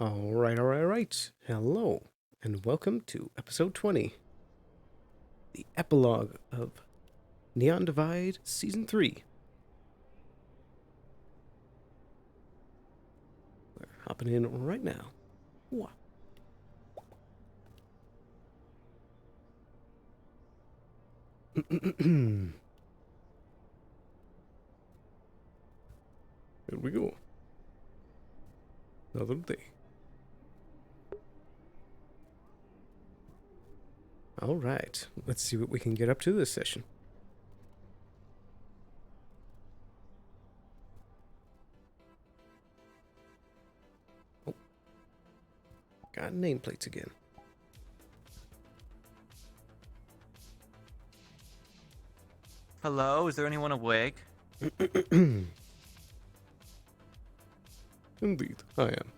All right. Hello, and welcome to episode 20, the epilogue of Neon Divide Season 3. We're hopping in right now. What? Here we go. Another day. Alright, let's see what we can get up to this session. Oh. Got nameplates again. Hello, is there anyone awake? Indeed, I am.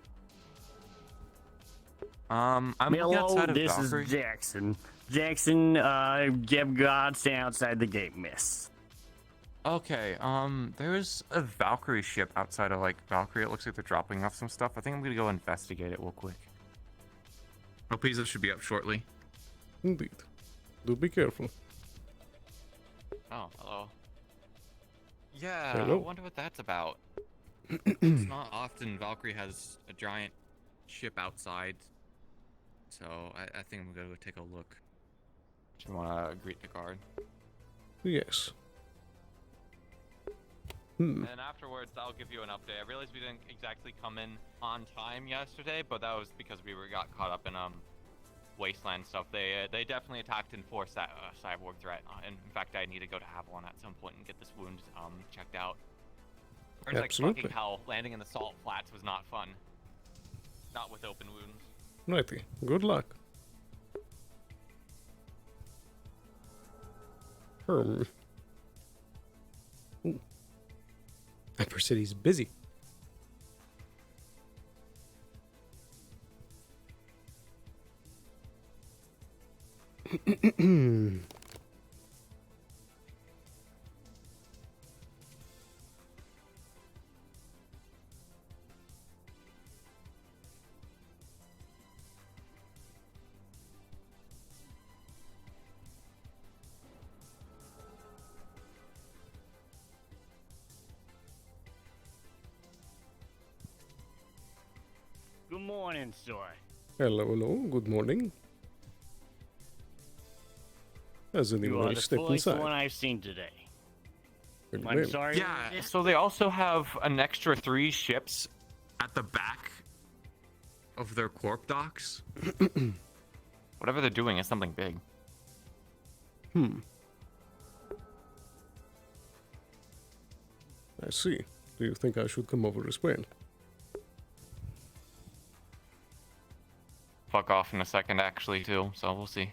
I'm looking outside of this Valkyrie. is Jackson. Jackson, give God stay outside the gate, miss. Okay, there's a Valkyrie ship outside of, Valkyrie. It looks like they're dropping off some stuff. I think I'm gonna go investigate it real quick. Elpizo should be up shortly. Indeed. Do be careful. Oh, hello. Yeah, Hello. I wonder what that's about. It's not often Valkyrie has a giant ship outside, so I think I'm gonna go take a look. Just wanna greet the guard. Yes. And afterwards, I'll give you an update. I realized we didn't exactly come in on time yesterday, but that was because we got caught up in wasteland stuff. They definitely attacked and forced that cyborg threat. And in fact, I need to go to Avalon at some point and get this wound checked out. Or it's like Absolutely. fucking hell. Landing in the salt flats was not fun. Not with open wounds. Righty. Good luck. Ooh. Hyper City's busy. Good morning, Soy. Hello. Good morning. Has You anyone are the stepped first one inside? I've seen today. Very I'm well. sorry. Yeah, so they also have an extra 3 ships at the back of their corp docks. Whatever they're doing is something big. I see. Do you think I should come over as well? Fuck off in a second, actually, too, so we'll see.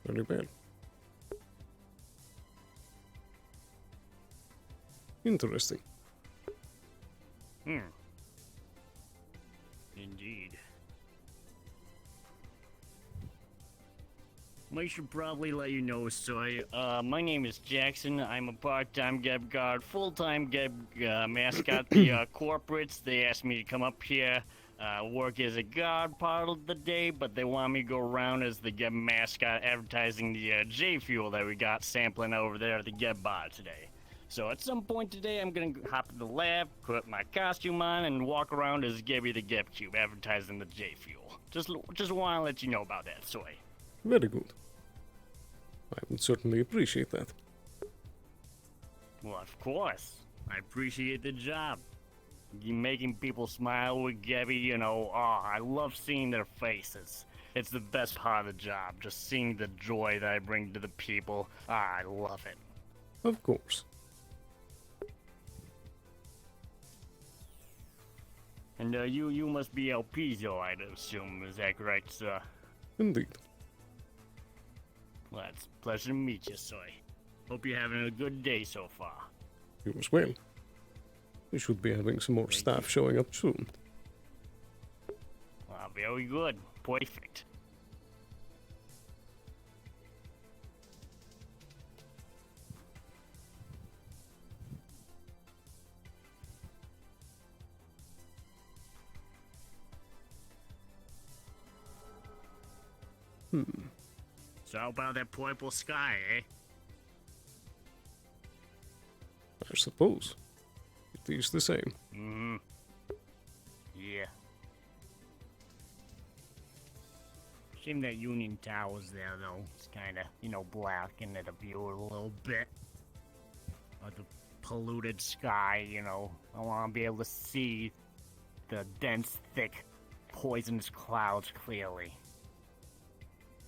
Very well. Interesting. Indeed. I should probably let you know, Soy. My name is Jackson. I'm a part-time Geb guard, full-time Geb mascot. The corporates, they asked me to come up here, work as a guard part of the day, but they want me to go around as the Geb mascot advertising the J Fuel that we got sampling over there at the Geb bar today. So at some point today, I'm gonna hop in the lab, put my costume on, and walk around as Gebby the Geb Cube, advertising the J Fuel. Just want to let you know about that, Soy. Very good. I would certainly appreciate that. Well, of course. I appreciate the job. You making people smile with Gebby, you know, I love seeing their faces. It's the best part of the job, just seeing the joy that I bring to the people. I love it. Of course. And you must be Elpizo, I'd assume. Is that correct, sir? Indeed. Well, it's a pleasure to meet you, Soy. Hope you're having a good day so far. You as well. We should be having some more staff showing up soon. Very good. Perfect. So how about that purple sky, eh? I suppose. It is the same. Mm-hmm. Yeah. Shame that Union Tower's there, though. It's kinda, blacking the view a little bit. Of the polluted sky, I wanna be able to see the dense, thick, poisonous clouds clearly.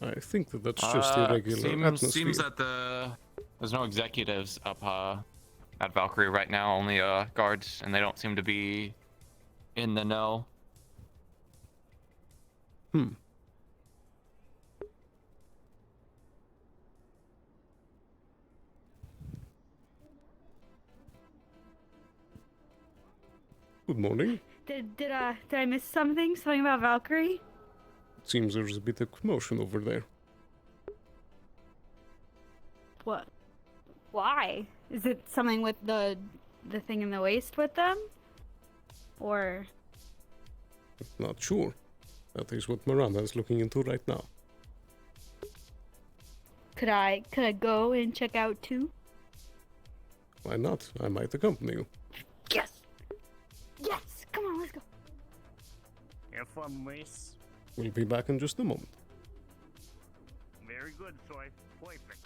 I think that's just irregular atmosphere. Seems that there's no executives up at Valkyrie right now, only guards, and they don't seem to be in the know. Good morning. Did I miss something? Something about Valkyrie? It seems there's a bit of commotion over there. What? Why? Is it something with the thing in the waist with them? Or... Not sure. That is what Miranda is looking into right now. Could I go and check out too? Why not? I might accompany you. Yes! Yes! Come on, let's go. Have fun, Mace. We'll be back in just a moment. Very good, Soy. Perfect.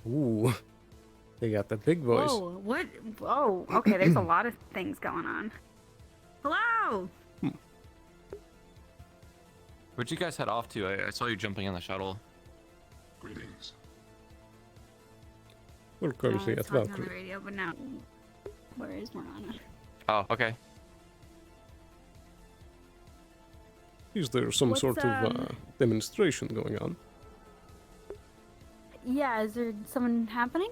Ooh, they got the big voice. Whoa, what? Oh, okay, there's a lot of things going on. Hello! Where'd you guys head off to? I saw you jumping in the shuttle. Greetings. We're currently at talking on the Valkyrie. radio, but now, where is Miranda? Oh, okay. Is there some What's, sort of demonstration going on? Yeah, is there something happening?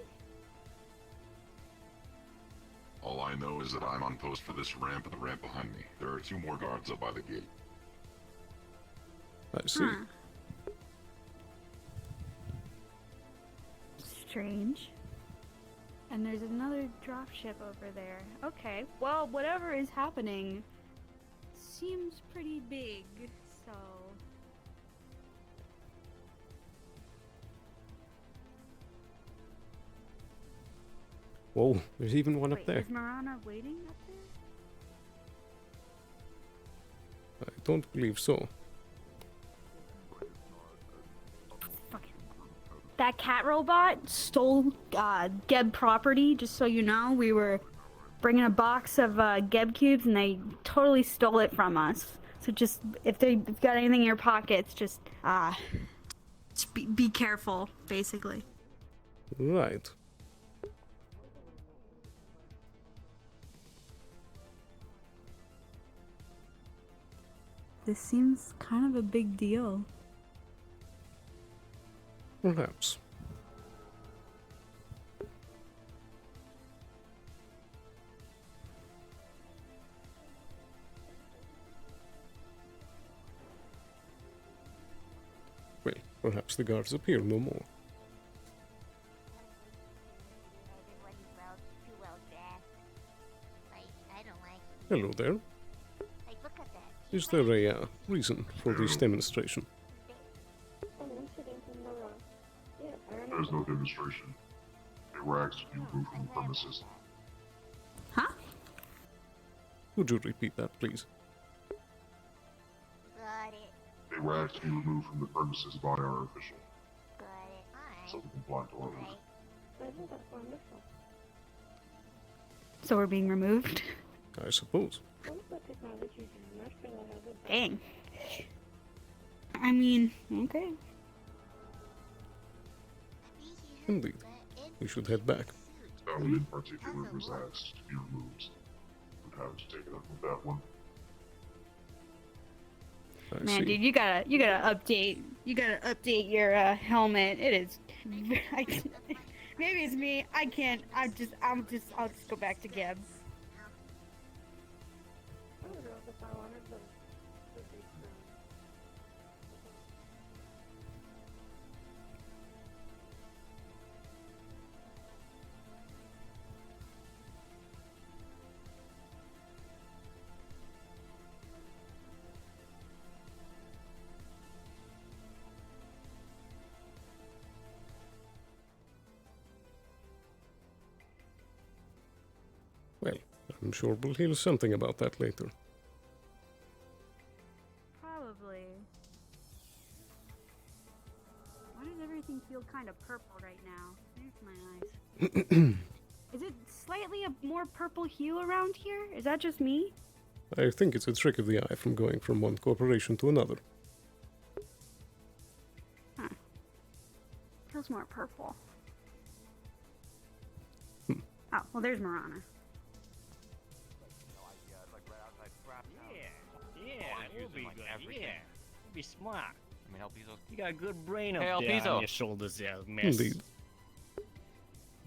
All I know is that I'm on post for this ramp and the ramp behind me. There are 2 more guards up by the gate. I see. Huh. Strange. And there's another dropship over there. Okay, well, whatever is happening seems pretty big, so... Whoa, there's even one up Wait, there. is Miranda waiting up there? I don't believe so. Fucking... That cat robot stole Geb property, just so you know. We were bringing a box of Geb cubes and they totally stole it from us. So just, if you've got anything in your pockets, just be careful, basically. Right. This seems kind of a big deal. Perhaps. Well, perhaps the guards appear no more. Hello there. Is there a reason for this demonstration? There's no demonstration. They were asked to be removed from the premises. Huh? Would you repeat that, please? They were asked to be removed from the premises by our official. So we comply to orders. So we're being removed? I suppose. Dang. I mean, okay. Indeed. We should head back. That one in particular was asked to be removed. Would have to take it up with that one. I Man, see. dude, you gotta update your helmet. It is. Maybe it's me. I can't. I'll just go back to Geb. I'm sure we'll hear something about that later. Probably. Why does everything feel kind of purple right now? There's my eyes. Is it slightly a more purple hue around here? Is that just me? I think it's a trick of the eye from going from one corporation to another. Huh. Feels more purple. Oh, well, there's Marana. Yeah, we'll be good. everything. Yeah, we'll be smart. I mean, Elpizo. You got a good brain up Hey, there Elpizo. on your shoulders there, miss. Indeed.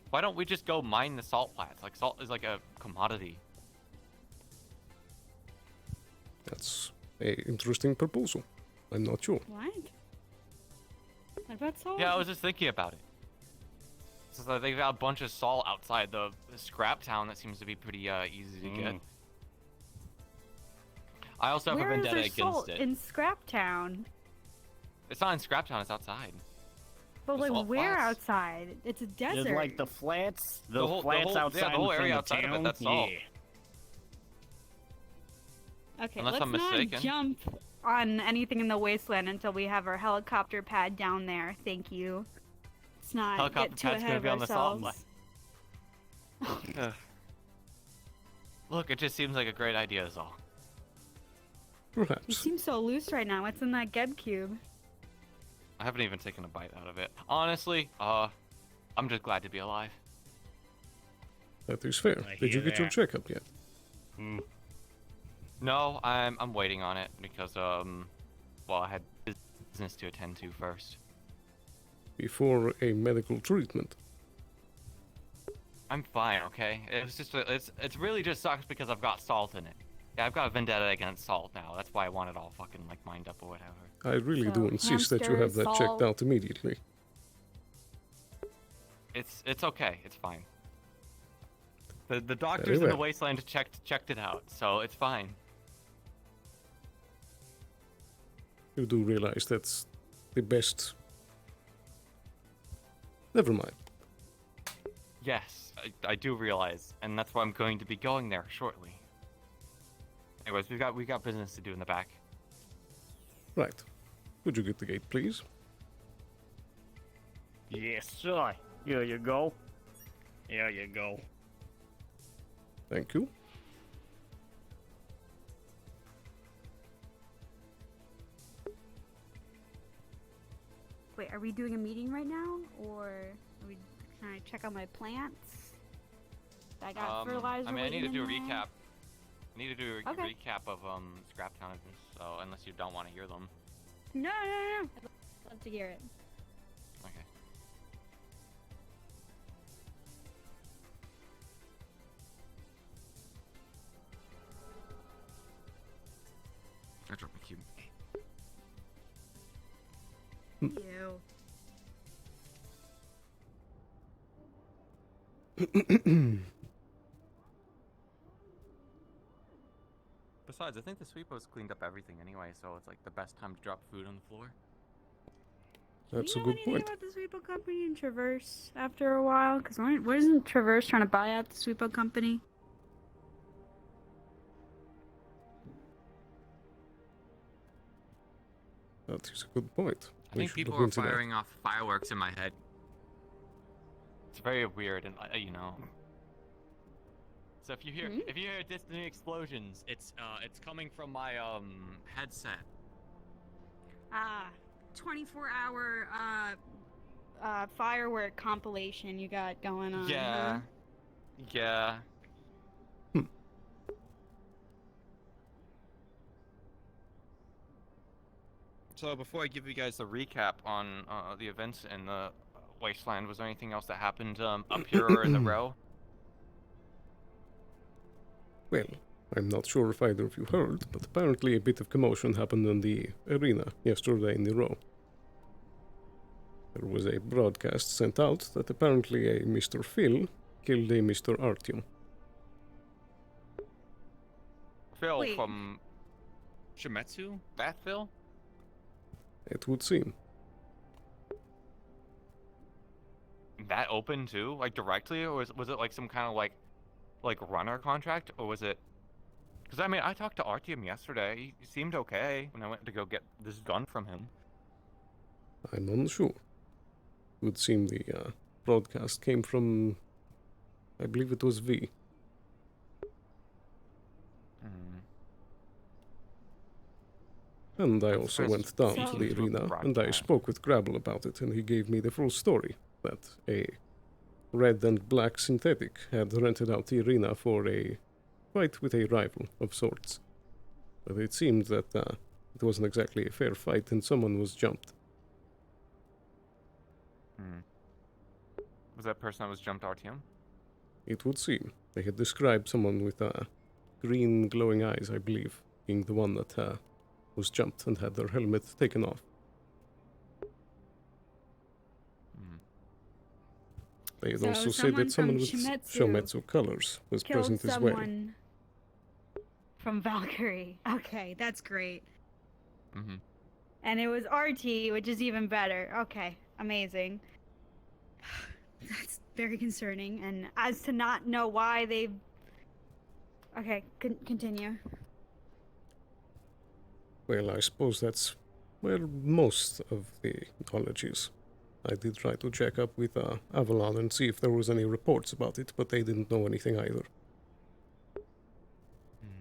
Why don't we just go mine the salt flats? Like, salt is like a commodity. That's a interesting proposal. I'm not sure. What? What about salt? Yeah, I was just thinking about it. So they've got a bunch of salt outside the scrap town that seems to be pretty easy to get. I also have Where a is vendetta there against salt it. in Scrap Town? It's not in scrap town, it's outside. But The like, salt where flats. outside? It's a desert. There's like the flats, The whole- outside yeah, the whole in front area of outside of it, town. that's salt. Yeah. Okay, Unless let's I'm not mistaken. jump on anything in the wasteland until we have our helicopter pad down there. Thank you. Let's not Helicopter get too pad's ahead gonna of be on the salt ourselves. Ugh. Look, it just seems like a great idea is all. You Perhaps. seem so loose right now. What's in that Geb cube? I haven't even taken a bite out of it. Honestly, I'm just glad to be alive. That is fair. I Did you hear get your that. checkup yet? No, I'm waiting on it because well, I had business to attend to first. Before a medical treatment. I'm fine, okay? It was just it's really just sucks because I've got salt in it. Yeah, I've got a vendetta against salt now. That's why I want it all fucking like mined up or whatever. I really So, do insist that you have hamster, that checked salt. out immediately. It's okay. It's fine. The Very doctors in the well. wasteland checked it out, so it's fine. You do realize that's the best. Never mind. Yes, I do realize, and that's why I'm going to be going there shortly. Anyways, we got business to do in the back. Right. Would you get the gate, please? Yes, sir. Here you go. Here you go. Thank you. Wait, are we doing a meeting right now, or are we? Can I check out my plants? I got fertilizer. I mean, I need to waiting do a in there. recap. I need to do a Okay. recap of Scrap Town events. So unless you don't want to hear them, No. I'd love to hear it. okay. I dropped my cube. Ew. Besides, I think the sweepo's cleaned up everything anyway, so it's like the best time to drop food on the floor. That's Do a you know good anything point. about the Sweepo Company and Traverse after a while? Because wasn't Traverse trying to buy out the Sweepo Company? That is a good point. I We think should people look are into that. firing off fireworks in my head. It's very weird, and you know. So if you hear distant explosions, it's coming from my headset. 24-hour firework compilation you got going on. Yeah. Huh? Yeah. So before I give you guys a recap on the events in the wasteland, was there anything else that happened up here or in the row? Well, I'm not sure if either of you heard, but apparently a bit of commotion happened in the arena yesterday in the row. There was a broadcast sent out that apparently a Mr. Feall killed a Mr. Artyom. Phil Wait. from Shimetsu? that Phil? It would seem. That open too, like directly, or was it like some kind of like like run our contract, or was it? Because I mean, I talked to Artyom yesterday. He seemed okay when I went to go get this gun from him. I'm unsure. It would seem the broadcast came from, I believe it was V. And I also went down to the arena, and I spoke with Grabble about it, and he gave me the full story, that a red and black synthetic had rented out the arena for a fight with a rival of sorts. But it seemed that it wasn't exactly a fair fight, and someone was jumped. Was that person that was jumped Artyom? It would seem. They had described someone with green glowing eyes, I believe, being the one that was jumped and had their helmet taken off. They had also said that someone with Shometsu colors was present as well. From Valkyrie. Okay, that's great. Mm-hmm. And it was RT, which is even better. Okay, amazing. That's very concerning. And as to not know why they... Okay, continue. Well, I suppose that's where most of the knowledge is. I did try to check up with Avalon and see if there was any reports about it, but they didn't know anything either.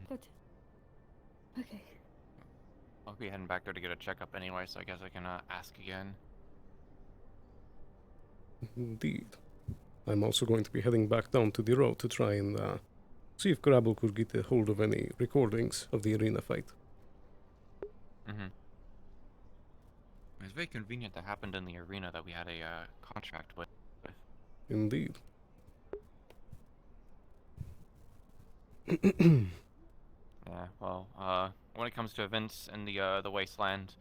Good. Okay. I'll be heading back there to get a checkup anyway, so I guess I can ask again. Indeed. I'm also going to be heading back down to the road to try and see if Grabble could get a hold of any recordings of the arena fight. It's very convenient that happened in the arena that we had a contract with. Indeed. Yeah, well, when it comes to events in the wasteland,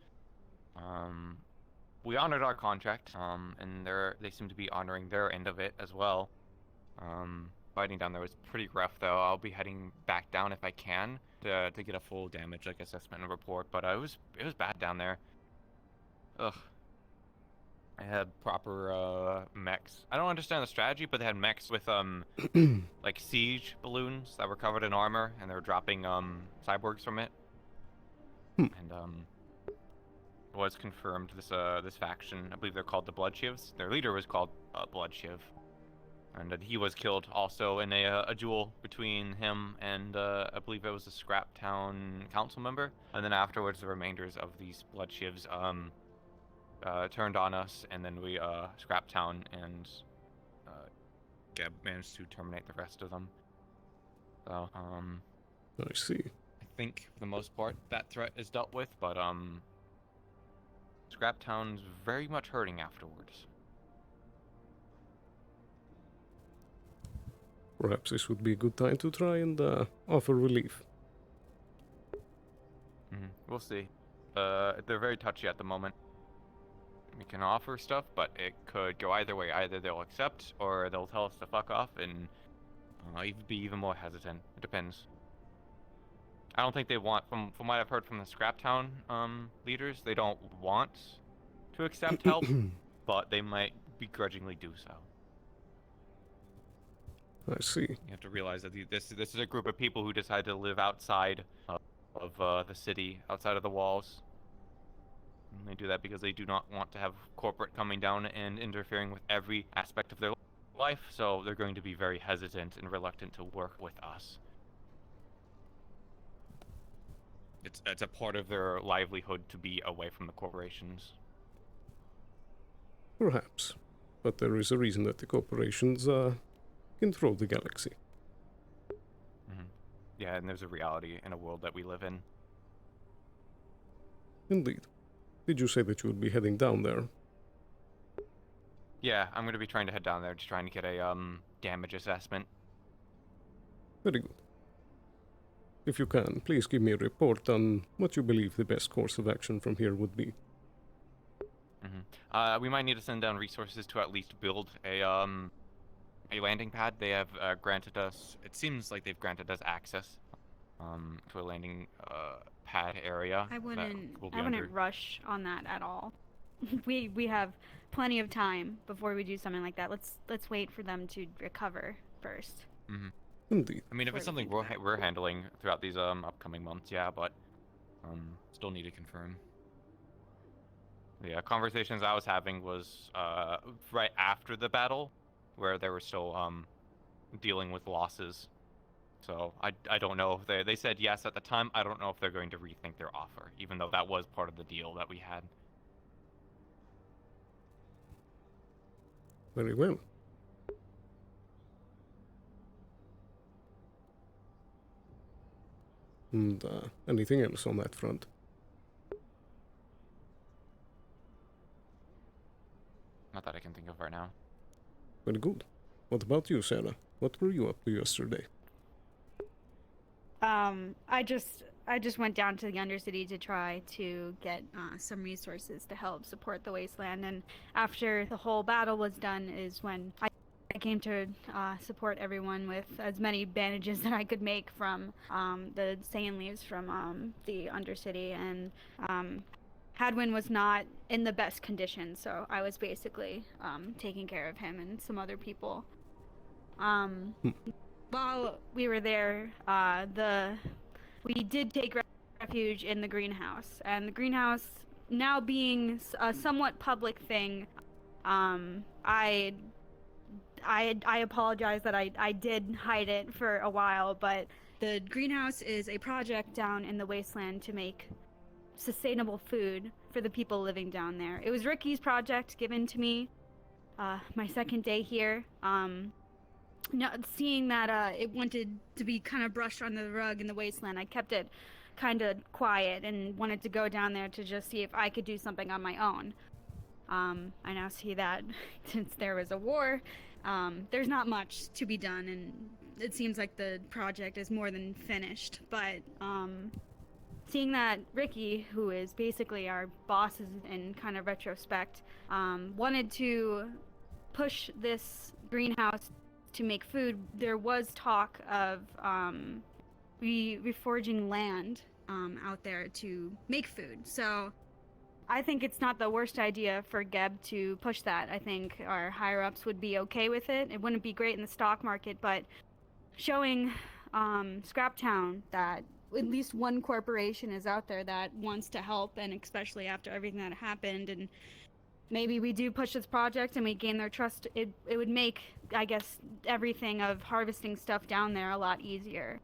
we honored our contract, and they seem to be honoring their end of it as well. Fighting down there was pretty rough, though. I'll be heading back down if I can to get a full damage assessment and report, but it was bad down there. Ugh. I had proper mechs. I don't understand the strategy, but they had mechs with like siege balloons that were covered in armor, and they were dropping cyborgs from it. And it was confirmed this faction, I believe they're called the Bloodshivs. Their leader was called Bloodshiv, and he was killed also in a duel between him and I believe it was a Scraptown council member. And then afterwards, the remainders of these Bloodshivs turned on us, and then we Scraptown and Geb managed to terminate the rest of them. So I see. I think for the most part that threat is dealt with, but Scraptown's very much hurting afterwards. Perhaps this would be a good time to try and offer relief. We'll see. They're very touchy at the moment. We can offer stuff, but it could go either way. Either they'll accept, or they'll tell us to fuck off, and be even more hesitant. It depends. I don't think they want, from what I've heard from the Scraptown leaders, they don't want to accept help, but they might begrudgingly do so. I see. You have to realize that this is a group of people who decide to live outside of the city, outside of the walls. And they do that because they do not want to have corporate coming down and interfering with every aspect of their life, so they're going to be very hesitant and reluctant to work with us. It's a part of their livelihood to be away from the corporations. Perhaps. But there is a reason that the corporations control the galaxy. Yeah, and there's a reality in a world that we live in. Indeed. Did you say that you would be heading down there? Yeah, I'm going to be trying to head down there to try and get a damage assessment. Very good. If you can, please give me a report on what you believe the best course of action from here would be. We might need to send down resources to at least build a landing pad. They have granted us, it seems like they've granted us access to a landing pad area. I wouldn't rush on that at all. we have plenty of time before we do something like that. Let's wait for them to recover first. Indeed. I mean, if it's something we're handling throughout these upcoming months, yeah, but still need to confirm. Yeah, conversations I was having was right after the battle, where they were still dealing with losses. So I don't know if they said yes at the time. I don't know if they're going to rethink their offer, even though that was part of the deal that we had. Very well. And anything else on that front? Not that I can think of right now. Very good. What about you, Sarah? What were you up to yesterday? I just went down to the Undercity to try to get some resources to help support the Wasteland, and after the whole battle was done is when I came to support everyone with as many bandages that I could make from the sand leaves from the Undercity, and Hadwin was not in the best condition, so I was basically taking care of him and some other people. While we were there, we did take refuge in the greenhouse, and the greenhouse now being a somewhat public thing, I apologize that I did hide it for a while, but the greenhouse is a project down in the Wasteland to make sustainable food for the people living down there. It was Ricky's project given to me my second day here. Now, seeing that it wanted to be kind of brushed under the rug in the Wasteland, I kept it kind of quiet and wanted to go down there to just see if I could do something on my own. I now see that since there was a war, there's not much to be done, and it seems like the project is more than finished. But seeing that Ricky, who is basically our boss in kind of retrospect, wanted to push this greenhouse to make food, there was talk of reforging land out there to make food. So I think it's not the worst idea for Geb to push that. I think our higher-ups would be okay with it. It wouldn't be great in the stock market, but showing Scraptown that at least one corporation is out there that wants to help, and especially after everything that happened, and maybe we do push this project and we gain their trust, it would make, I guess, everything of harvesting stuff down there a lot easier.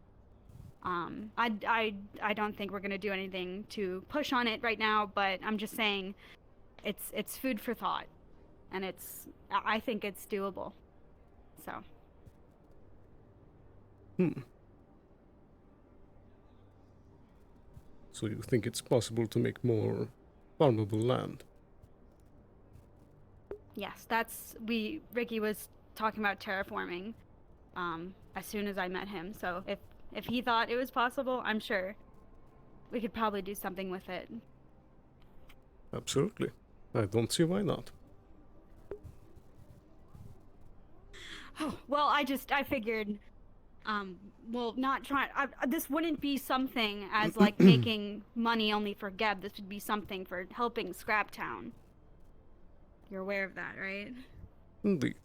I don't think we're gonna do anything to push on it right now, but I'm just saying it's food for thought, and I think it's doable. So. So you think it's possible to make more farmable land? Yes, Ricky was talking about terraforming as soon as I met him, so if he thought it was possible, I'm sure we could probably do something with it. Absolutely. I don't see why not. Oh, well, I figured, not trying, this wouldn't be something as, like, making money only for Geb. This would be something for helping Scraptown. You're aware of that, right? Indeed.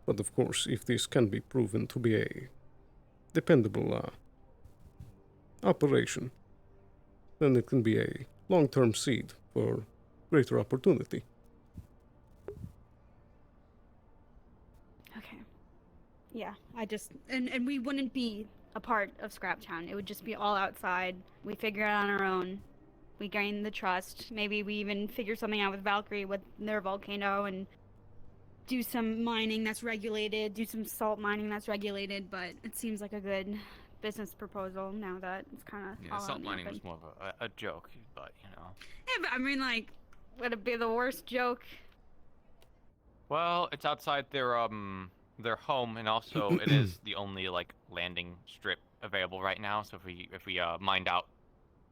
But of course, if this can be proven to be a dependable operation, then it can be a long-term seed for greater opportunity. Okay. Yeah, and we wouldn't be a part of Scraptown. It would just be all outside. We figure it out on our own. We gain the trust. Maybe we even figure something out with Valkyrie with their volcano and do some mining that's regulated, do some salt mining that's regulated, but it seems like a good business proposal now that it's kind of all salt mining was more of a joke, but you know. Yeah, but I mean, like, would it be the worst joke? Well, it's outside their home, and also it is the only like landing strip available right now. So if we mined out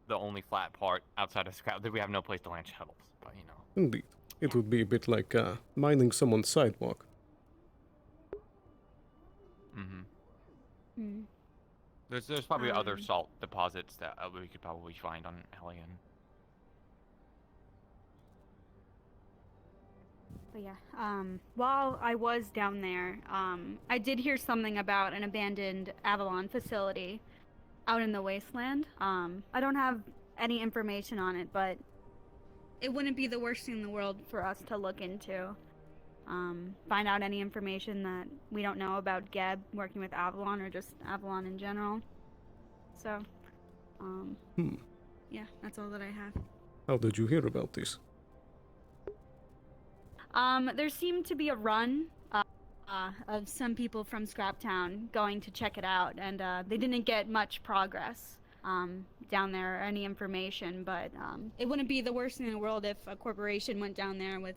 the only flat part outside of Scrap, we have no place to land shuttles. But you know. Indeed, it would be a bit like mining someone's sidewalk. There's probably other salt deposits that we could probably find on Hellion. But yeah, while I was down there, I did hear something about an abandoned Avalon facility out in the wasteland. I don't have any information on it, but it wouldn't be the worst thing in the world for us to look into. Find out any information that we don't know about Geb working with Avalon or just Avalon in general. So, yeah, that's all that I have. How did you hear about this? There seemed to be a run of some people from Scraptown going to check it out, and they didn't get much progress down there or any information, but it wouldn't be the worst thing in the world if a corporation went down there with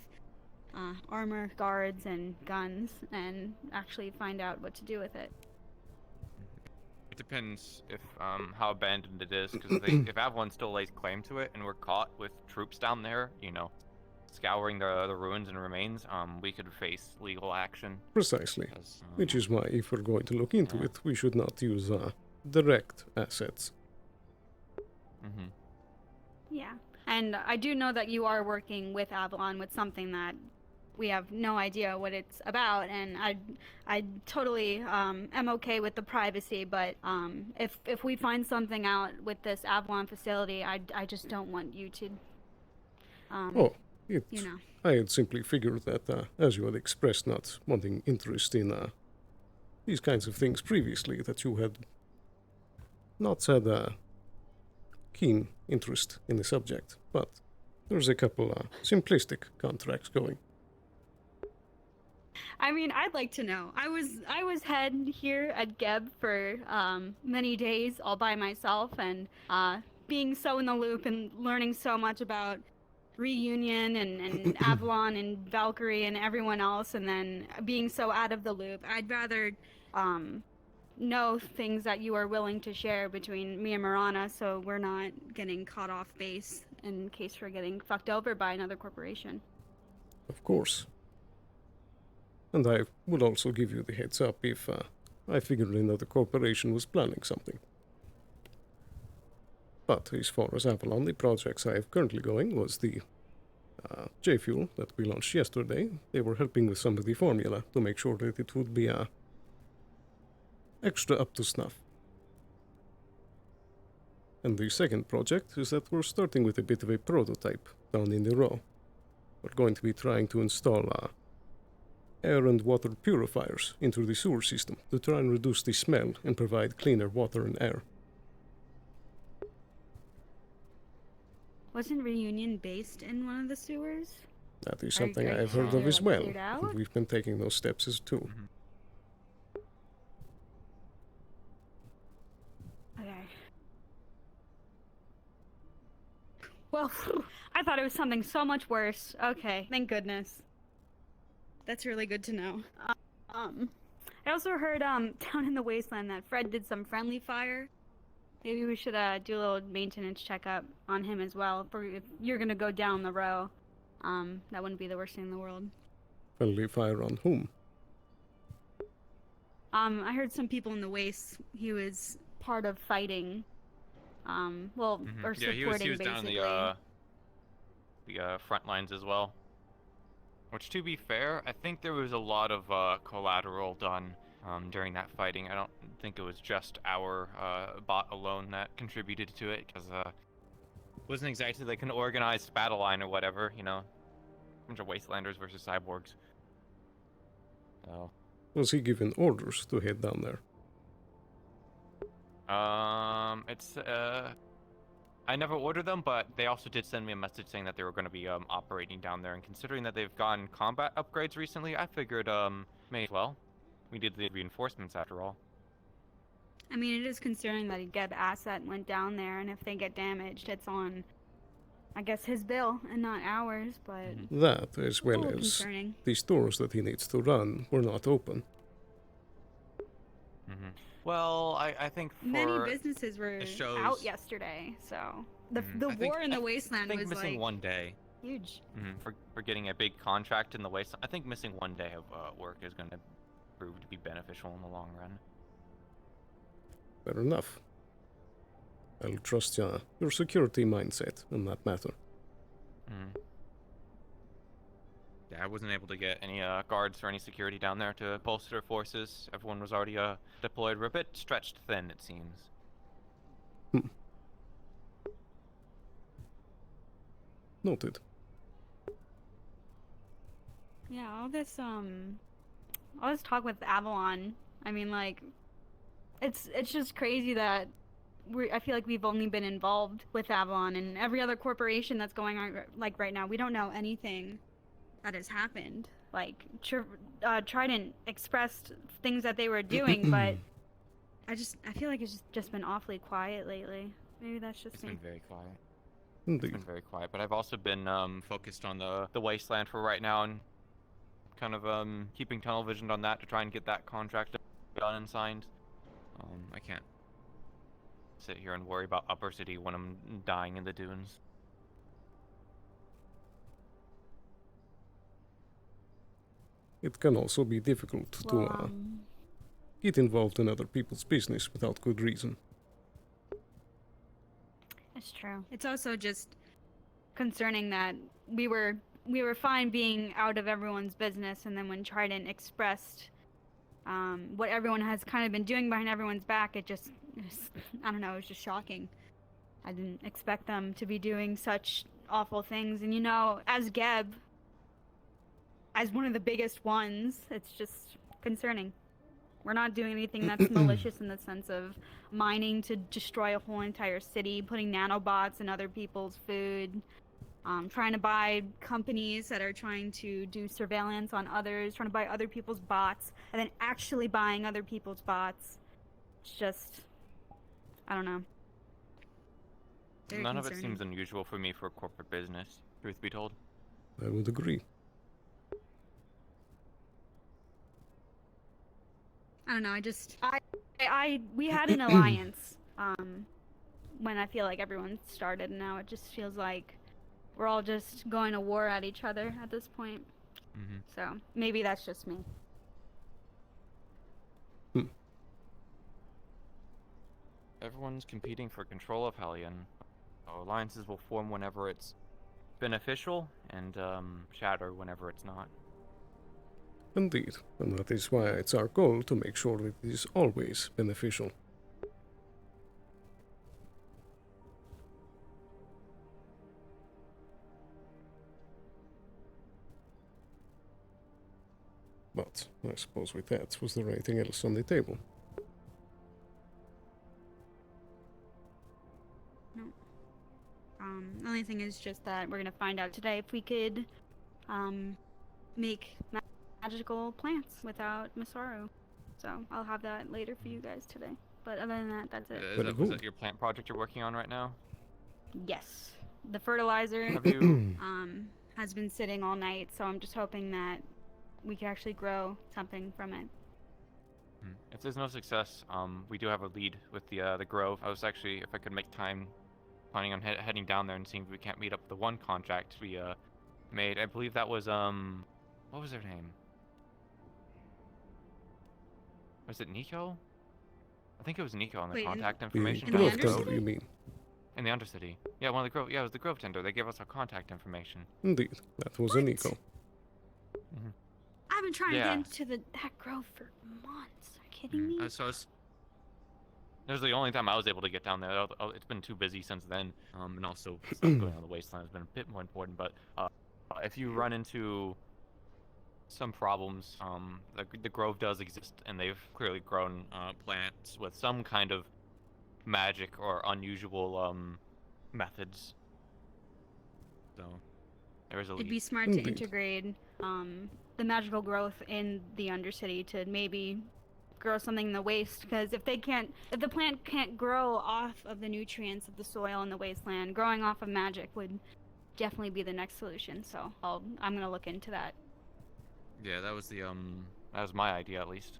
armor, guards, and guns and actually find out what to do with it. It depends if how abandoned it is, because if Avalon still lays claim to it and we're caught with troops down there, you know, scouring the ruins and remains, we could face legal action. Precisely. Which is why, if we're going to look into it, we should not use direct assets. Mm-hmm. Yeah, and I do know that you are working with Avalon with something that we have no idea what it's about, and I totally am okay with the privacy, but if we find something out with this Avalon facility, I just don't want you to you know. I had simply figured that, as you had expressed not wanting interest in these kinds of things previously, that you had not had a keen interest in the subject, but there's a couple simplistic contracts going. I mean, I'd like to know. I was head here at Geb for many days all by myself, and being so in the loop and learning so much about Reunion and Avalon and Valkyrie and everyone else, and then being so out of the loop. I'd rather know things that you are willing to share between me and Marana, so we're not getting caught off base in case we're getting fucked over by another corporation. Of course. And I would also give you the heads up if I figured another corporation was planning something. But as far as Avalon, the projects I have currently going was the J-Fuel that we launched yesterday. They were helping with some of the formula to make sure that it would be extra up to snuff. And the second project is that we're starting with a bit of a prototype down in the row. We're going to be trying to install air and water purifiers into the sewer system to try and reduce the smell and provide cleaner water and air. Wasn't Reunion based in one of the sewers? That is something I have sure heard of as well. out? We've been taking those steps as too. Okay. Well, I thought it was something so much worse. Okay, thank goodness. That's really good to know. I also heard down in the wasteland that Fred did some friendly fire. Maybe we should do a little maintenance checkup on him as well. If you're gonna go down the row, that wouldn't be the worst thing in the world. Friendly fire on whom? I heard some people in the waste. He was part of fighting. Or supporting, he was basically. down the front lines as well. Which, to be fair, I think there was a lot of collateral done during that fighting. I don't think it was just our bot alone that contributed to it, because it wasn't exactly like an organized battle line or whatever, you know. A bunch of wastelanders versus cyborgs. So. Was he given orders to head down there? I never ordered them, but they also did send me a message saying that they were going to be operating down there, and considering that they've gotten combat upgrades recently, I figured may as well. We did the reinforcements after all. I mean, it is concerning that a Geb asset went down there, and if they get damaged, it's on, I guess, his bill and not ours, but... That, as well as concerning. the stores that he needs to run, were not open. Well, I think for... Many businesses were out yesterday, so... The war in the wasteland was, missing one day. Huge. For getting a big contract in the wasteland, I think missing one day of work is going to prove to be beneficial in the long run. Fair enough. I'll trust your security mindset in that matter. Yeah, I wasn't able to get. Any guards or any security down there to bolster forces? Everyone was already deployed. We're a bit stretched thin, it seems. Noted. Yeah, all this talk with Avalon. I mean, like, it's just crazy that I feel like we've only been involved with Avalon and every other corporation that's going on like right now. We don't know anything that has happened. Like, Trident expressed things that they were doing, but I feel like it's just been awfully quiet lately. Maybe that's just It's me. been very quiet. Indeed. It's been very quiet, but I've also been focused on the wasteland for right now and kind of keeping tunnel visioned on that to try and get that contract done and signed. I can't sit here and worry about Upper City when I'm dying in the dunes. It can also be difficult to get involved in other people's business without good reason. It's true. It's also just concerning that we were fine being out of everyone's business, and then when Trident expressed what everyone has kind of been doing behind everyone's back, I don't know, it was just shocking. I didn't expect them to be doing such awful things, and you know, as Geb, as one of the biggest ones, it's just concerning. We're not doing anything that's malicious in the sense of mining to destroy a whole entire city, putting nanobots in other people's food, trying to buy companies that are trying to do surveillance on others, trying to buy other people's bots, and then actually buying other people's bots. It's just, I don't know. Very None of it concerning. seems unusual for me for corporate business, truth be told. I would agree. I don't know, we had an alliance, when I feel like everyone started, and now it just feels like we're all just going to war at each other at this point. Mm-hmm. So, maybe that's just me. Everyone's competing for control of Hellion. Alliances will form whenever it's beneficial, and shatter whenever it's not. Indeed, and that is why it's our goal to make sure that it is always beneficial. But I suppose with that, was there anything else on the table? No. The only thing is just that we're gonna find out today if we could, make magical plants without Masaru. So I'll have that later for you guys today. But other than that, that's it. Is that your plant project you're working on right now? Yes. The fertilizer Have you? has been sitting all night, so I'm just hoping that we can actually grow something from it. If there's no success, we do have a lead with the Grove. I was actually, if I could make time, planning on heading down there and seeing if we can't meet up with the one contract we made. I believe that was what was their name? Was it Nico? I think it was Nico on the contact information. in the Grove Undercity? Tender, you mean? In the Undercity. Yeah, one of the Grove. Yeah, it was the Grove Tender. They gave us our contact information. Indeed, that was a Nico. I've been trying Yeah. to get into that grove for months. Are you kidding me? So it was the only time I was able to get down there. It's been too busy since then, and also stuff going on the wasteland has been a bit more important. But if you run into some problems, the Grove does exist, and they've clearly grown plants with some kind of magic or unusual methods. So there is a It'd lead. be smart to integrate the magical growth in the Undercity to maybe grow something in the waste, because if the plant can't grow off of the nutrients of the soil in the wasteland, growing off of magic would definitely be the next solution. So I'm gonna look into that. Yeah, that was my idea at least,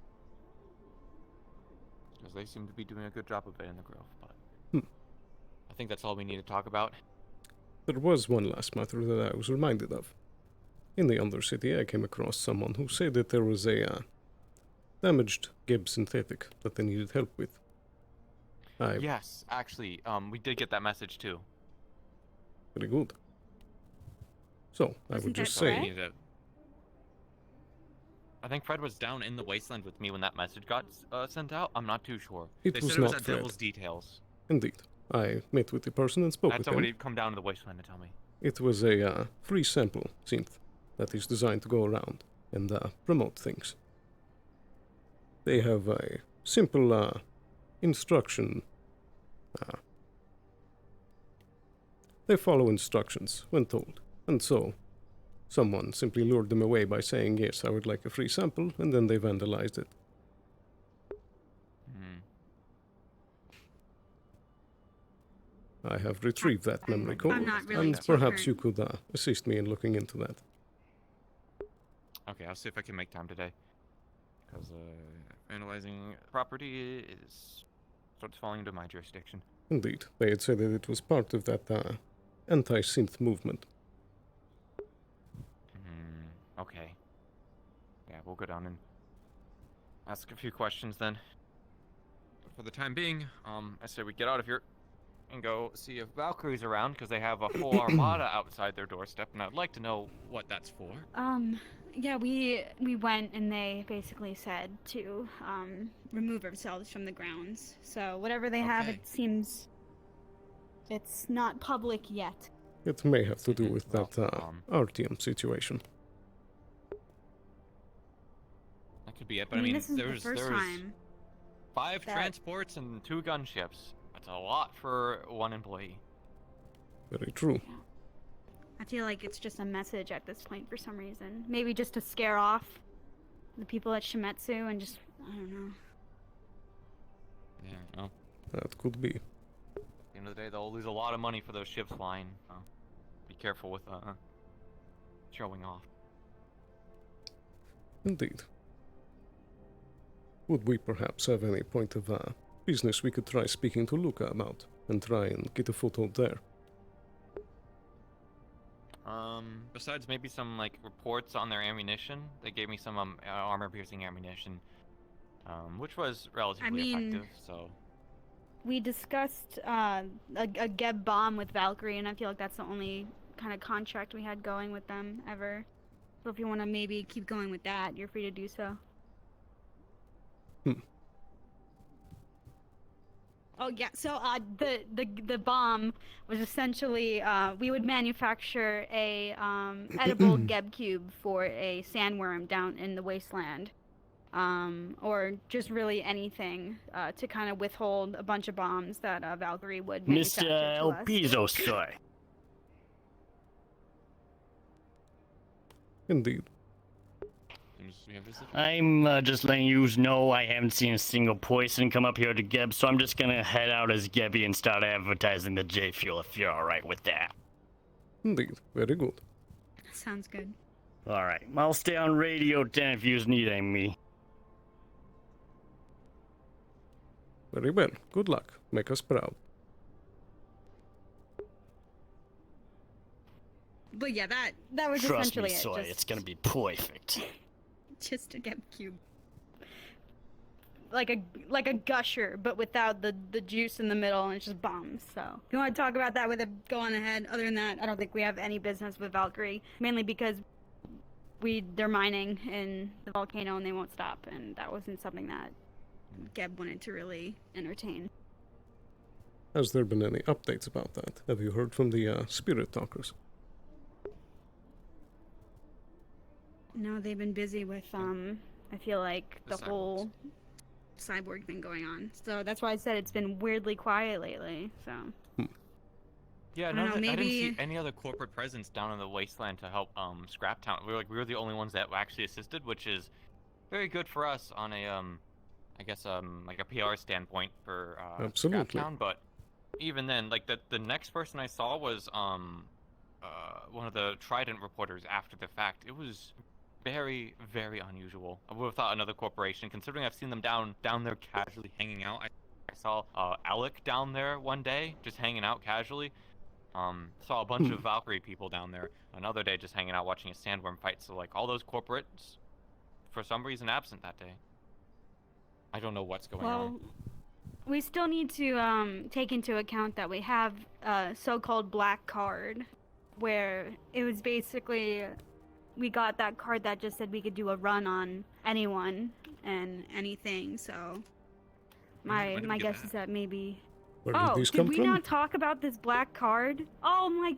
because they seem to be doing a good job of it in the Grove. But I think that's all we need to talk about. There was one last matter that I was reminded of. In the Undercity, I came across someone who said that there was a damaged Geb synthetic that they needed help with. Yes, actually, we did get that message too. Very good. So, I would just say... I think Fred was down in the wasteland with me when that message got sent out. I'm not too sure. It They was said it was not at Fred. Devil's Details. Indeed. I met with the person and spoke I had with somebody him. come down to the wasteland to tell me. It was a free sample synth that is designed to go around and promote things. They have a simple instruction. They follow instructions when told, and so someone simply lured them away by saying, yes, I would like a free sample, and then they vandalized it. I have retrieved that memory code, I'm not really and super- perhaps you could assist me in looking into that. Okay, I'll see if I can make time today. Because analyzing property starts falling into my jurisdiction. Indeed, they had said that it was part of that anti-synth movement. Okay. Yeah, we'll go down and ask a few questions then. For the time being, I say we get out of here and go see if Valkyrie's around, because they have a full armada outside their doorstep, and I'd like to know what that's for. Yeah, we went and they basically said to remove ourselves from the grounds. So whatever they have, Okay. it seems it's not public yet. It may have to do with Well, that Artyom situation. That could be it, but I mean, there this is was the first time. 5 that- transports and 2 gunships. That's a lot for one employee. Very true. I feel like it's just a message at this point for some reason. Maybe just to scare off the people at Shimetsu and just, I don't know. Yeah, well, That could be. at the end of the day, they'll lose a lot of money for those ships flying. Be careful with showing off. Indeed. Would we perhaps have any point of business we could try speaking to Luca about and try and get a foothold there? Besides maybe some like reports on their ammunition, they gave me some armor-piercing ammunition, which was relatively effective. So We discussed a Geb bomb with Valkyrie, and I feel like that's the only kind of contract we had going with them ever. So if you want to maybe keep going with that, you're free to do so. Oh yeah, so the bomb was essentially we would manufacture a edible Geb cube for a sandworm down in the wasteland, or just really anything to kind of withhold a bunch of bombs that Valkyrie would manufacture Mr. to us. Elpizo, sir. Indeed. We have this- I'm just letting you know I haven't seen a single poison come up here to Geb, so I'm just gonna head out as Gebby and start advertising the J Fuel if you're alright with that. Indeed. Very good. Sounds good. Alright, I'll stay on radio 10 if you need me. Very well. Good luck. Make us proud. But yeah, that was Trust me, essentially Soy, it. it's gonna be perfect. Just a Geb cube. Like a gusher, but without the juice in the middle, and it's just bombs. So if you want to talk about that with it, go on ahead. Other than that, I don't think we have any business with Valkyrie, mainly because they're mining in the volcano and they won't stop, and that wasn't something that Geb wanted to really entertain. Has there been any updates about that? Have you heard from the spirit talkers? No, they've been busy with I feel like The the whole cyborg thing going on. So that's why I said it's been weirdly quiet lately. So yeah, I don't know, I didn't see maybe- any other corporate presence down in the wasteland to help Scrap Town. We were the only ones that actually assisted, which is very good for us on a I guess like a PR standpoint for Scrap Absolutely. Town. But even then, like the next person I saw was one of the Trident reporters after the fact. It was very, very unusual. I would have thought another corporation, considering I've seen them down there casually hanging out. I saw Alec down there one day, just hanging out casually. Saw a bunch of Valkyrie people down there. Another day, just hanging out watching a sandworm fight. So like all those corporates, for some reason, absent that day. I don't know what's going on. we still need to take into account that we have a so-called black card, where it was basically we got that card that just said we could do a run on anyone and anything. So my guess is that maybe. Where did these did come we from? not talk about this black card? Oh my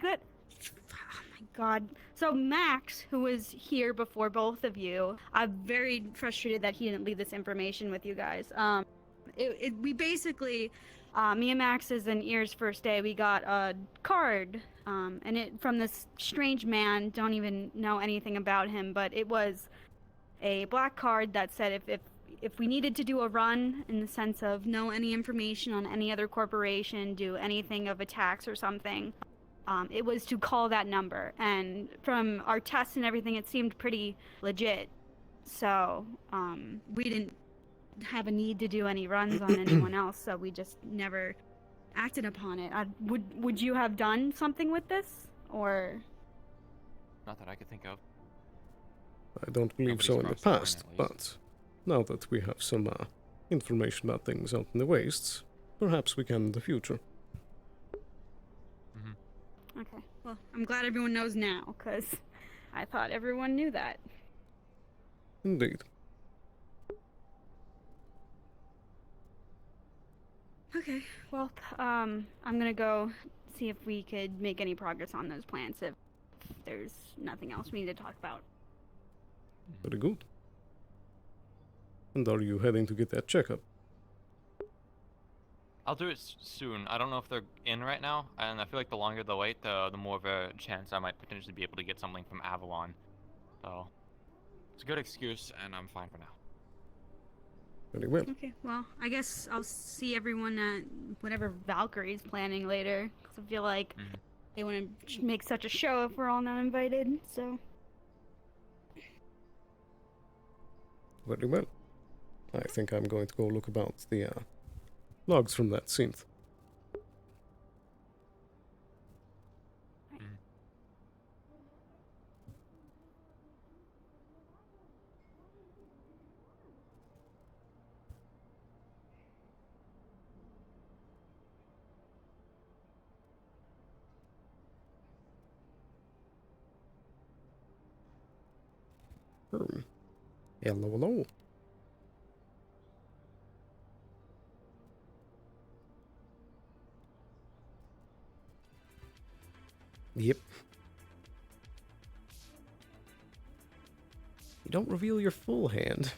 god. So Max, who was here before both of you, I'm very frustrated that he didn't leave this information with you guys. We basically, me and Max's and Ear's first day, we got a card, and it from this strange man. Don't even know anything about him, but it was a black card that said if we needed to do a run in the sense of know any information on any other corporation, do anything of attacks or something, it was to call that number. And from our tests and everything, it seemed pretty legit. So we didn't have a need to do any runs on anyone else, so we just never acted upon it. Would you have done something with this, or? Not that I could think of. I don't believe Nobody's so in the crossed the line, past, at least. but now that we have some information about things out in the wastes, perhaps we can in the future. Okay, well, I'm glad everyone knows now, because I thought everyone knew that. Indeed. Okay, well, I'm gonna go see if we could make any progress on those plans, if there's nothing else we need to talk about. Very good. And are you heading to get that checkup? I'll do it soon. I don't know if they're in right now, and I feel like the longer the wait, the more of a chance I might potentially be able to get something from Avalon. So it's a good excuse, and I'm fine for now. Very well. Okay, well, I guess I'll see everyone at whatever Valkyrie's planning later, because I feel like they want to make such a show if we're all not invited, so. Very well. I think I'm going to go look about the logs from that synth. Hello, hello. Yep. You don't reveal your full hand.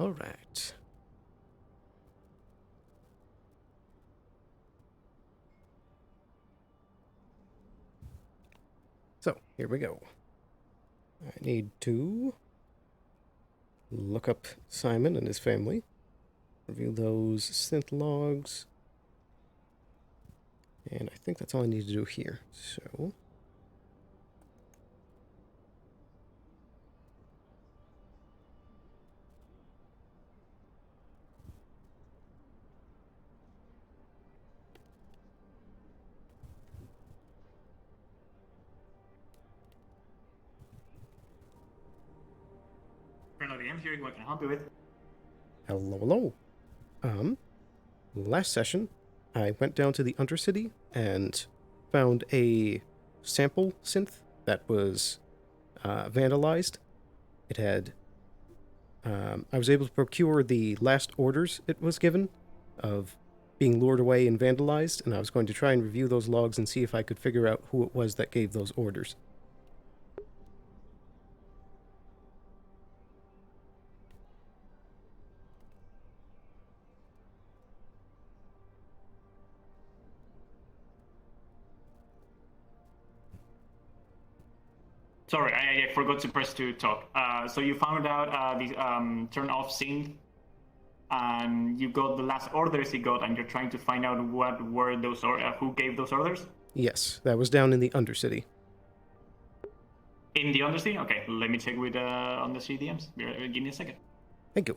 All right. So, here we go. I need to look up Simon and his family, review those synth logs, and I think that's all I need to do here. So, I'm here. What can I help you with? hello, hello. Last session, I went down to the Undercity and found a sample synth that was vandalized. It had... I was able to procure the last orders it was given of being lured away and vandalized, and I was going to try and review those logs and see if I could figure out who it was that gave those orders. Sorry, I forgot to press to talk. So you found out the turn off synth, and you got the last orders he got, and you're trying to find out what were those or who gave those orders? Yes, that was down in the Undercity. In the Undercity? Okay, let me check with on the CDMs. Give me a second. Thank you.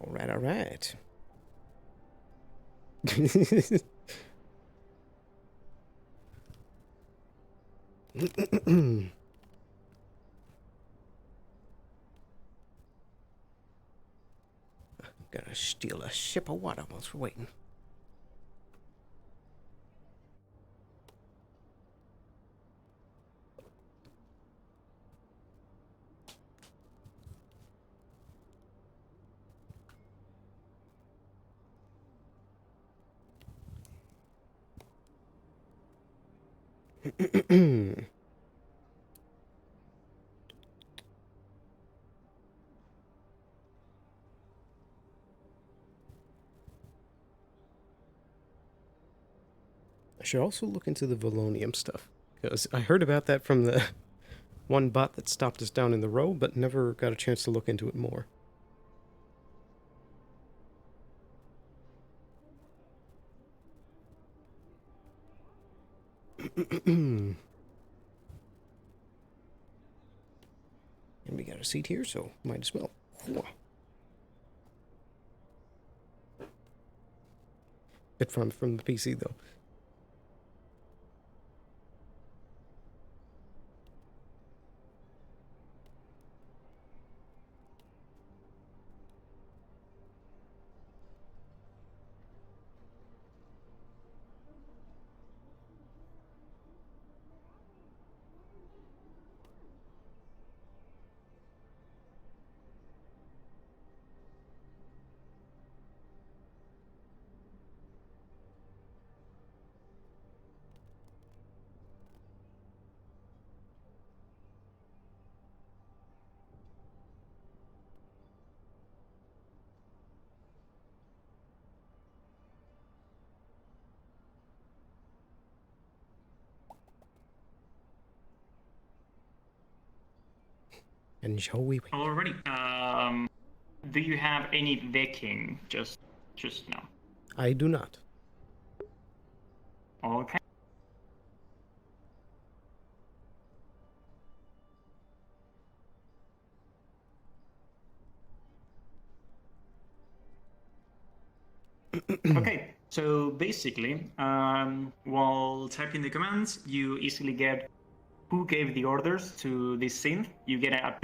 All right, all right. Gotta steal a sip of water whilst we're waiting. I should also look into the Volonium stuff, because I heard about that from the one bot that stopped us down in the row, but never got a chance to look into it more. And we got a seat here, so might as well. Bit from the PC, though. And shall we? Alrighty. Do you have any decking? Just now. I do not. Okay. Okay, so basically, while typing the commands, you easily get who gave the orders to this synth. You get a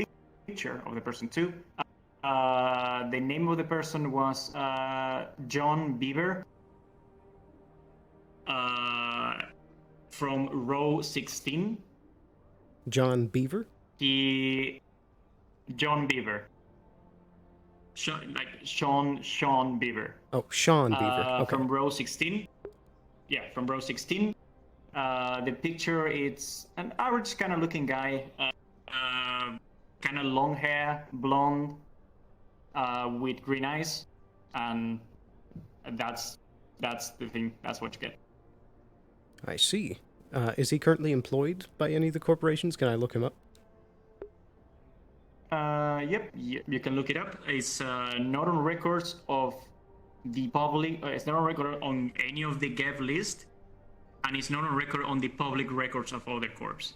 picture of the person too. The name of the person was John Beaver from row 16. John Beaver? John Beaver. Sean Beaver. Oh, Sean Beaver. Okay. From row 16. Yeah, from row 16. The picture, it's an average kind of looking guy. Kind of long hair, blonde, with green eyes. And that's the thing. That's what you get. I see. Is he currently employed by any of the corporations? Can I look him up? Yep, you can look it up. It's not on records of the public. It's not on record on any of the GEV list, and it's not on record on the public records of other corps.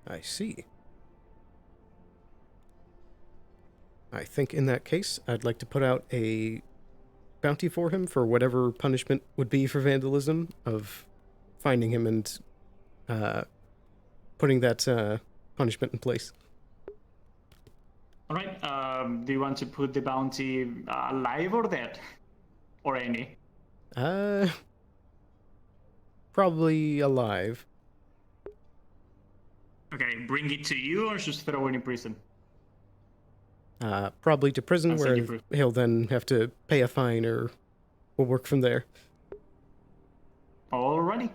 I see. I think in that case, I'd like to put out a bounty for him for whatever punishment would be for vandalism, of finding him and putting that punishment in place. All right. Do you want to put the bounty alive or dead? Or any? Probably alive. Okay, bring it to you or just throw it in prison? Probably to prison, where he'll then have to pay a fine, or we'll work from there. Alrighty.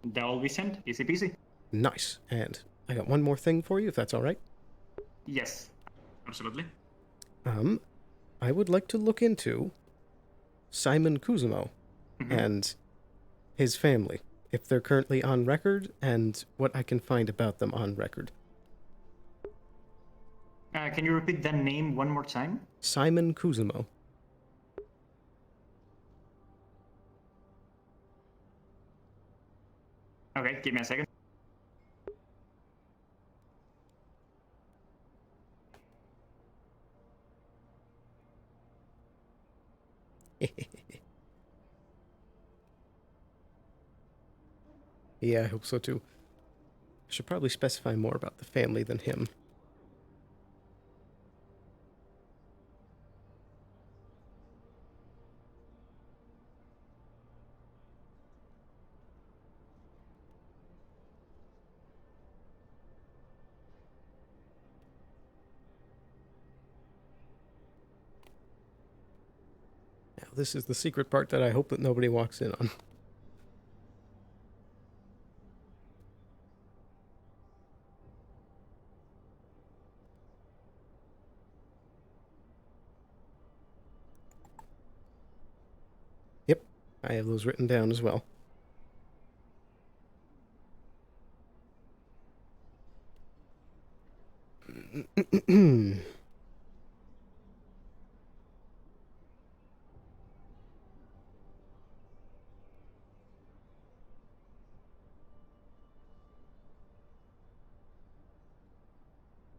That will be sent. Easy peasy. Nice. And I got one more thing for you, if that's all right. Yes, absolutely. I would like to look into Simon Kuzumo and his family, if they're currently on record, and what I can find about them on record. Can you repeat that name one more time? Simon Kuzumo. Okay, give me a second. Yeah, I hope so too. I should probably specify more about the family than him. this is the secret part that I hope that nobody walks in on. Yep, I have those written down as well.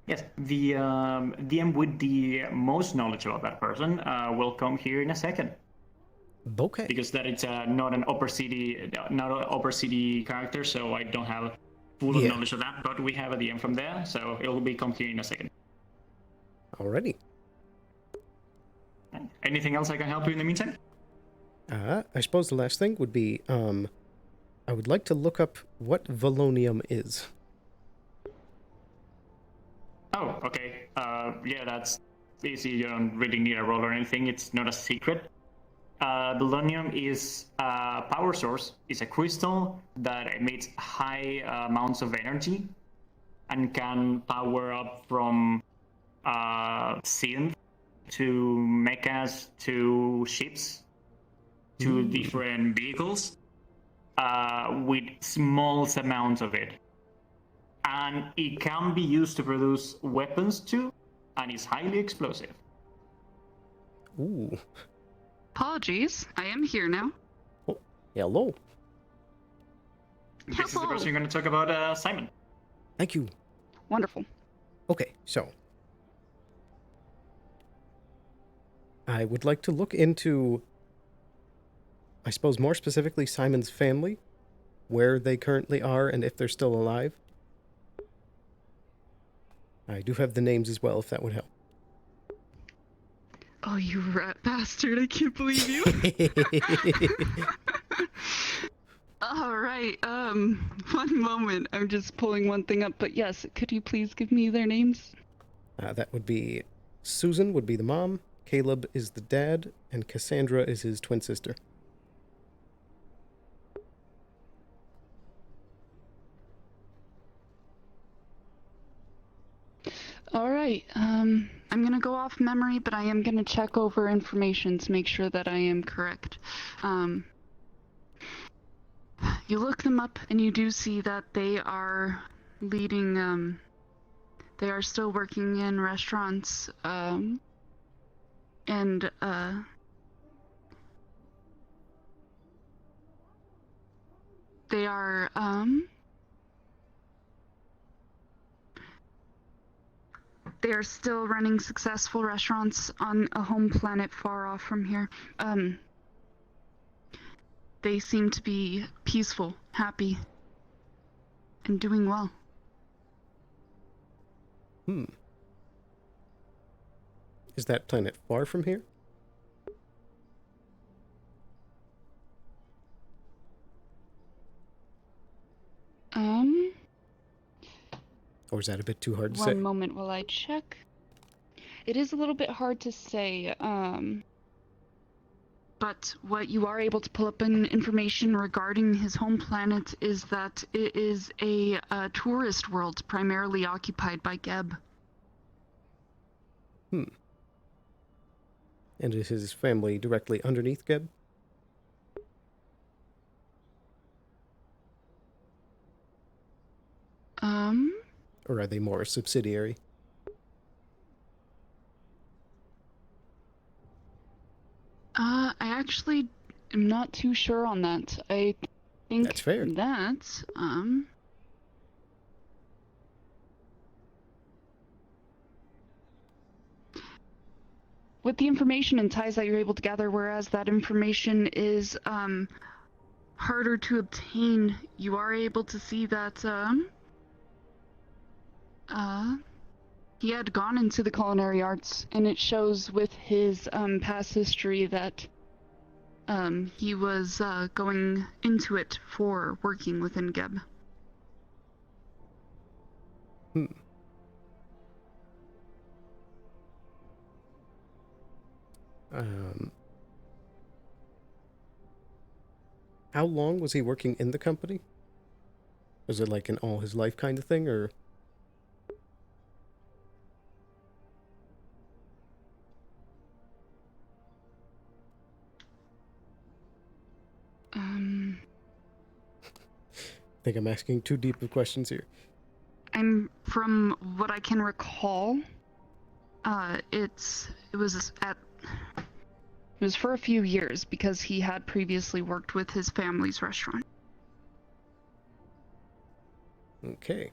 Yes, the DM with the most knowledge about that person will come here in a second. Okay. Because that it's not an upper city character, so I don't have full of knowledge of that. But we have a DM from there, so it will be come here in a second. Alrighty. Anything else I can help you in the meantime? I suppose the last thing would be, I would like to look up what Valonium is. Oh, okay. Yeah, that's easy. You don't really need a roll or anything. It's not a secret. Valonium is a power source. It's a crystal that emits high amounts of energy and can power up from synth to mechas to ships to different vehicles with small amounts of it. And it can be used to produce weapons too, and is highly explosive. Ooh. Apologies, I am here now. Oh, hello. This is the person you're going to talk about, Simon. Thank you. Wonderful. Okay, so I would like to look into, I suppose more specifically, Simon's family, where they currently are and if they're still alive. I do have the names as well, if that would help. Oh, you rat bastard, I can't believe you. Alright, one moment. I'm just pulling one thing up, but yes, could you please give me their names? That would be Susan would be the mom, Caleb is the dad, and Cassandra is his twin sister. Alright, I'm gonna go off memory, but I am gonna check over information to make sure that I am correct. You look them up and you do see that they are leading, they are still working in restaurants, and, they are, they are still running successful restaurants on a home planet far off from here. They seem to be peaceful, happy, and doing well. Is that planet far from here? Or is that a bit too hard to say? One moment while I check. It is a little bit hard to say, but what you are able to pull up in information regarding his home planet is that it is a tourist world primarily occupied by Geb. And is his family directly underneath Geb? Or are they more a subsidiary? I actually am not too sure on that. I think that's fair. That, with the information and ties that you're able to gather, whereas that information is, harder to obtain, you are able to see that, he had gone into the culinary arts, and it shows with his past history that he was going into it for working within Geb. how long was he working in the company? Was it like an all his life kind of thing, or? I think I'm asking too deep of questions here. From what I can recall, it was for a few years because he had previously worked with his family's restaurant. Okay.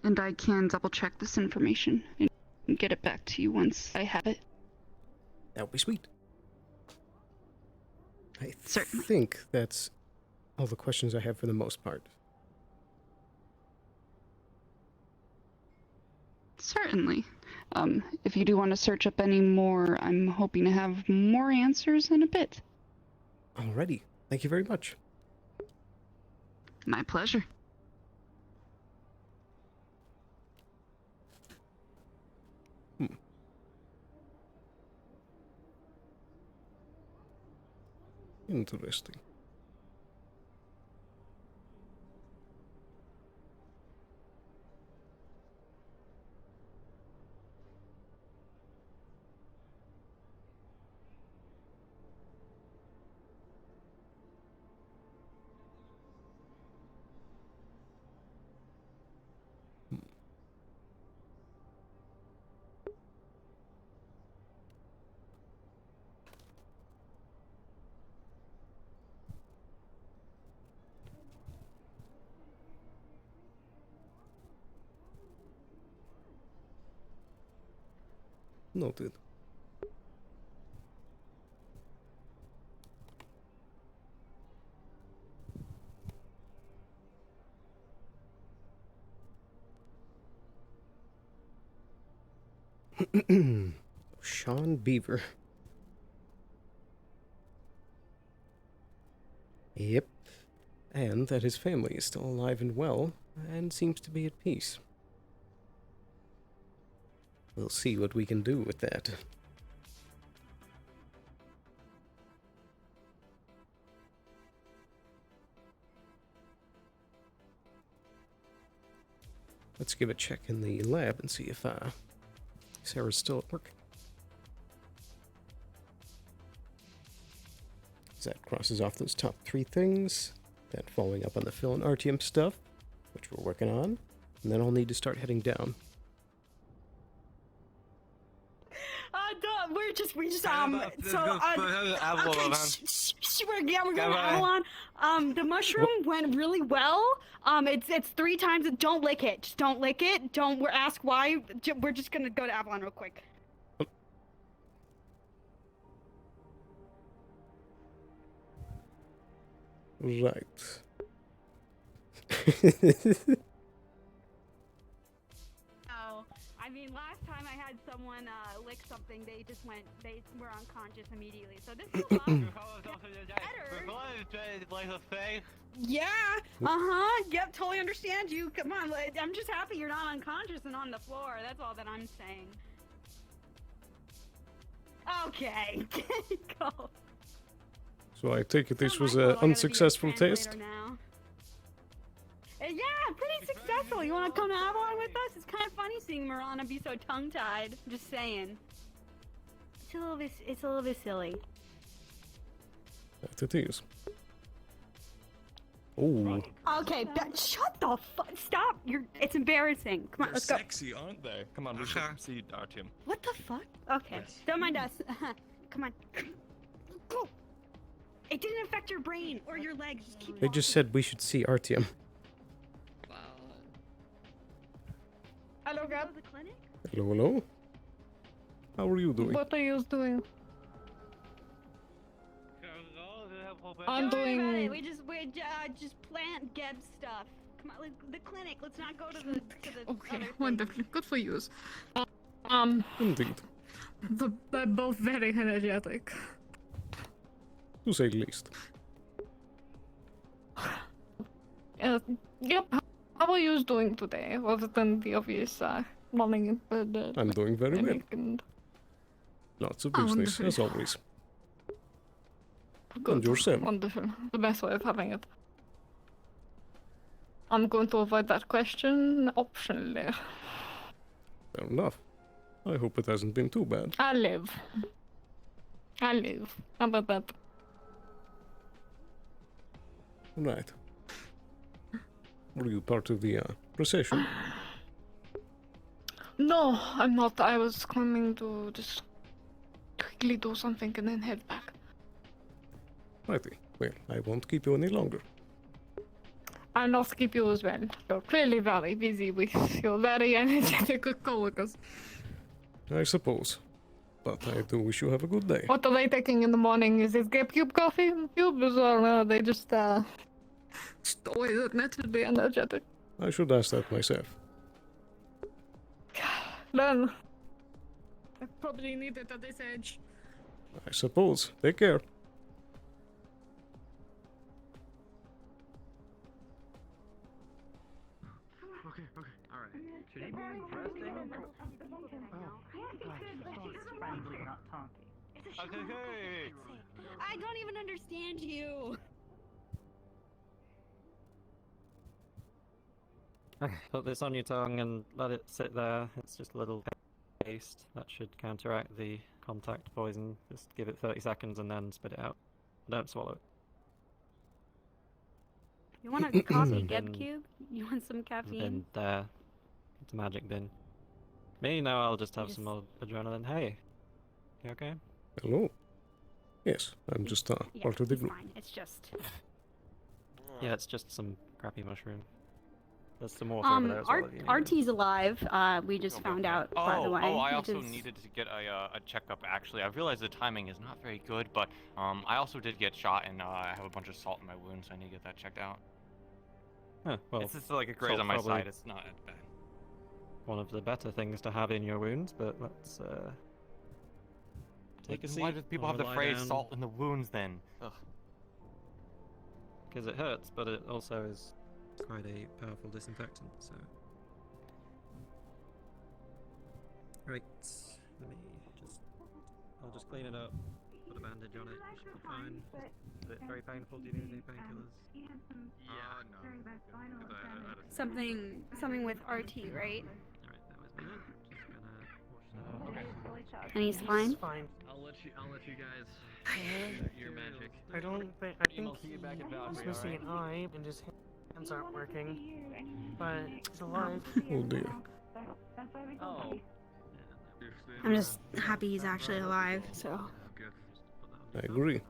And I can double check this information and get it back to you once I have it. That would be sweet. I Certainly. think that's all the questions I have for the most part. Certainly. If you do want to search up any more, I'm hoping to have more answers in a bit. Alrighty. Thank you very much. My pleasure. Interesting. Noted. Sean Beaver. Yep. And that his family is still alive and well, and seems to be at peace. We'll see what we can do with that. Let's give a check in the lab and see if Sarah's still at work. So that crosses off those top 3 things. Then following up on the Feall and RTM stuff, which we're working on. And then I'll need to start heading down. We just okay, we're going to Avalon. The mushroom went really well. It's 3 times. Don't lick it. Just don't lick it. Don't ask why. We're just gonna go to Avalon real quick. Right. I mean, last time I had someone lick something, they were unconscious immediately. So this is a lot better. Yeah. Yep. Totally understand you. Come on. I'm just happy you're not unconscious and on the floor. That's all that I'm saying. Okay. Go. So I take it this was an unsuccessful test? Yeah, pretty successful. You want to come to Avalon with us? It's kind of funny seeing Marana be so tongue-tied. Just saying. It's a little bit silly. That it is. Oh. Okay, shut the fuck. Stop. It's embarrassing. Come on, let's go. They're sexy, aren't they? Come on, let's see Artyom. What the fuck? Okay, yes. Don't mind us. Come on. Go. It didn't affect your brain or your legs. Just keep They just said we should see Artyom. Hello, Gab. The clinic? Hello, hello. How are you doing? What are you doing? I'm doing. We just plant Geb stuff. Come on, the clinic. Let's not go to the Okay, wonderful. Good for you. Indeed. They're both very energetic. To say the least. Yep. How are you doing today, other than the obvious morning? I'm doing very well. Lots of business, wonderful. as always. Good. And yourself. Wonderful. The best way of having it. I'm going to avoid that question optionally. Fair enough. I hope it hasn't been too bad. I live. How about that? Right. Were you part of the procession? No, I'm not. I was coming to just quickly do something and then head back. Righty. Well, I won't keep you any longer. I'll not keep you as well. You're clearly very busy with your very energetic coworkers. I suppose. But I do wish you have a good day. What are they taking in the morning? Is it GameCube coffee? Cubes or they just always naturally energetic? I should ask that myself. Then I probably need it at this age. I suppose. Take care. Okay, alright. Should he be resting? Friendly, not talking. Hey. I don't even understand you. Okay, put this on your tongue and let it sit there. It's just a little paste that should counteract the contact poison. Just give it 30 seconds and then spit it out. Don't swallow it. You want a coffee, Bin. GebCube? You want some caffeine? Bin there. It's a magic bin. Me? No, I'll just have some more adrenaline. Hey, you okay? Hello. Yes, I'm just Yeah, part of the it's group. fine. It's just. Yeah, it's just some crappy mushroom. There's some water over there as well. if you need it. RT's alive. We just found out, by the way. I which also is- needed to get a checkup. Actually, I realized the timing is not very good, but I also did get shot, and I have a bunch of salt in my wound, so I need to get that checked out. Huh, well, It's just like a graze salt's on my probably side. It's not bad. one of the better things to have in your wounds, but let's take a Then seat. why do people have the phrase "salt in the wounds" then? Because it hurts, but it also is quite a powerful disinfectant. So, right, let me I'll just clean it up. Put a bandage on it. It should be fine. Is it very painful? Do you need any painkillers? Something with RT, right? Alright, that was me. Just gonna wash that out. And he's fine. I'll let you guys your magic. I think he's missing an eye and his hands aren't working. But he's alive. Oh dear. Oh. I'm just happy he's actually alive. So I agree.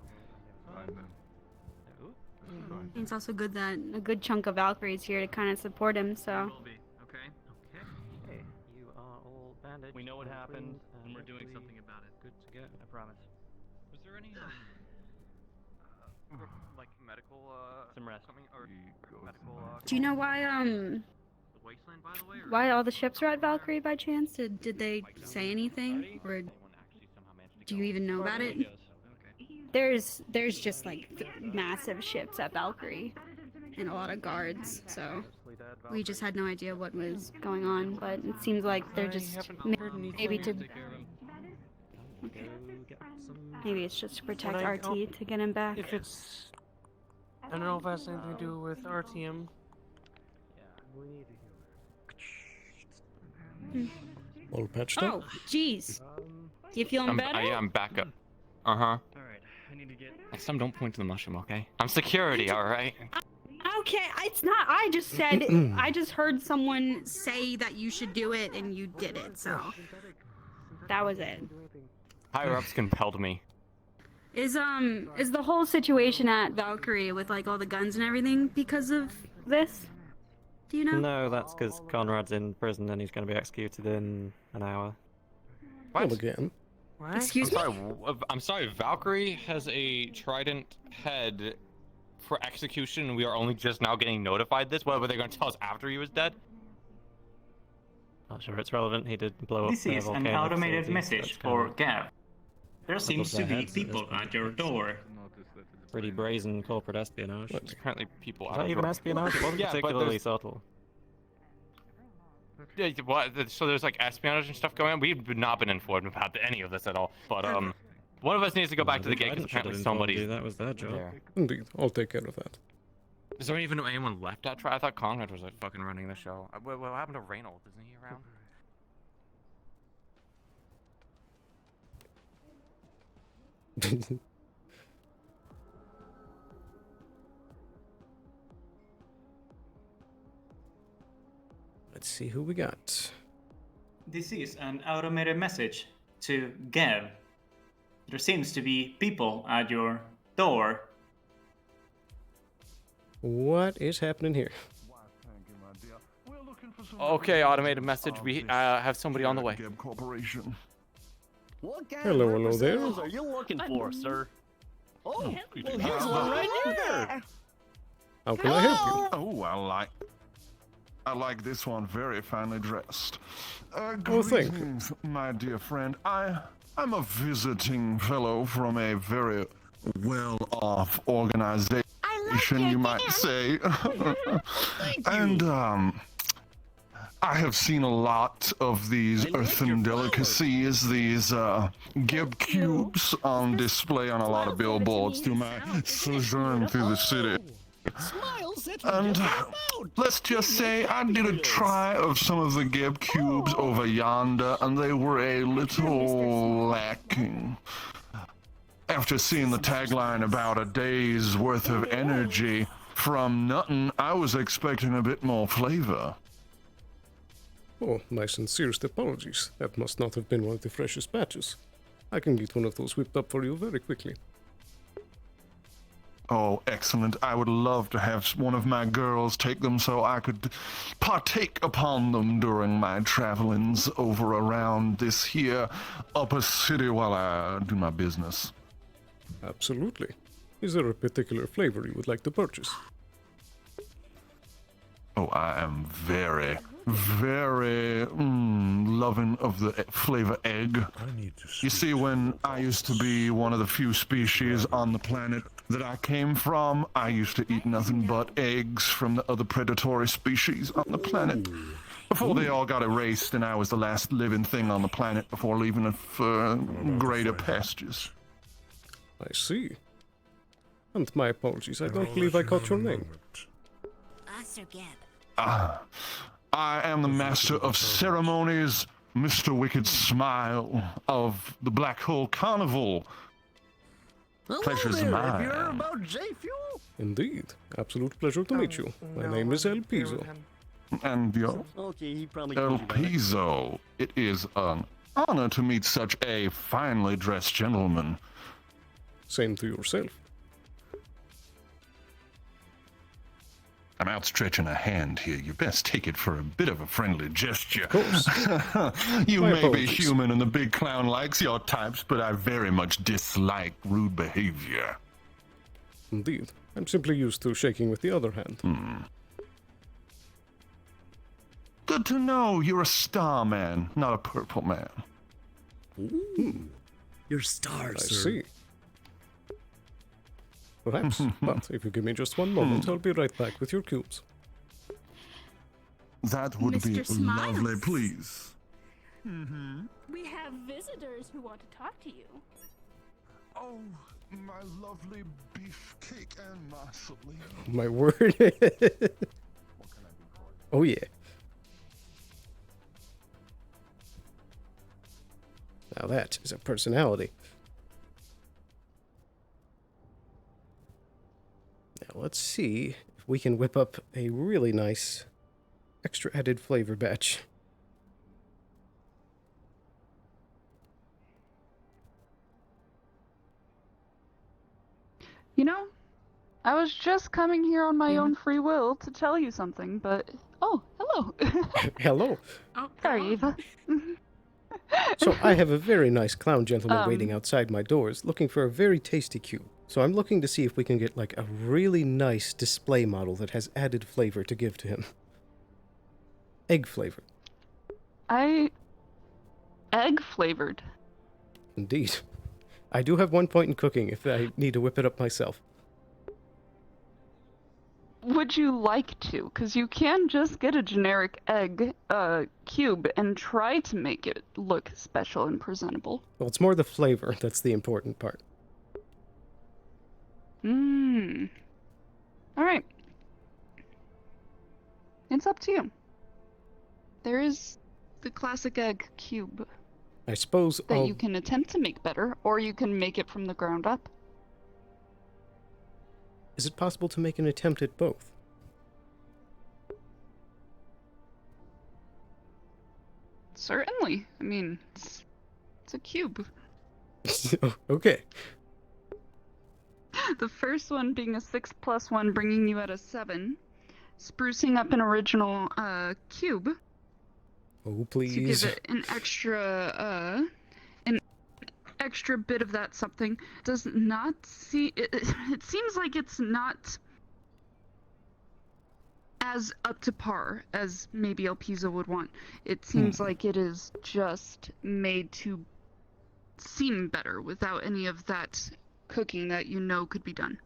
it's also good that a good chunk of Valkyrie's here to kind of support him. So Will be, okay? Okay. You are all bandaged. We know what happened, and we're you'll doing be something about it. Good to go. I promise. Was there any like medical Some rest. coming or medical? do you know why The wasteland, by the way. Or why all the ships are at Valkyrie by chance? Did they say anything, or anyone actually somehow managed to do go? you even know about it? There's just like massive ships at Valkyrie and a lot of guards. So we just had no idea what was going on, but it seems like they're just maybe to maybe it's just to protect But I RT don't- to get him back. If it's... I don't know if it has anything to do with RTM. All patched up? Oh, jeez. You feeling better? Yeah, I'm back up. Alright, I need to get... Next time, don't point to the mushroom, okay? I'm security, alright? Okay, it's not. I just said. I just heard someone say that you should do it, and you did it. So that was it. Higher ups compelled me. Is the whole situation at Valkyrie with like all the guns and everything because of this? Do you know? No, that's because Conrad's in prison and he's going to be executed in an hour. Well, again. What? Excuse me? I'm sorry, Valkyrie has a trident head for execution, and we are only just now getting notified this? What, were they going to tell us after he was dead? Not sure it's relevant. He did blow up This the is an volcano automated facility, so message it's kind for of Gav. There seems to their be heads at this people point. at your door. pretty brazen corporate espionage. Apparently people Is that even espionage? It wasn't Yeah, but particularly there's- subtle. Yeah, what? So there's like espionage and stuff going on. We've not been informed about any of this at all. But one of us needs to go back to the gate because apparently somebody. That was their job. There. Indeed, I'll take care of that. Is there even anyone left at Tri? I thought Conrad was like fucking running the show. What happened to Reynold? Isn't he around? Let's see who we got. This is an automated message to Gav. There seems to be people at your door. What is happening here? Okay, automated message. We have somebody on the way. Corporation. What kind Hello, of hello there. representatives are you looking for, sir? Oh, well, here's one right here. How can I help you? Oh, I like this one, very finely dressed. thank Greetings, my dear friend. I'm a visiting fellow from a very well-off organization, you might say. And I have seen a lot of these earthen delicacies, these Geb cubes on display on a lot of billboards through my sojourn through the city. And let's just say I did a try of some of the Geb cubes over yonder, and they were a little lacking. After seeing the tagline about a day's worth of energy from nothing, I was expecting a bit more flavor. Oh, my sincerest apologies. That must not have been one of the freshest batches. I can get one of those whipped up for you very quickly. Oh, excellent. I would love to have one of my girls take them so I could partake upon them during my travelings over around this here upper city while I do my business. Absolutely. Is there a particular flavor you would like to purchase? Oh, I am very loving of the flavor egg. You see, when I used to be one of the few species on the planet that I came from, I used to eat nothing but eggs from the other predatory species on the planet. Before they all got erased and I was the last living thing on the planet before leaving it for greater pastures. I see. And my apologies, I don't believe I caught your name. Master Geb. I am the master of ceremonies, Mr. Wicked Smile of the Black Hole Carnival. Pleasure's mine. Have you heard about J-Fuel? Indeed. Absolute pleasure to meet you. My name is Elpizo. And you're Okay, he probably Elpizo. It is an honor to meet such a finely dressed gentleman. Same to yourself. I'm outstretching a hand here. You best take it for a bit of a friendly gesture. Of course. You My may apologies. be human and the big clown likes your types, but I very much dislike rude behavior. Indeed. I'm simply used to shaking with the other hand. Good to know you're a star man, not a purple man. Ooh. You're stars, I sir. see. Perhaps, but if you give me just one moment, I'll be right back with your cubes. That would be Mr. Smiles. lovely, please. We have visitors who want to talk to you. Oh, my lovely beefcake and massively. My word. Oh yeah. Now that is a personality. Now let's see if we can whip up a really nice extra added flavor batch. You know, I was just coming here on my own free will to tell you something, but... Oh, hello. Hello. Oh, sorry, Eva. So I have a very nice clown gentleman waiting outside my doors, looking for a very tasty cube. So I'm looking to see if we can get like a really nice display model that has added flavor to give to him. Egg flavor. Egg flavored. Indeed. I do have 1 point in cooking if I need to whip it up myself. would you like to? Because you can just get a generic egg cube and try to make it look special and presentable. Well, it's more the flavor that's the important part. Alright. It's up to you. There is the classic egg cube I suppose that you can attempt to make better, or you can make it from the ground up. Is it possible to make an attempt at both? Certainly. I mean, it's a cube. Okay. The first one being a 6+1, bringing you at a 7. Sprucing up an original cube. Oh, please. To give it an extra bit of that something. Does not see it seems like it's not as up to par as maybe Elpizo would want. It seems like it is just made to seem better without any of that cooking that you know could be done.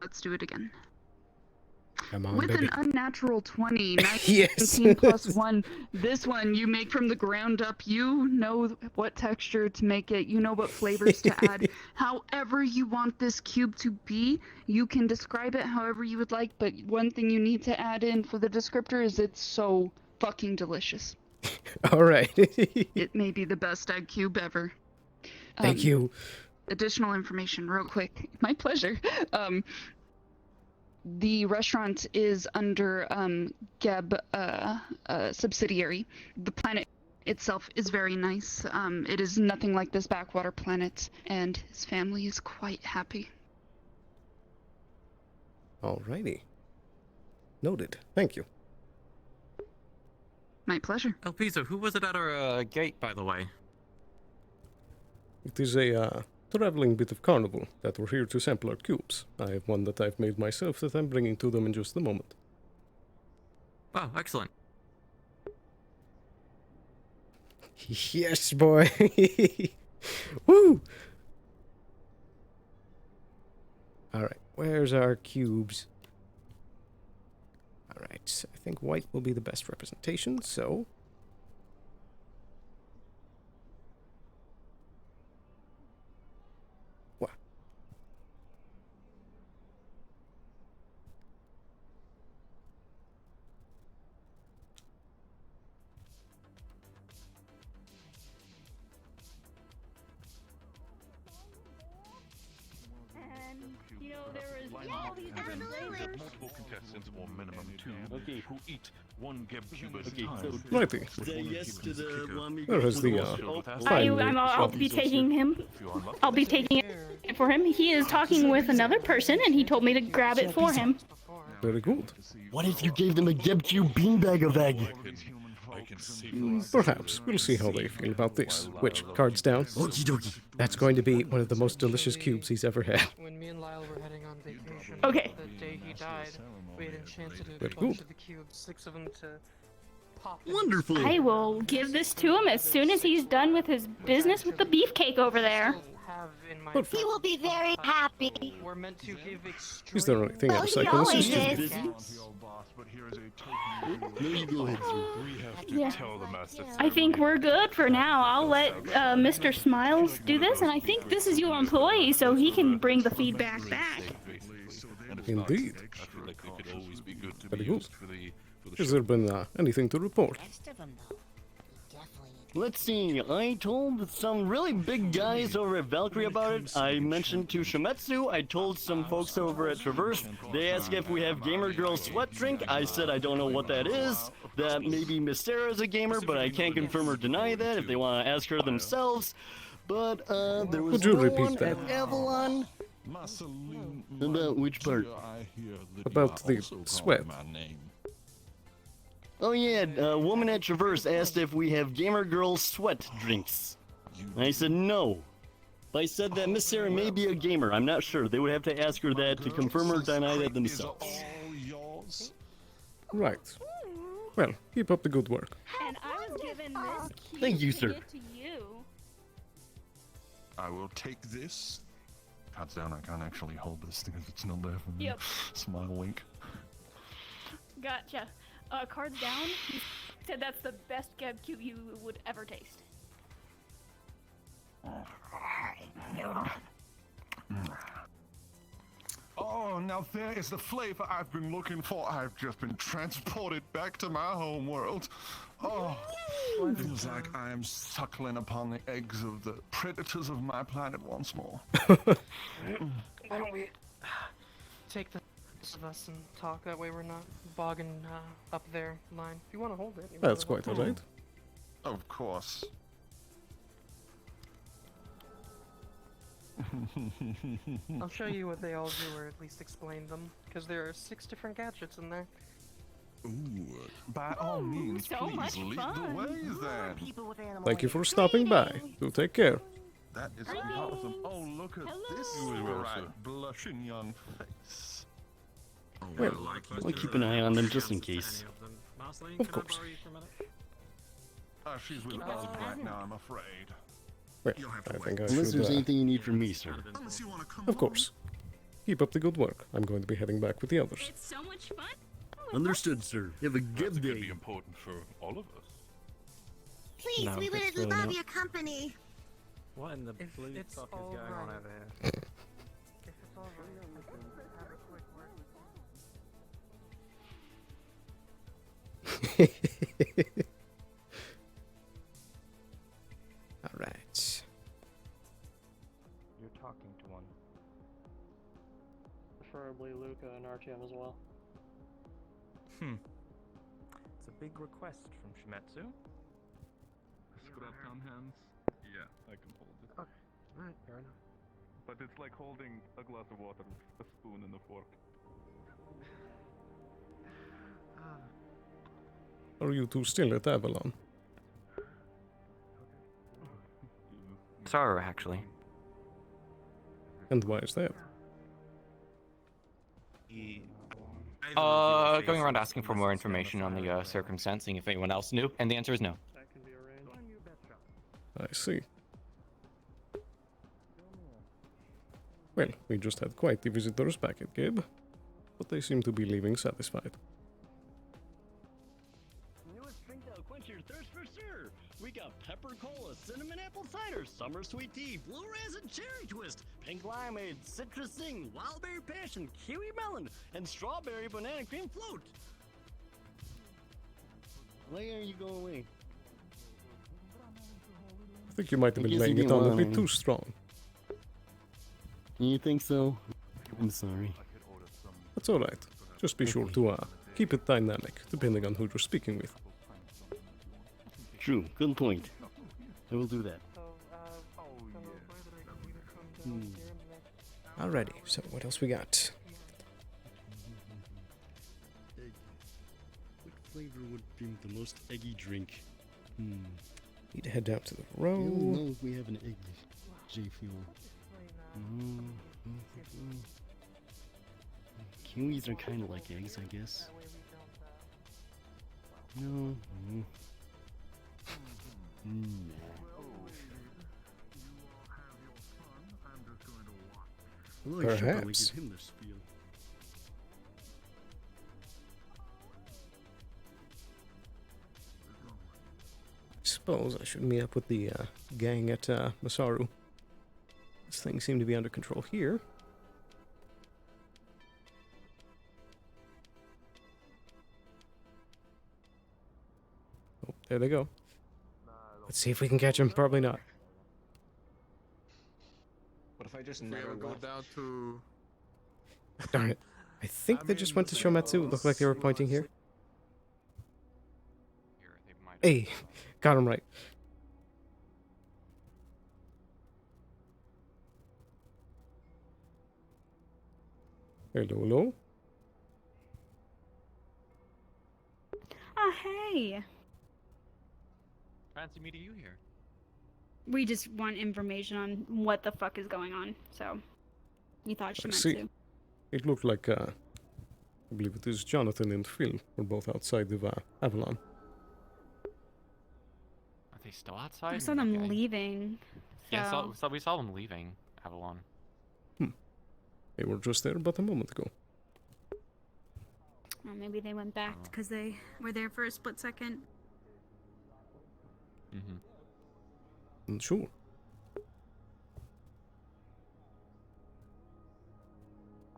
Let's do it again. Come on, With baby. an unnatural 20, 19 Yes. plus 1, this one you make from the ground up. You know what texture to make it. You know what flavors to add. However you want this cube to be, you can describe it however you would like, but one thing you need to add in for the descriptor is it's so fucking delicious. All right. It may be the best egg cube ever. Thank you. Additional information real quick. My pleasure. The restaurant is under Geb subsidiary. The planet itself is very nice. It is nothing like this backwater planet, and his family is quite happy. Alrighty. Noted. Thank you. My pleasure. Elpizo, who was it at our gate, by the way? It is a traveling bit of carnival that were here to sample our cubes. I have one that I've made myself that I'm bringing to them in just a moment. Oh, excellent. Yes, boy. Woo! Alright, where's our cubes? Alright, I think white will be the best representation, so... What? And, you know, there was all these different flavors. Multiple contestants or minimum 2 who eat 1 Geb cube at a Okay, time. Righty. Say yes to the There is the, I'll be taking him. I'll be taking it for him. He is talking with another person, and he told me to grab it for him. Very good. What if you gave them a Geb cube beanbag of egg? Perhaps. We'll see how they feel about this. Which, cards down? Okie dokie. That's going to be one of the most delicious cubes he's ever had. When me and Lyle were heading on vacation, Okay. the day he died, we had enchanted a Very bunch good. of the cubes, 6 of them to pop. Wonderful. I will give this to him as soon as he's done with his business with the beefcake over there. Have in my Perfect. He will be very happy. We're meant to give extreme. Is there anything Well, else he I can always assist you with? is. No, you go ahead, sir. We have to Yeah. tell the master. I think we're good for now. I'll let Mr. Smiles do this, and I think this is your employee, so he can bring the feedback back. Indeed. I feel like they could always be good to Very be good. used for the Has there been anything to report? Rest of them, though. He definitely Let's see, I told some really big guys over at Valkyrie about it. I mentioned to Shimetsu, I told some folks over at Traverse. They asked if we have Gamer Girl sweat drink. I said I don't know what that is. That maybe Miss Sarah is a gamer, but I can't confirm or deny that if they want to ask her themselves. But there was Would you no repeat one that? at Avalon. About which part? About the sweat. Oh yeah, a woman at Traverse asked if we have Gamer Girl sweat drinks. I said no. I said that Miss Sarah may be a gamer, I'm not sure. They would have to ask her that to confirm or deny that themselves. Right. Well, keep up the good work. And I was given this cube Thank you, to sir. give to you. I will take this. Cards down, I can't actually hold this because it's not there for me. Yep. Smile wink. Gotcha. Cards down. He said that's the best Geb cube you would ever taste. Oh, now there is the flavor I've been looking for. I've just been transported back to my home world. Oh, feels like I am suckling upon the eggs of the predators of my planet once more. Why don't we take the rest of us and talk? That way we're not bogging up their line. If you want to hold it. That's quite alright. Of course. I'll show you what they all do, or at least explain them, because there are 6 different gadgets in there. Ooh, by all means, so please much lead fun. the way then. Thank you for stopping by. Do take care. That is awesome. Oh, look at this bright, blushing young face. Well, I'll keep an eye on them just in case. Of course. She's with us right now, I'm afraid. Well, I think I Unless should, there's anything you need from me, sir. Of course. Keep up the good work. I'm going to be heading back with the others. It's so much fun. Understood, sir. You have a good That's day. gonna be important for all of us. Please, No, we would it's really love not. your company. What in the If blue it's fuck is all going on right. over here? If it's alright, we can have a quick word. Alright. You're talking to one. Preferably Luca and RTM as well. It's a big request from Shimetsu. Scrubbed on hands? Yeah, I can hold it. Okay, alright, fair enough. But it's like holding a glass of water with a spoon and a fork. Are you two still at Avalon? Sorry, actually. And why is that? Going around asking for more information on the circumstance, seeing if anyone else knew, and the answer is no. That can be arranged. I see. Well, we just had quite the visitors back at Gabe, but they seem to be leaving satisfied. Newest drink that'll quench your thirst for sure. We got pepper cola, cinnamon apple cider, summer sweet tea, blue raisin cherry twist, pink limeade, citrus zing, wild berry passion, kiwi melon, and strawberry banana cream float. Why are you going away? I think you might have I been guess you laying it didn't on a want bit any. too strong. You think so? I'm sorry. That's alright. Just be sure to keep it dynamic, depending on who you're speaking with. True, good point. I will do that. Alrighty, so what else we got? Egg. What flavor would be the most eggy drink? Need to head down to the I don't row. know if we have an egg, J-Fuel. Kiwis are kind of like eggs, I guess. No. Although I should probably Perhaps. give him the spiel. I suppose I should meet up with the gang at Masaru. This thing seemed to be under control here. Oh, there they go. Let's see if we can catch him. Probably not. What if I just If we ever go down to... Darn it. I think they just went to Shometsu. It looked like they were pointing here. Hey, got him right. Hello, hello. Oh, hey. Fancy meeting you here. We just want information on what the fuck is going on, so we thought she I meant see. to. It looked like, I believe it is Jonathan and Phil were both outside of Avalon. Are they still outside? I saw them leaving. Yeah, so- we saw them leaving Avalon. They were just there but a moment ago. Or maybe they went back because they were there for a split second. Sure.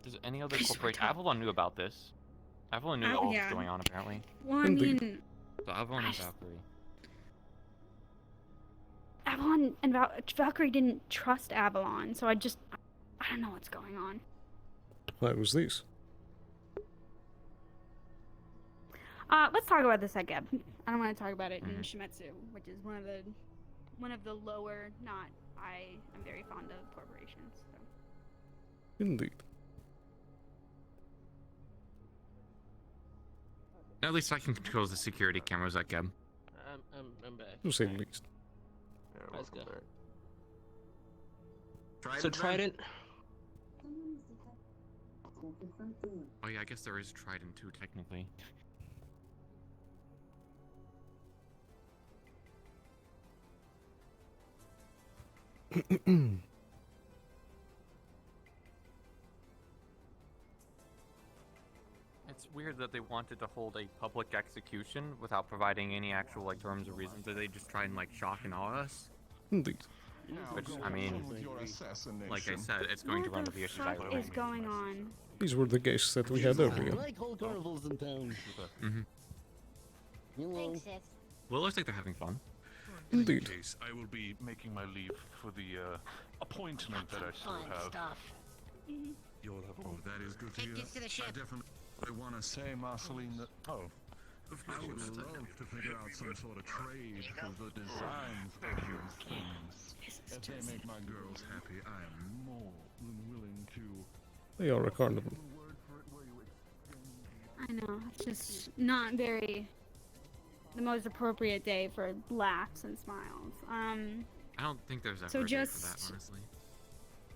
Does any other corporation... Avalon knew about this. Avalon knew all was going on, apparently. Well, I mean... So Avalon and Valkyrie. Avalon and Valkyrie didn't trust Avalon, so I don't know what's going on. Why was this? Let's talk about this at Geb. I don't want to talk about it in Shimetsu, which is one of the lower, I'm very fond of corporations. So. Indeed. At least I can control the security cameras at Geb. I'm back. To say the least. Let's go. Trident, so Trident. Oh yeah, I guess there is Trident too, technically. It's weird that they wanted to hold a public execution without providing any actual like terms or reasons. That they just try and like shock and awe us. Indeed. Which I mean, like I said, it's going to run to the issues I What is going on? These were the guests that we had earlier. I like whole carnivals in town. Thanks, sis. Well, it looks like they're having fun. Indeed. In case, I will be making my leave for the appointment that I still have. You'll have. Oh, that is good to hear. Take this to the ship. I definitely want to say, Marceline, that I would love to figure out some sort of trade for the designs of these things. If they make my girls happy, I am more than willing to. They are a carnival. I know, it's just not very the most appropriate day for laughs and smiles. I don't think there's ever so a day just, for that, honestly.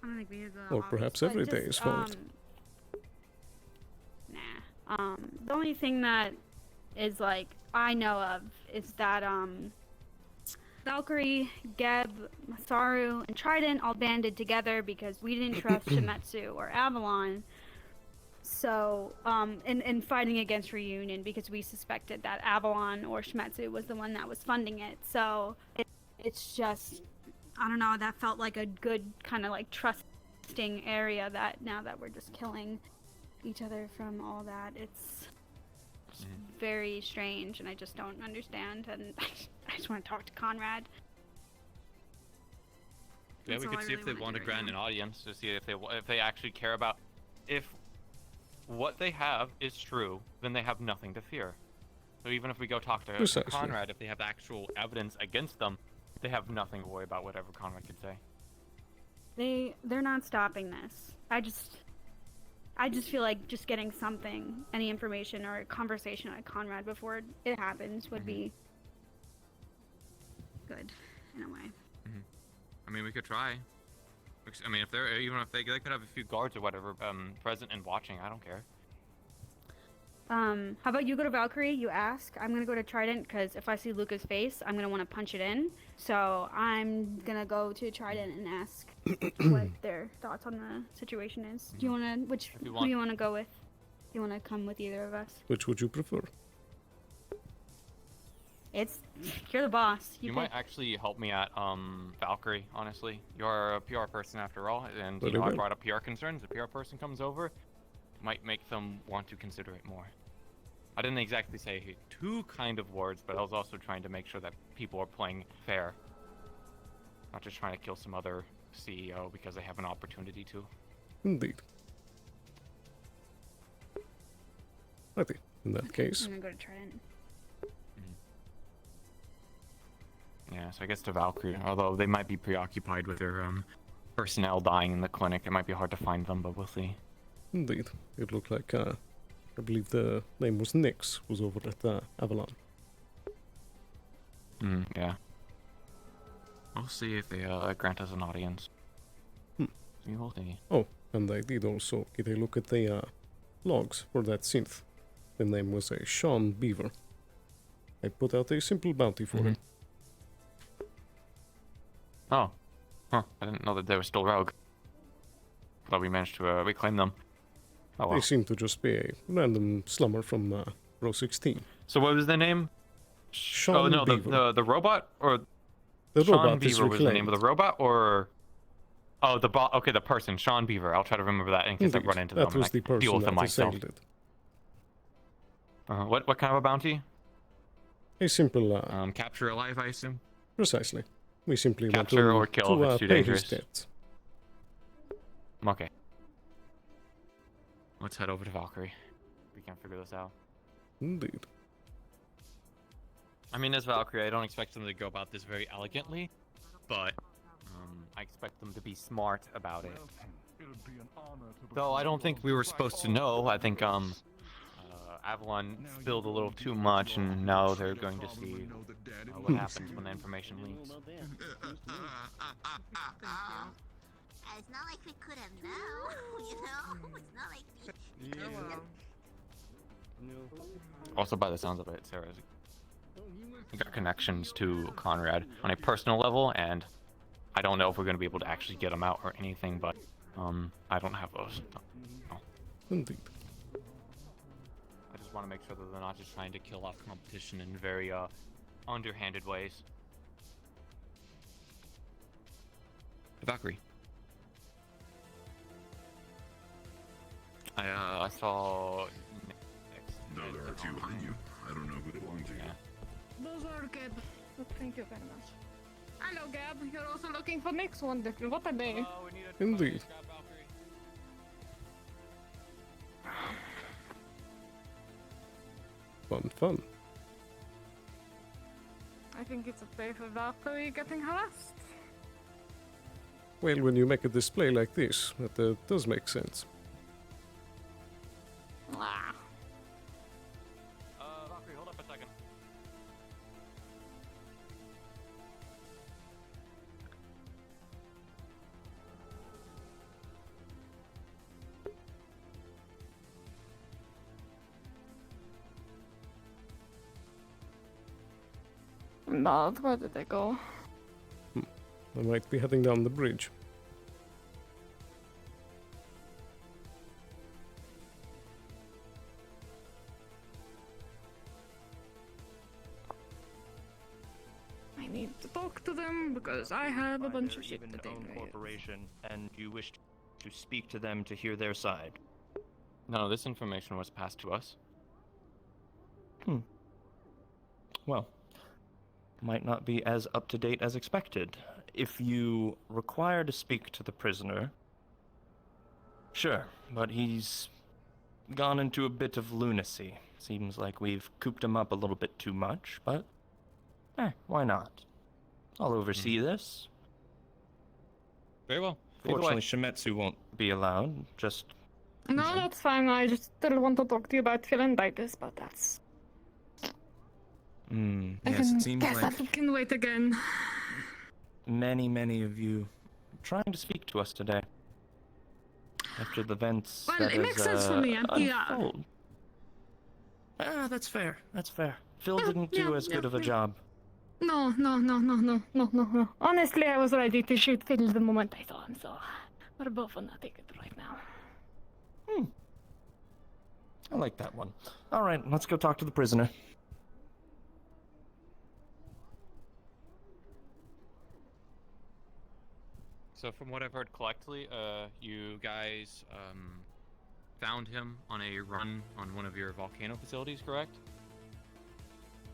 I don't think we need Or perhaps every day is fault. The only thing that is like I know of is that Valkyrie, Geb, Masaru, and Trident all banded together because we didn't trust Shimetsu or Avalon. So, in fighting against Reunion because we suspected that Avalon or Shimetsu was the one that was funding it. So, it's just, I don't know, that felt like a good kind of like trusting area that now that we're just killing each other from all that, it's very strange and I just don't understand and I just want to talk to Conrad. Yeah, we could see if they want to grant an audience to see if they actually care about if what they have is true, then they have nothing to fear. So even if we go talk to Conrad, if they have actual evidence against them, they have nothing to worry about whatever Conrad could say. They're not stopping this. I just feel like just getting something, any information or a conversation with Conrad before it happens would be good in a way. I mean, we could try. I mean, if they could have a few guards or whatever present and watching, I don't care. How about you go to Valkyrie, you ask. I'm gonna go to Trident because if I see Luca's face, I'm gonna want to punch it in. So I'm gonna go to Trident and ask what their thoughts on the situation is. Do you wanna, who do you wanna go with? Do you wanna come with either of us? Which would you prefer? You're the boss. You might actually help me at Valkyrie, honestly. You're a PR person after all, and you know, I brought up PR concerns. The PR person comes over, it might make them want to consider it more. I didn't exactly say two kind of words, but I was also trying to make sure that people are playing fair. Not just trying to kill some other CEO because they have an opportunity to. Indeed. Righty, in that case. I'm gonna go to Trident. Yeah, so I guess to Valkyrie, although they might be preoccupied with their personnel dying in the clinic, it might be hard to find them, but we'll see. Indeed. It looked like, I believe the name was Nix, was over at Avalon. Yeah. We'll see if they grant us an audience. We will see. Oh, and I did also get a look at the logs for that synth. The name was Sean Beaver. I put out a simple bounty for him. Oh. Huh. I didn't know that they were still rogue. But we managed to reclaim them. Oh, wow. They seem to just be a random slumber from row 16. So what was the name? Sean oh no, Beaver. the robot or The Sean robot is Beaver was the name of reclaimed. the robot or oh the bot? Okay, the person Sean Beaver. I'll try to remember that in case I Indeed, run into that them. was and I the can deal person with them that myself. assailed it. What kind of a bounty? A simple capture alive, I assume. Precisely. We simply Capture or want kill to if it's too pay dangerous. his debt. Okay. Let's head over to Valkyrie. We can figure this out. Indeed. I mean, as Valkyrie, I don't expect them to go about this very elegantly, but I expect them to be smart about it. Though I don't think we were supposed to know. I think Avalon spilled a little too much, and now they're going to see what happens when the information leaks. It's not like we could have known, you know? It's not like we... Also, by the sounds of it, Sarah's got connections to Conrad on a personal level, and I don't know if we're going to be able to actually get him out or anything, but I don't have those. No. Indeed. I just want to make sure that they're not just trying to kill off competition in very underhanded ways. Valkyrie. I saw... No, there are two behind you. I don't know who they belong to. Yeah. Those are Gab. Thank you very much. Hello, Gab. You're also looking for next one. What are they? Indeed. Fun. I think it's a play for Valkyrie getting harassed. Well, when you make a display like this, that does make sense. Ah. Valkyrie, hold up a second. No, where did they go? I might be heading down the bridge. I need to talk to them because I have a bunch of shit to do. Corporation, and you wish to speak to them to hear their side. No, this information was passed to us. Well, might not be as up to date as expected. If you require to speak to the prisoner, sure, but he's gone into a bit of lunacy. Seems like we've cooped him up a little bit too much, but why not? I'll oversee this. Very well. Fortunately, Shimetsu won't be allowed. Just No, that's fine. I just still want to talk to you about phalangitis, but that's... yes, it seems guess like I can wait again. many of you trying to speak to us today. After the events Well, that it makes sense for me, I'm PR. unfold. That's fair. That's fair. Phil didn't do as good of a job. No. Honestly, I was ready to shoot Phil the moment I saw him, so we're both on that ticket right now. I like that one. All right, let's go talk to the prisoner. So from what I've heard collectively, you guys found him on a run on one of your volcano facilities, correct?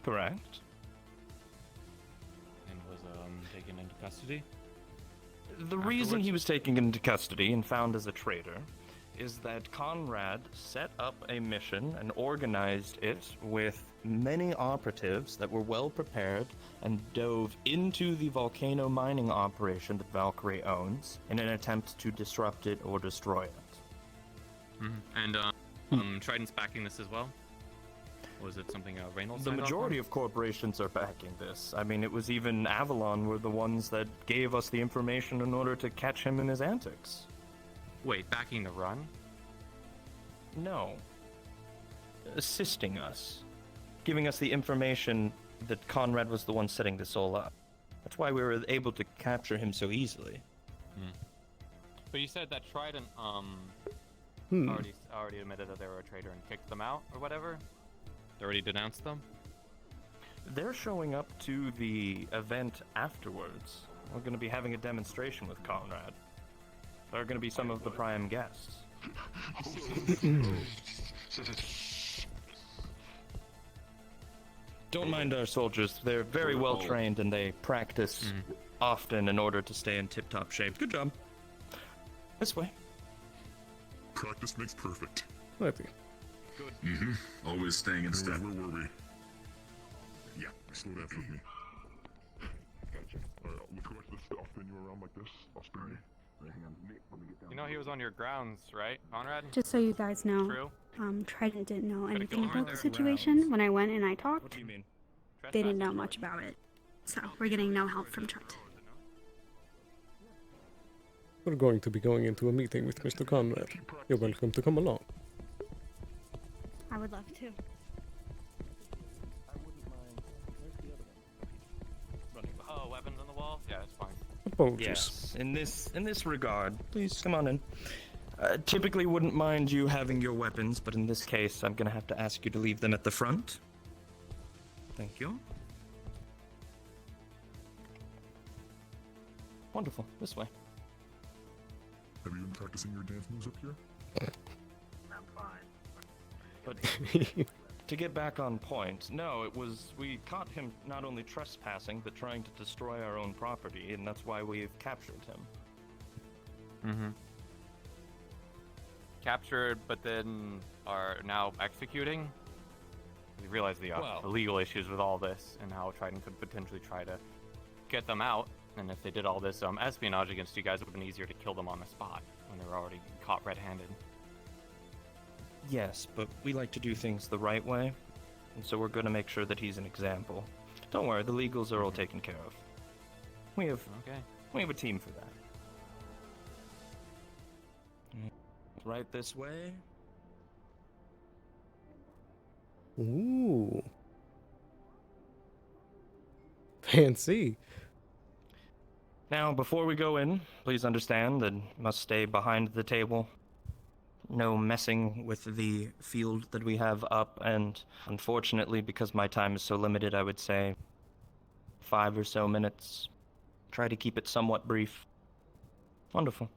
Correct. And was taken into custody? The reason he was taken into custody and found as a traitor is that Conrad set up a mission and organized it with many operatives that were well prepared and dove into the volcano mining operation that Valkyrie owns in an attempt to disrupt it or destroy it. And Trident's backing this as well? Was it something Reynolds The signed off majority on? of corporations are backing this. I mean, it was even Avalon were the ones that gave us the information in order to catch him in his antics. Wait, backing the run? No. Assisting us. Giving us the information that Conrad was the one setting this all up. That's why we were able to capture him so easily. But you said that Trident already admitted that they were a traitor and kicked them out or whatever. They already denounced them. They're showing up to the event afterwards. We're going to be having a demonstration with Conrad. They're going to be some of the prime guests. Don't mind our soldiers. They're very well trained and they practice often in order to stay in tip-top shape. Good job. This way. Practice makes perfect. Righty. Good. Always staying in step. Where were we? Yeah, slow down with me. Gotcha. Alright, let's collect this stuff, spin you around like this. I'll spin you. Hang on, let me get down. You know he was on your grounds, right, Conrad? Just so you guys know, True. Trident didn't know anything go about there. the situation. When I went and I talked, What do you mean? they didn't know much about it. So we're getting no help from Trent. We're going to be going into a meeting with Mr. Conrad. You're welcome to come along. I would love to. Oh, weapons on the wall? Yeah, that's fine. Apologies. Yes, in this regard, please come on in. Typically wouldn't mind you having your weapons, but in this case, I'm gonna have to ask you to leave them at the front. Thank you. Wonderful. This way. Have you been practicing your dance moves up here? I'm fine. But to get back on point, no, we caught him not only trespassing, but trying to destroy our own property, and that's why we've captured him. Captured, but then are now executing? We realize the legal issues with all this, and how Trident could potentially try to get them out. And if they did all this espionage against you guys, it would have been easier to kill them on the spot when they were already caught red-handed. Yes, but we like to do things the right way, and so we're going to make sure that he's an example. Don't worry, the legals are all taken care of. We have a team for that. Right this way. Ooh. Fancy. Now, before we go in, please understand that you must stay behind the table. No messing with the field that we have up, and unfortunately, because my time is so limited, I would say 5 or so minutes. Try to keep it somewhat brief. Wonderful.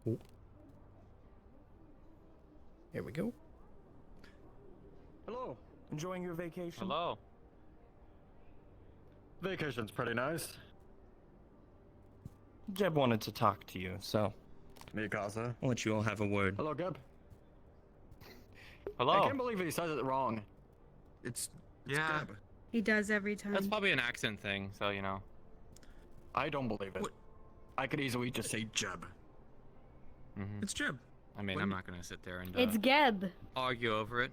Ooh. Here we go. Hello. Enjoying your vacation? Hello. Vacation's pretty nice. Jeb wanted to talk to you, so Mikasa. I'll let you all have a word. Hello, Geb. Hello. I can't believe he says it wrong. It's yeah. Geb. He does every time. That's probably an accent thing, so you know. I don't believe it. What? I could easily just say Jeb. It's Jeb. I mean, I'm not gonna sit there and It's Geb. argue over it.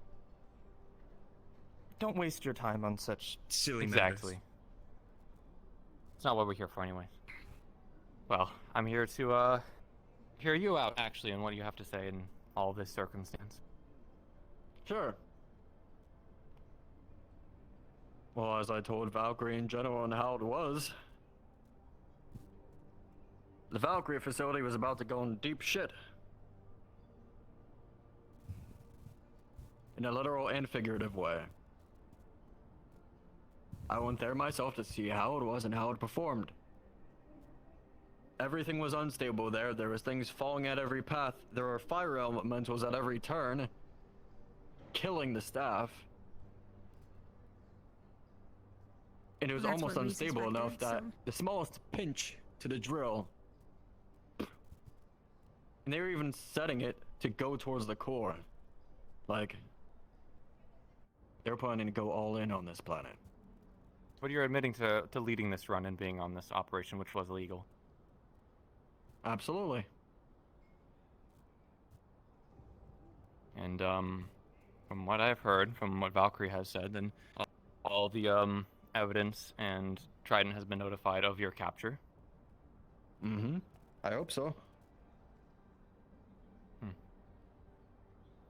Don't waste your time on such Silly Exactly. It's not what we're here for anyway. Well, I'm here to hear you out actually and what you have to say in all this circumstance. Sure. Well, as I told Valkyrie in general and how it was, the Valkyrie facility was about to go in deep shit. In a literal and figurative way. I went there myself to see how it was and how it performed. Everything was unstable there. There was things falling at every path. There were fire elementals at every turn, killing the staff. And it was That's almost what Reese unstable enough expected, that so. the smallest pinch to the drill, and they were even setting it to go towards the core. Like, they're planning to go all in on this planet. But you're admitting to leading this run and being on this operation, which was illegal. Absolutely. And from what I've heard, from what Valkyrie has said, then all the evidence and Trident has been notified of your capture. Mm-hmm. I hope so.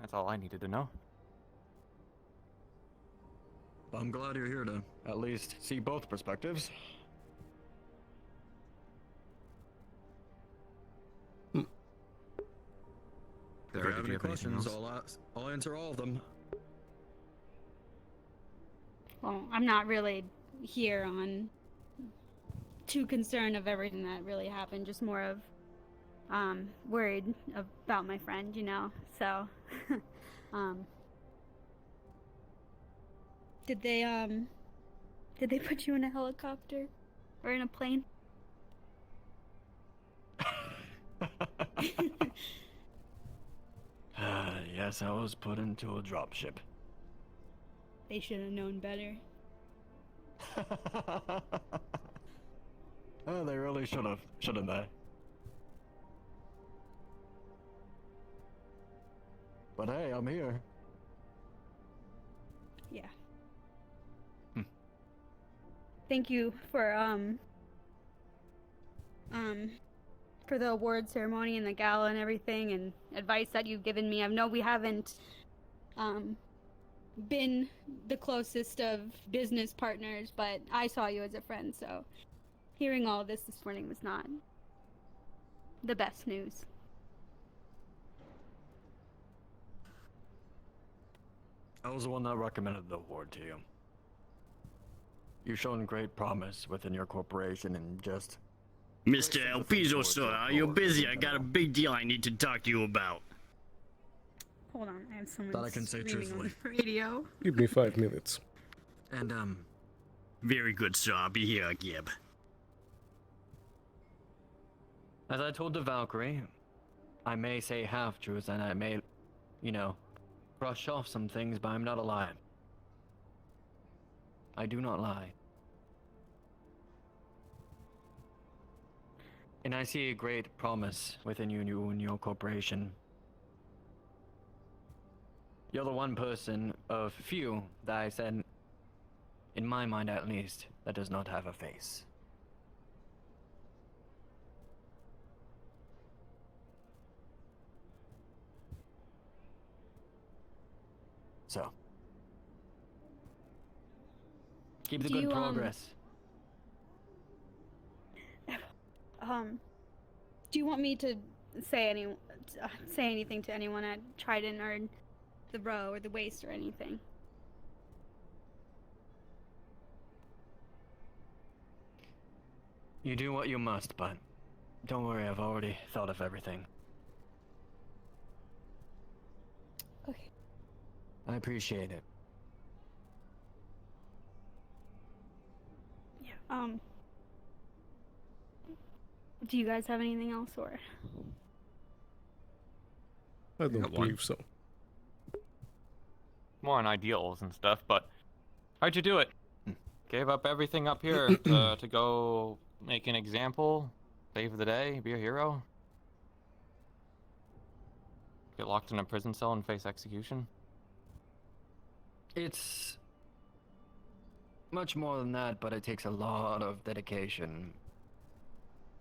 That's all I needed to know. I'm glad you're here to at least see both perspectives. have Did you any have anything questions, else? I'll answer all of them. Well, I'm not really here on too concerned of everything that really happened, just more of worried about my friend, you know. So did they put you in a helicopter or in a plane? Yes, I was put into a dropship. They should have known better. Oh, they really should have, shouldn't they? But hey, I'm here. Yeah. Thank you for the award ceremony and the gala and everything, and advice that you've given me. I know we haven't been the closest of business partners, but I saw you as a friend, so hearing all of this morning was not the best news. I was the one that recommended the award to you. You've shown great promise within your corporation and just... Mr. Elpizo, sir, are you busy? I got a big deal I need to talk to you about. Hold on, I have someone That I can say screaming on truthfully. the radio. Give me 5 minutes. And, Very good, sir. I'll be here, Gib. As I told the Valkyrie, I may say half-truths and I may, you know, brush off some things, but I'm not a liar. I do not lie. And I see a great promise within you and your corporation. You're the one person of few that I said, in my mind at least, that does not have a face. So, keep the Do good you, progress. Do you want me to say anything to anyone at Trident or the Row or the Waste or anything? You do what you must, but don't worry, I've already thought of everything. Okay. I appreciate it. Yeah. Do you guys have anything else, or? I don't believe so. More on ideals and stuff, but how'd you do it? Gave up everything up here to go make an example, save the day, be a hero? Get locked in a prison cell and face execution? It's much more than that, but it takes a lot of dedication.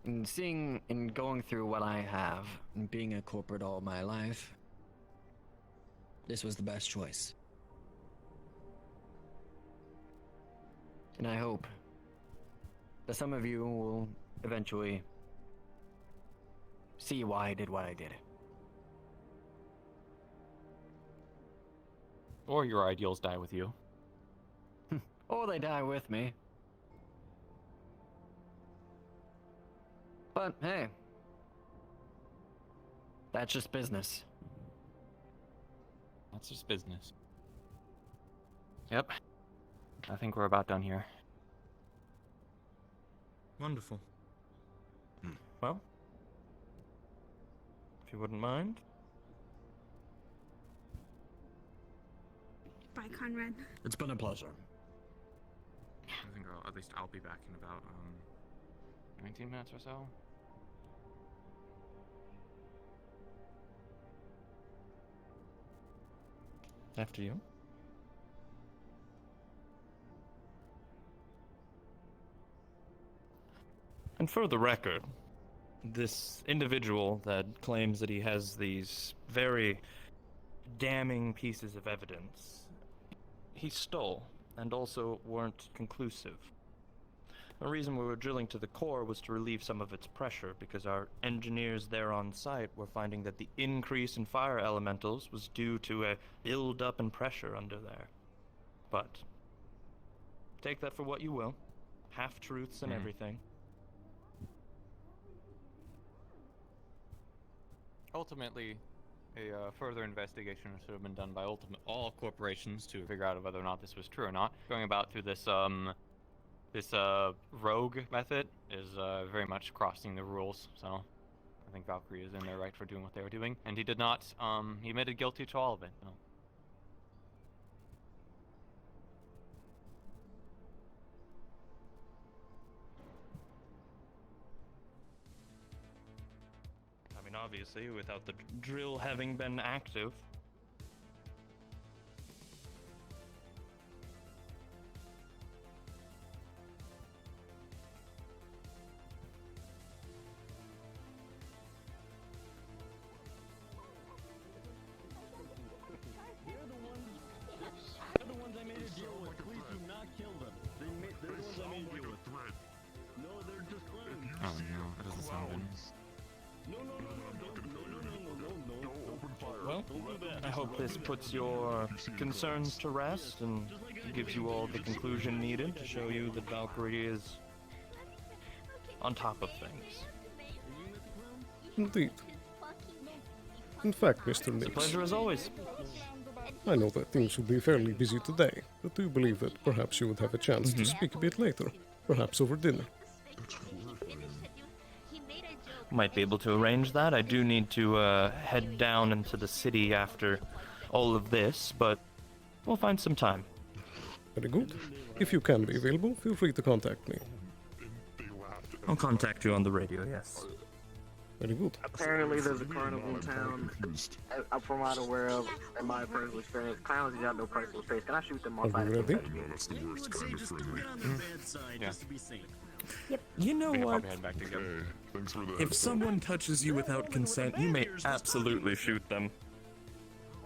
And seeing and going through what I have, and being a corporate all my life, this was the best choice. And I hope that some of you will eventually see why I did what I did. Or your ideals die with you. Or they die with me. But hey, that's just business. That's just business. Yep. I think we're about done here. Wonderful. Well, if you wouldn't mind. Bye, Conrad. It's been a pleasure. I think I'll be back in about 19 minutes or so. After you. And for the record, this individual that claims that he has these very damning pieces of evidence, he stole and also weren't conclusive. The reason we were drilling to the core was to relieve some of its pressure, because our engineers there on site were finding that the increase in fire elementals was due to a build-up in pressure under there. But take that for what you will. Half-truths and everything. Ultimately, a further investigation should have been done by all corporations to figure out whether or not this was true or not. Going about through this rogue method is very much crossing the rules. So I think Valkyrie is in their right for doing what they were doing, and he did not. He admitted guilty to all of it. So. I mean, obviously, without the drill having been active. They're the ones I made a deal with. Please do not kill them. They're the ones I made a deal with. No, they're just clones. Oh no, that doesn't sound good. Well, I hope this puts your concerns to rest and gives you all the conclusion needed to show you that Valkyrie is on top of things. Indeed. In fact, Mr. It's a Nix, pleasure as always. I know that things will be fairly busy today, but do you believe that perhaps you would have a chance to speak a bit later? Perhaps over dinner? Might be able to arrange that. I do need to head down into the city after all of this, but we'll find some time. Very good. If you can be available, feel free to contact me. I'll contact you on the radio, yes. Very good. Apparently there's a carnival in town. From what I'm aware of, in my personal experience, clowns got no personal space. Can I shoot them off? Are we ready? That's the worst kind of friendly. Just to be safe. Yep. You know what? Okay, thanks for the If heads up. someone touches you without consent, you may absolutely shoot them.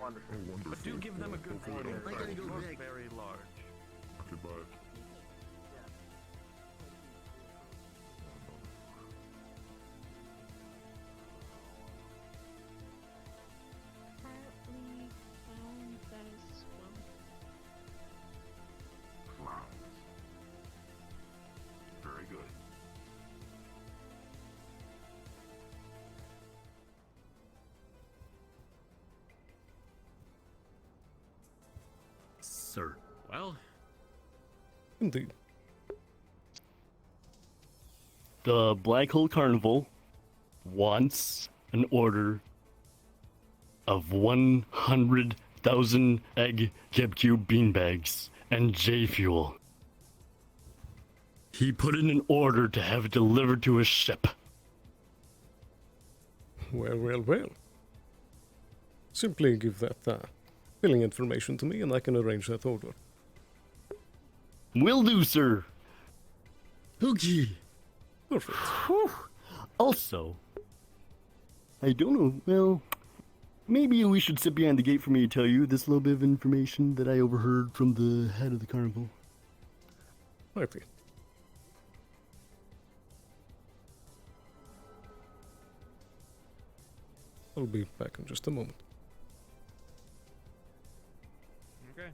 Wonderful. But do give them a good warning. They look very large. Okay, bye. Clowns. Very good. Sir. Well, Indeed. The Black Hole Carnival wants an order of 100,000 egg GebCube beanbags and J Fuel. He put in an order to have it delivered to his ship. Well, well, well. Simply give that billing information to me and I can arrange that order. Will do, sir. Okay. Perfect. Whew. Also, I don't know, well, maybe we should sit behind the gate for me to tell you this little bit of information that I overheard from the head of the carnival. Righty. I'll be back in just a moment. Okay.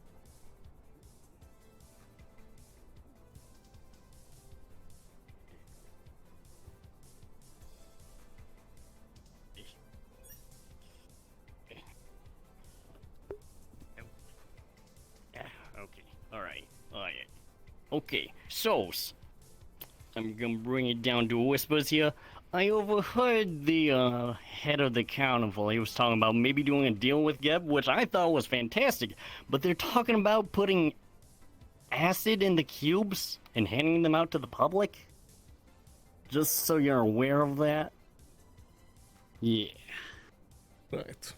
Okay, alright, okay, so, I'm gonna bring it down to whispers here. I overheard the head of the carnival. He was talking about maybe doing a deal with Geb, which I thought was fantastic. But they're talking about putting acid in the cubes and handing them out to the public. Just so you're aware of that. Yeah. Right.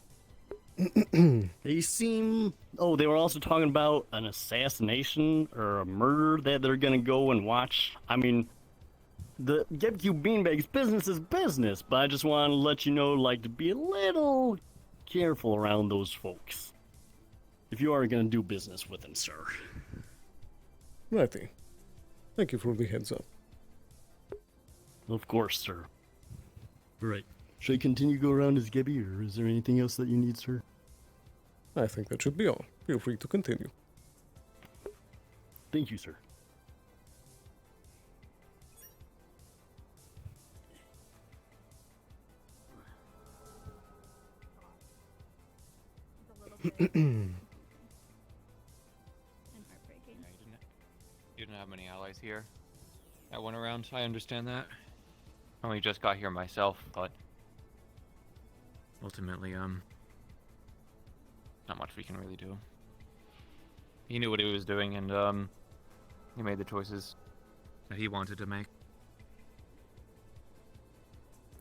They seem... Oh, they were also talking about an assassination or a murder that they're gonna go and watch. I mean... The GebCube beanbags business is business, but I just want to let you know, like, to be a little careful around those folks. If you are going to do business with them, sir. Righty. Thank you for the heads up. Of course, sir. Right. Should I continue to go around as Gibby, or is there anything else that you need, sir? I think that should be all. Feel free to continue. Thank you, sir. You didn't have many allies here. I went around, I understand that. I only just got here myself, but ultimately, not much we can really do. He knew what he was doing, and he made the choices that he wanted to make.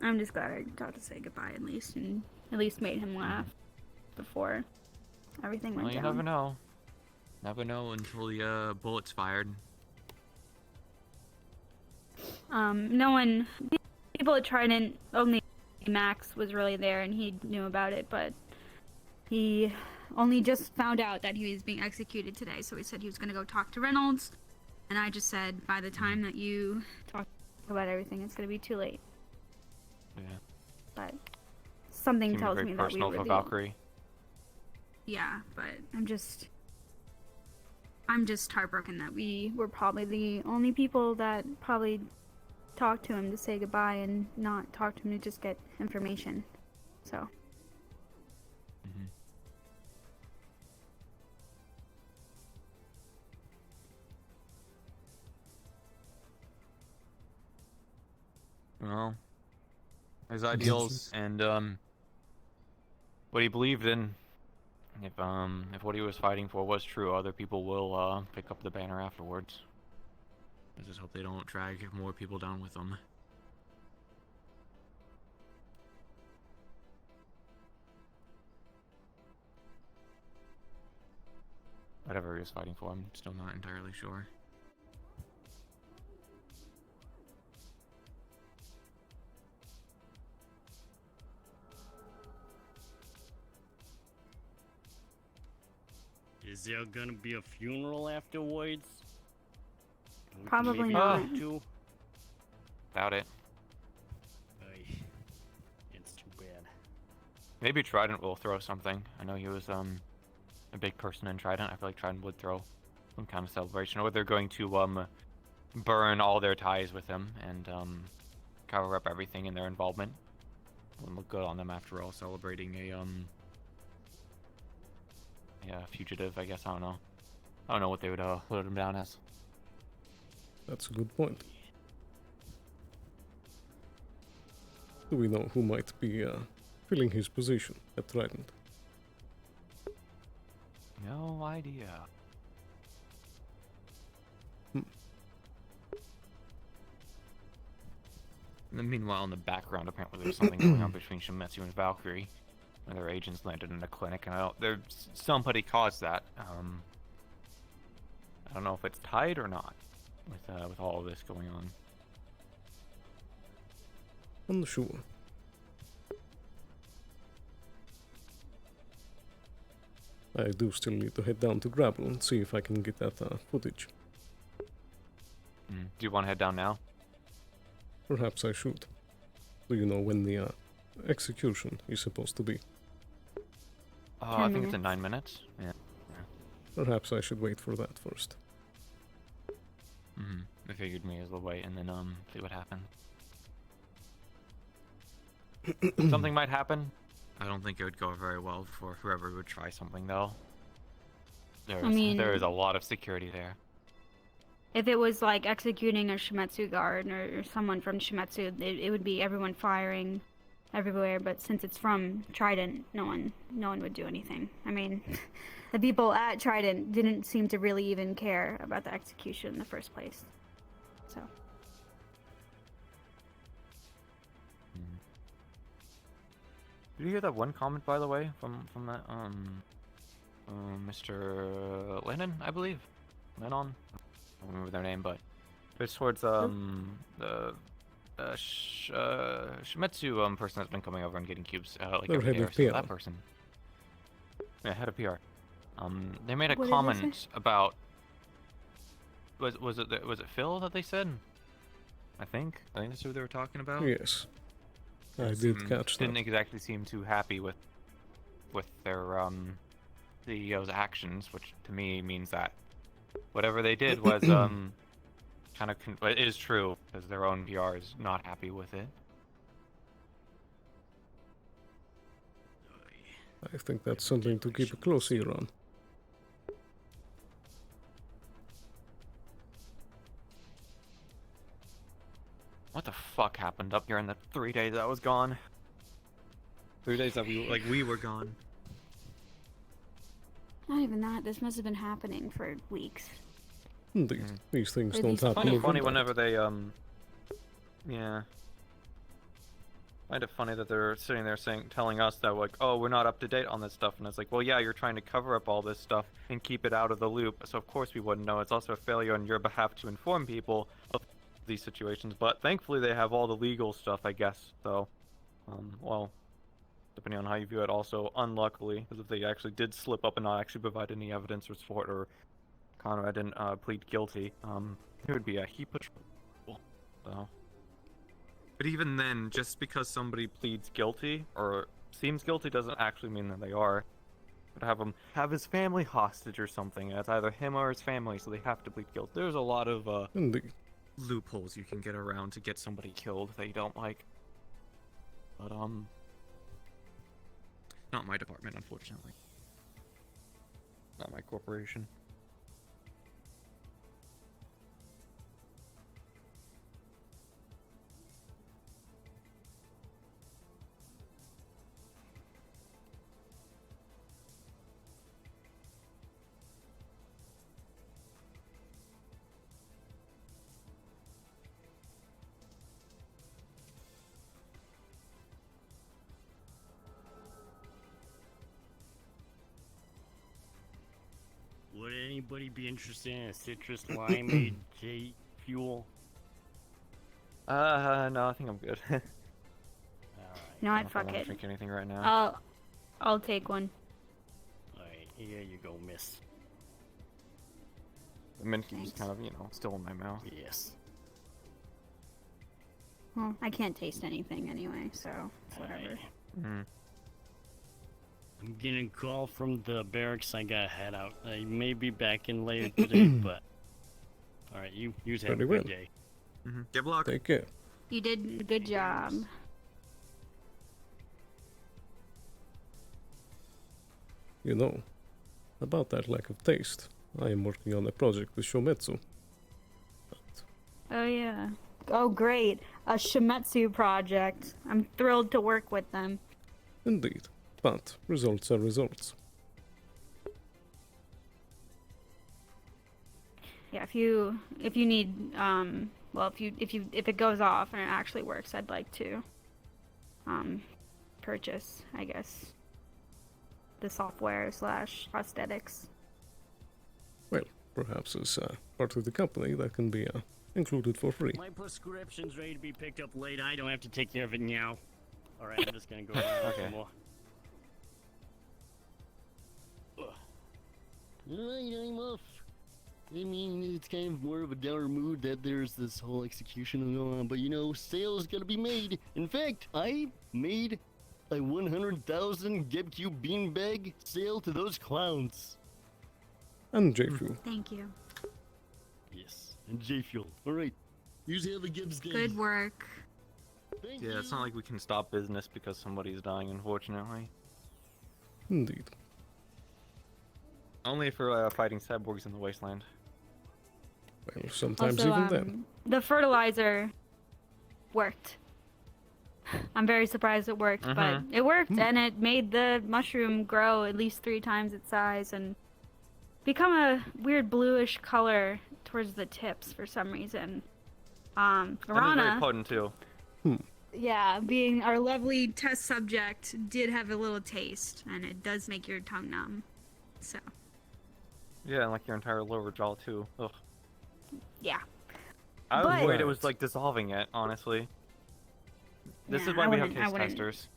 I'm just glad I got to say goodbye at least, and at least made him laugh before everything went Well, you down. never know. Never know until the bullet's fired. No one, people at Trident, only Max was really there and he knew about it, but he only just found out that he was being executed today, so he said he was going to go talk to Reynolds, and I just said, by the time that you talk about everything, it's going to be too late. Yeah. But something Seemed tells very me that we personal were for the... Valkyrie. Yeah, but I'm just heartbroken that we were probably the only people that probably talked to him to say goodbye and not talk to him to just get information. So. Well, his ideals and what he believed in. If what he was fighting for was true, other people will pick up the banner afterwards. I just hope they don't drag more people down with them. Whatever he was fighting for, I'm still not entirely sure. Is there gonna be a funeral afterwards? Probably Maybe not. Too? Doubt it. It's too bad. Maybe Trident will throw something. I know he was a big person in Trident. I feel like Trident would throw some kind of celebration, or they're going to burn all their ties with him and cover up everything in their involvement. Wouldn't look good on them after all, celebrating a fugitive. I guess I don't know. I don't know what they would put him down as. That's a good point. Do we know who might be filling his position at Trident? No idea. And then meanwhile, in the background, apparently there's something going on between Shimetsu and Valkyrie. When their agents landed in a clinic, and somebody caused that. I don't know if it's tied or not with all of this going on. Unsure. I do still need to head down to Grapple and see if I can get that footage. Do you want to head down now? Perhaps I should. Do you know when the execution is supposed to be? I think it's in 9 minutes. Yeah. Perhaps I should wait for that first. I figured me as well wait and then see what happens. Something might happen. I don't think it would go very well for whoever would try something though. There is a lot of security there. If it was like executing a Shimetsu guard or someone from Shimetsu, it would be everyone firing everywhere, but since it's from Trident, no one would do anything. I mean, the people at Trident didn't seem to really even care about the execution in the first place. So. Did you hear that one comment, by the way, from that Mr. Lennon, I believe? Lennon? I don't remember their name, but it's towards the Shimetsu person that's been coming over and getting cubes like every day or so. That person. Yeah, head of PR. They made a comment about was it Feall that they said? I think that's who they were talking about. Yes, I did catch that. Didn't exactly seem too happy with their CEO's actions, which to me means that whatever they did was kind of it is true, because their own PR is not happy with it. I think that's something to keep a close ear on. What the fuck happened up here in the 3 days I was gone? 3 days that we were gone. Not even that. This must have been happening for weeks. These things Or don't these happen Kind of overnight. funny whenever they yeah. Kind of funny that they're sitting there telling us that like, oh, we're not up to date on this stuff, and it's like, well, yeah, you're trying to cover up all this stuff and keep it out of the loop, so of course we wouldn't know. It's also a failure on your behalf to inform people of these situations, but thankfully they have all the legal stuff, I guess. So, well, depending on how you view it, also unluckily, because if they actually did slip up and not actually provide any evidence or support, or Conrad didn't plead guilty, there would be a heap of trouble. So. But even then, just because somebody pleads guilty or seems guilty doesn't actually mean that they are. But have his family hostage or something. It's either him or his family, so they have to plead guilty. There's a lot of loopholes you can get around to get somebody killed that you don't like. But not my department, unfortunately. Not my corporation. Would anybody be interested in a citrus limeade Feall? No, I think I'm good. No, I I'd fuck don't it. drink anything right now. I'll take one. Alright, here you go, miss. The mint is kind of, still in my mouth. Yes. Well, I can't taste anything anyway, so it's whatever. I'm getting a call from the barracks. I gotta head out. I may be back in later today, but alright, you have a good day. Good luck. Take care. You did a good job. You know, about that lack of taste, I am working on a project with Shometsu. Oh yeah. Oh great. A Shimetsu project. I'm thrilled to work with them. Indeed, but results are results. Yeah, if you need well, if it goes off and it actually works, I'd like to purchase, I guess, the software / prosthetics. Well, perhaps as part of the company that can be included for free. My prescription's ready to be picked up later. I don't have to take care of it now. Alright, I'm just gonna go around some more. Alright, I'm off. I mean, it's kind of more of a downer mood that there's this whole execution going on, but sales gotta be made. In fact, I made a 100,000 GebCube beanbag sale to those clowns. And J-Fuel. Thank you. Yes, and J-Fuel. Alright, usually have a Gibbs game. Good work. Yeah, it's not like we can stop business because somebody's dying, unfortunately. Indeed. Only if we're fighting cyborgs in the wasteland. Well, sometimes Also, even then. The fertilizer worked. I'm very surprised it worked, but it worked, and it made the mushroom grow at least 3 times its size and become a weird bluish color towards the tips for some reason. And it's very Rana, potent too. yeah, being our lovely test subject, did have a little taste, and it does make your tongue numb. So. Yeah, and like your entire lower jaw too. Ugh. Yeah. I was But- worried it was like dissolving it, honestly. This is why we have taste testers.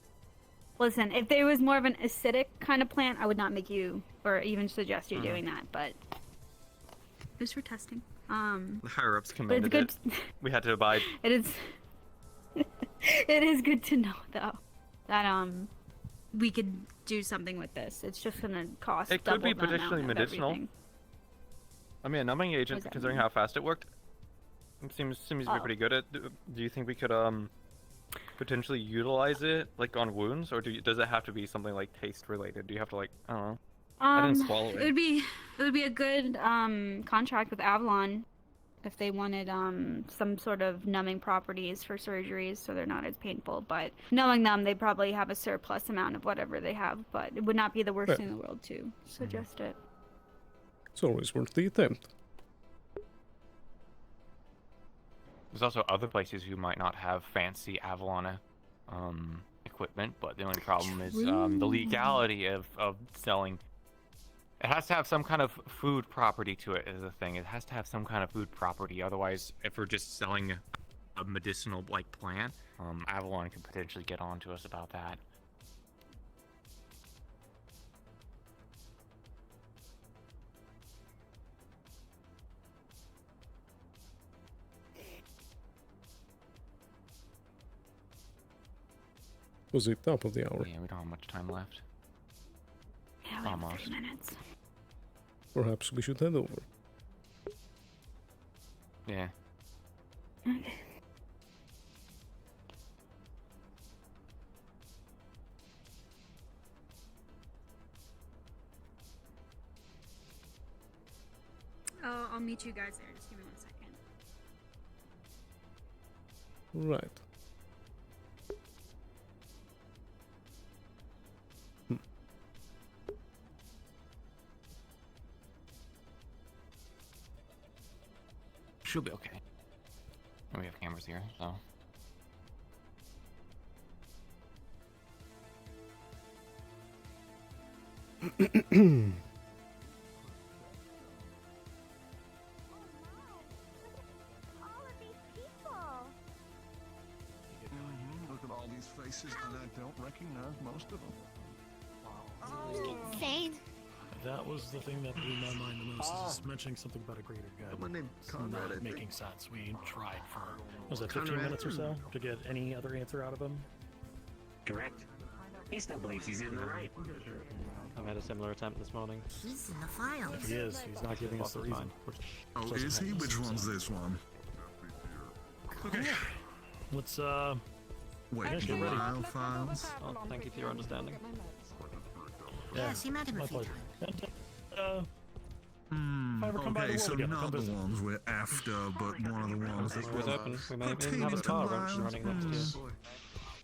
Listen, if there was more of an acidic kind of plant, I would not make you or even suggest you doing that, but it was for testing. The higher ups But it's commanded good. it. We had to abide. It is. It is good to know though that we could do something with this. It's just gonna cost. It could be double the amount potentially of medicinal. everything. I mean, a numbing agent, that considering mean? how fast it worked, it seems to be Oh. pretty good at. Do you think we could potentially utilize it like on wounds, or does it have to be something like taste related? Do you have to like I don't know? I didn't swallow it. It would be a good contract with Avalon if they wanted some sort of numbing properties for surgeries so they're not as painful. But knowing them, they probably have a surplus amount of whatever they have. But it would not be the worst Yeah. thing in the world to suggest it. It's always worth the attempt. There's also other places who might not have fancy Avalon equipment, but the only problem is the legality of selling. It has to have some kind of food property to it is the thing. It has to have some kind of food property. Otherwise, if we're just selling a medicinal like plant, Avalon could potentially get on to us about that. Was it top of the hour? Yeah, we don't have much time left. Yeah, we have Almost. 3 minutes. Perhaps we should head over. Yeah. Okay. Oh, I'll meet you guys there. Just give me 1 second. Right. She'll be okay. And we have cameras here, so. Look at all these faces, and I don't recognize most of them. Insane. That was the thing that blew my mind the most. Is mentioning something about a greater good. My name It's Conrad, I not think. making sense. We tried for was it 15 Conrad? minutes or so to get any other answer out of him. Correct. He still believes he's in the right. I made a similar attempt this morning. He's in the files. If he is, he's not giving us the reason. Oh, is he? Which one's this one? Okay. Let's Wait, yeah, the get ready. Lyle files? Oh, thank you for your understanding. Yes, you met him my a few pleasure. times. And, if I ever come by Okay, the so world again, not come the visit. ones we're after, but one of the ones that It was open. We may even have pertaining a to car Lyle. running next year.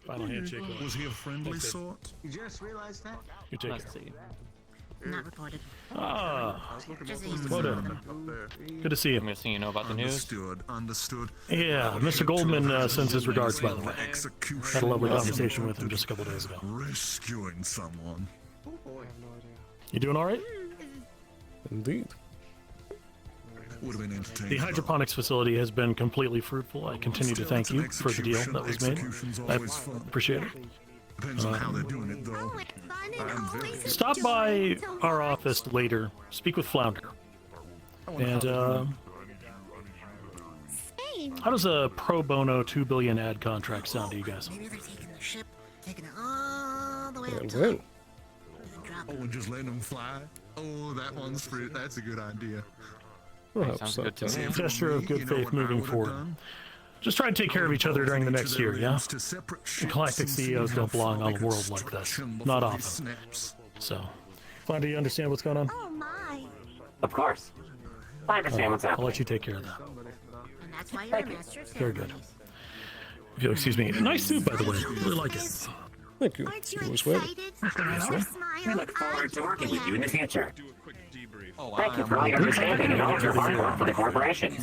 Final handshake. Was he a friendly Thanks, Dave. sort? You just realized that? You take Nice care. to see you. Not reported. Ah, Just used to well some done. of them. Good to see you. I'm gonna see you know about the news. Understood, understood. Yeah, Mr. Goldman sends his regards, by the way. Execution Had a lovely was conversation with him just a couple days ago. Rescuing someone. You doing all right? Indeed. Would have been entertaining. The hydroponics facility has been completely fruitful. I continue to thank you for the deal that was made. I appreciate it. Depends on how they're doing it, though. I'm very Stop by our office later. Speak with Flounder. And how does a pro bono 2 billion ad contract sound to you guys? Maybe they're taking the ship, taking it all the way up Well, top. well. And drop Oh, and just letting them fly? Oh, that one's free. That's a good idea. Perhaps Sounds good to that, me. Gesture of good faith moving forward. Just try and take care of each other during the next year, yeah? The galactic CEOs don't belong on a world like this. Not often. So, Flounder, do you understand what's going on? Oh my. Of course. I understand what's I'll happening. let you take care of that. And that's why you're a master of Very good. ceremonies. If you'll excuse me. Nice suit, by the way. Really like it. Thank you. Aren't you You as well. excited? Mr. Miller, Mr. Smile, we look forward to working with you in the future. Oh, Thank you for all your understanding and all of your hard work for the corporation.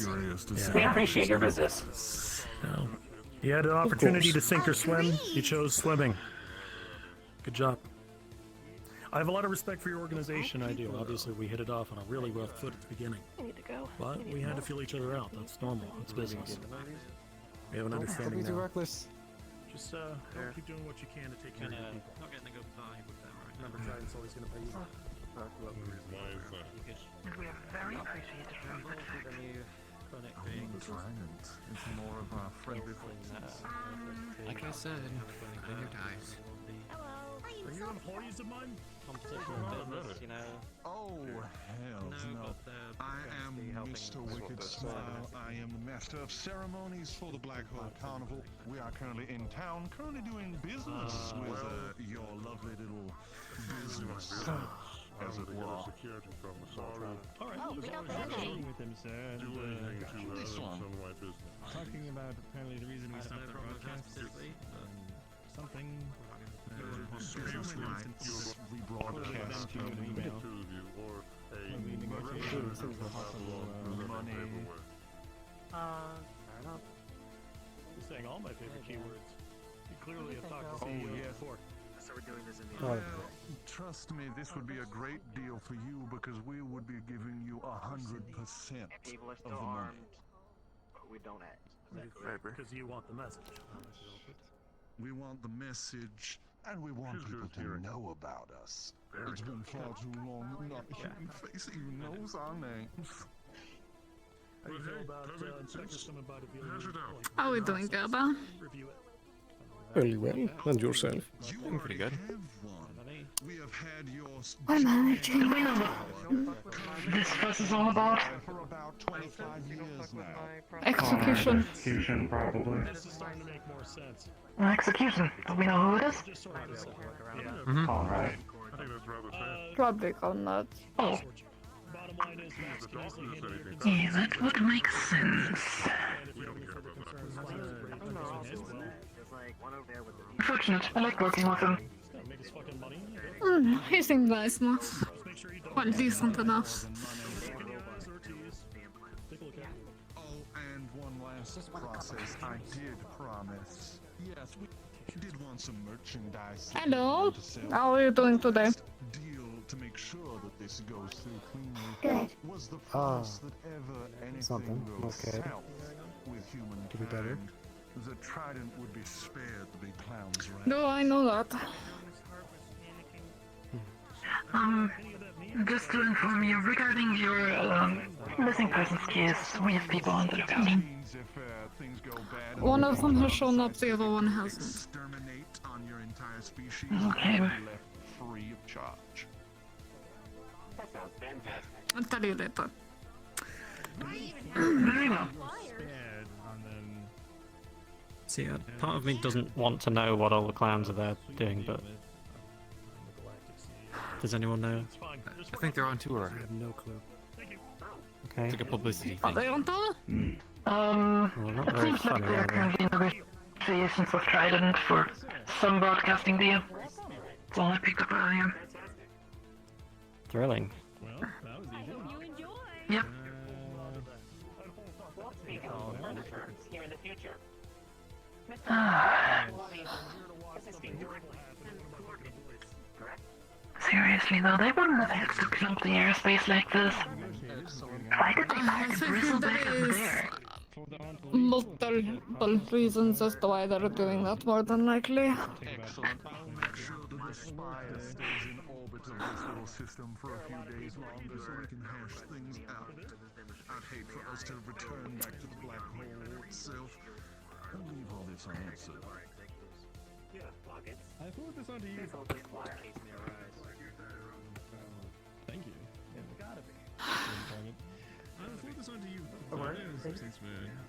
We appreciate your business. Now, you had an opportunity to sink or swim. You chose swimming. Good job. I have a lot of respect for your organization. I do. Obviously, we hit it off on a really rough foot at the beginning. I need to go. But we had to feel each other out. That's normal. It's business. We have an understanding now. reckless. Just keep doing what you can to take care of your people. Not getting a good vibe with that right Remember, Trident's always going to pay you. We are very appreciative of your good faith. It's more of a friendly Like I said, when your dies. Are you employees of mine? Competition business, you know. Oh, hell no. I am Mr. Wicked Smile. I am the master of ceremonies for the Black Hole Carnival. We are currently in town, currently doing business with your lovely little business, as it were. Security from the sorry. Alright, Oh, we don't have any. with him, sir. And, Do anything to this one. some white business. talking about apparently the reason we stopped the broadcast is something. Rebroadcast to an email. Two of you, or a We negotiated some possible money. Fair enough. You're saying all my favorite keywords. You clearly have talked to Oh, CEOs yes. before. So we're doing this in the Well, trust me, this would be a great deal for you because we would be giving you 100% People are of still the money. armed, but we don't act. Because you want the message. We want the message, and we want people to know about us. It's been far too long, not a human face even knows our names. How do you feel about inspectors coming by to view How are we doing, Gerba? review it? Fairly well. And yourself? Doing pretty good. We have had your I'm managing. Do we know what this fuss is all about? for about 25 years now. Execution. Execution, probably. This is starting to make more sense. Execution. Do we know who it is? Just sort of Alright. I think that's rather fair. Probably called that. Oh. Bottom line is, Max The can doctor easily said handle your anything. Yeah, that would make sense. And if you We have don't any care further about that. concerns, There's like one over there with the Fortunate. I like working with him. he's gonna make his fucking money. He seemed nice enough. Make sure you don't. Well, decent enough. Take a look at it. Oh, and one last process. I did promise. Yes, we did want some merchandise. Hello. to sell. How are you doing today? Deal to make sure that this goes through cleanly. Good. Was the Ah, promise that ever anything something. goes Okay. south with humankind, Could be better. the Trident would be spared the big clowns, right? No, I know that. Just to inform you regarding your missing persons case, we have people on the lookout. Means if things go bad, One of them has shown up, the other one hasn't. exterminate on your entire species, Okay. and be left free of charge. That sounds fantastic. I'll tell you later. Very well. See, part of me doesn't want to know what all the clowns are there doing, but does anyone know? I think they're on tour. I have no clue. Okay. It's like a publicity Are thing. they on tour? Well, not It very seems like funny, they're are they? currently in negotiations with Trident for some broadcasting deal. That's all I picked up earlier. Thrilling. Well, that was easy. Yep. Here in the future. Seriously though, they wouldn't have had to clump the airspace like this. Why did they park a bristle back over there? Multiple reasons as to why they're doing that, more than likely. Excellent. I'll make sure that the spire stays in orbit of this little system for a few days longer so we can hash things out. I'd hate for us to return back to the black hole itself and leave all this unanswered. I forward this on to you. Thank you. It's gotta be. I'll forward this on to you.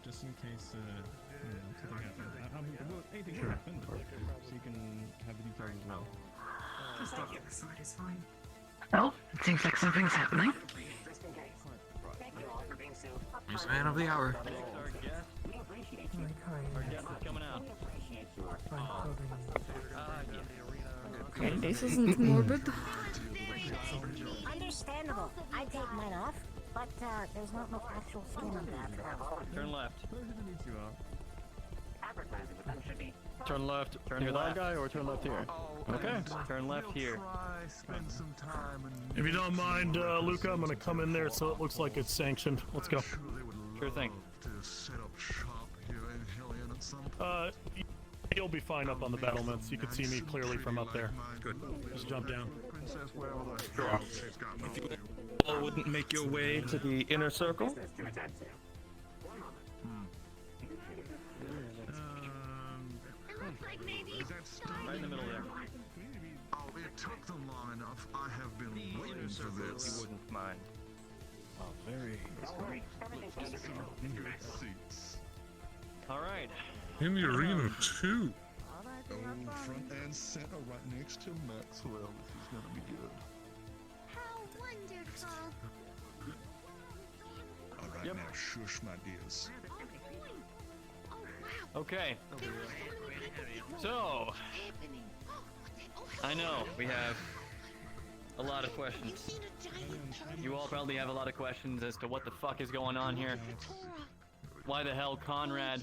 Just in case, something happens. Well, anything can happen, but so you can have the details as well. Just off to the side is fine. Well, it seems like something's happening. Just in case. Thank you all for being so Here's man of the hour. We appreciate you. Our guest is coming out. Okay, this isn't morbid. Understandable. I take mine off, but there's not much actual skin on that. Turn left. Advertising with them should be. Turn left. Turn your left. guy or turn left here? Okay. Turn left here. Spend some time and If you don't mind, Luca, I'm gonna come in there so it looks like it's sanctioned. Let's go. Sure thing. to set up shop here in Hellion at some point. You'll be fine up on the battlements. You can see me clearly from up there. Good. Just jump down. Princess, where are they? Sure. If you all wouldn't make your way to the inner circle. Right in the middle there. Oh, it took them long enough. I have been waiting for this. You wouldn't mind. Oh, very. Seats. All right. In the arena too. Oh, front and center, right next to Maxwell. This is gonna be good. How wonderful. All right, now shush, my dears. Okay. So, I know we have a lot of questions. You all probably have a lot of questions as to what the fuck is going on here. Why the hell Conrad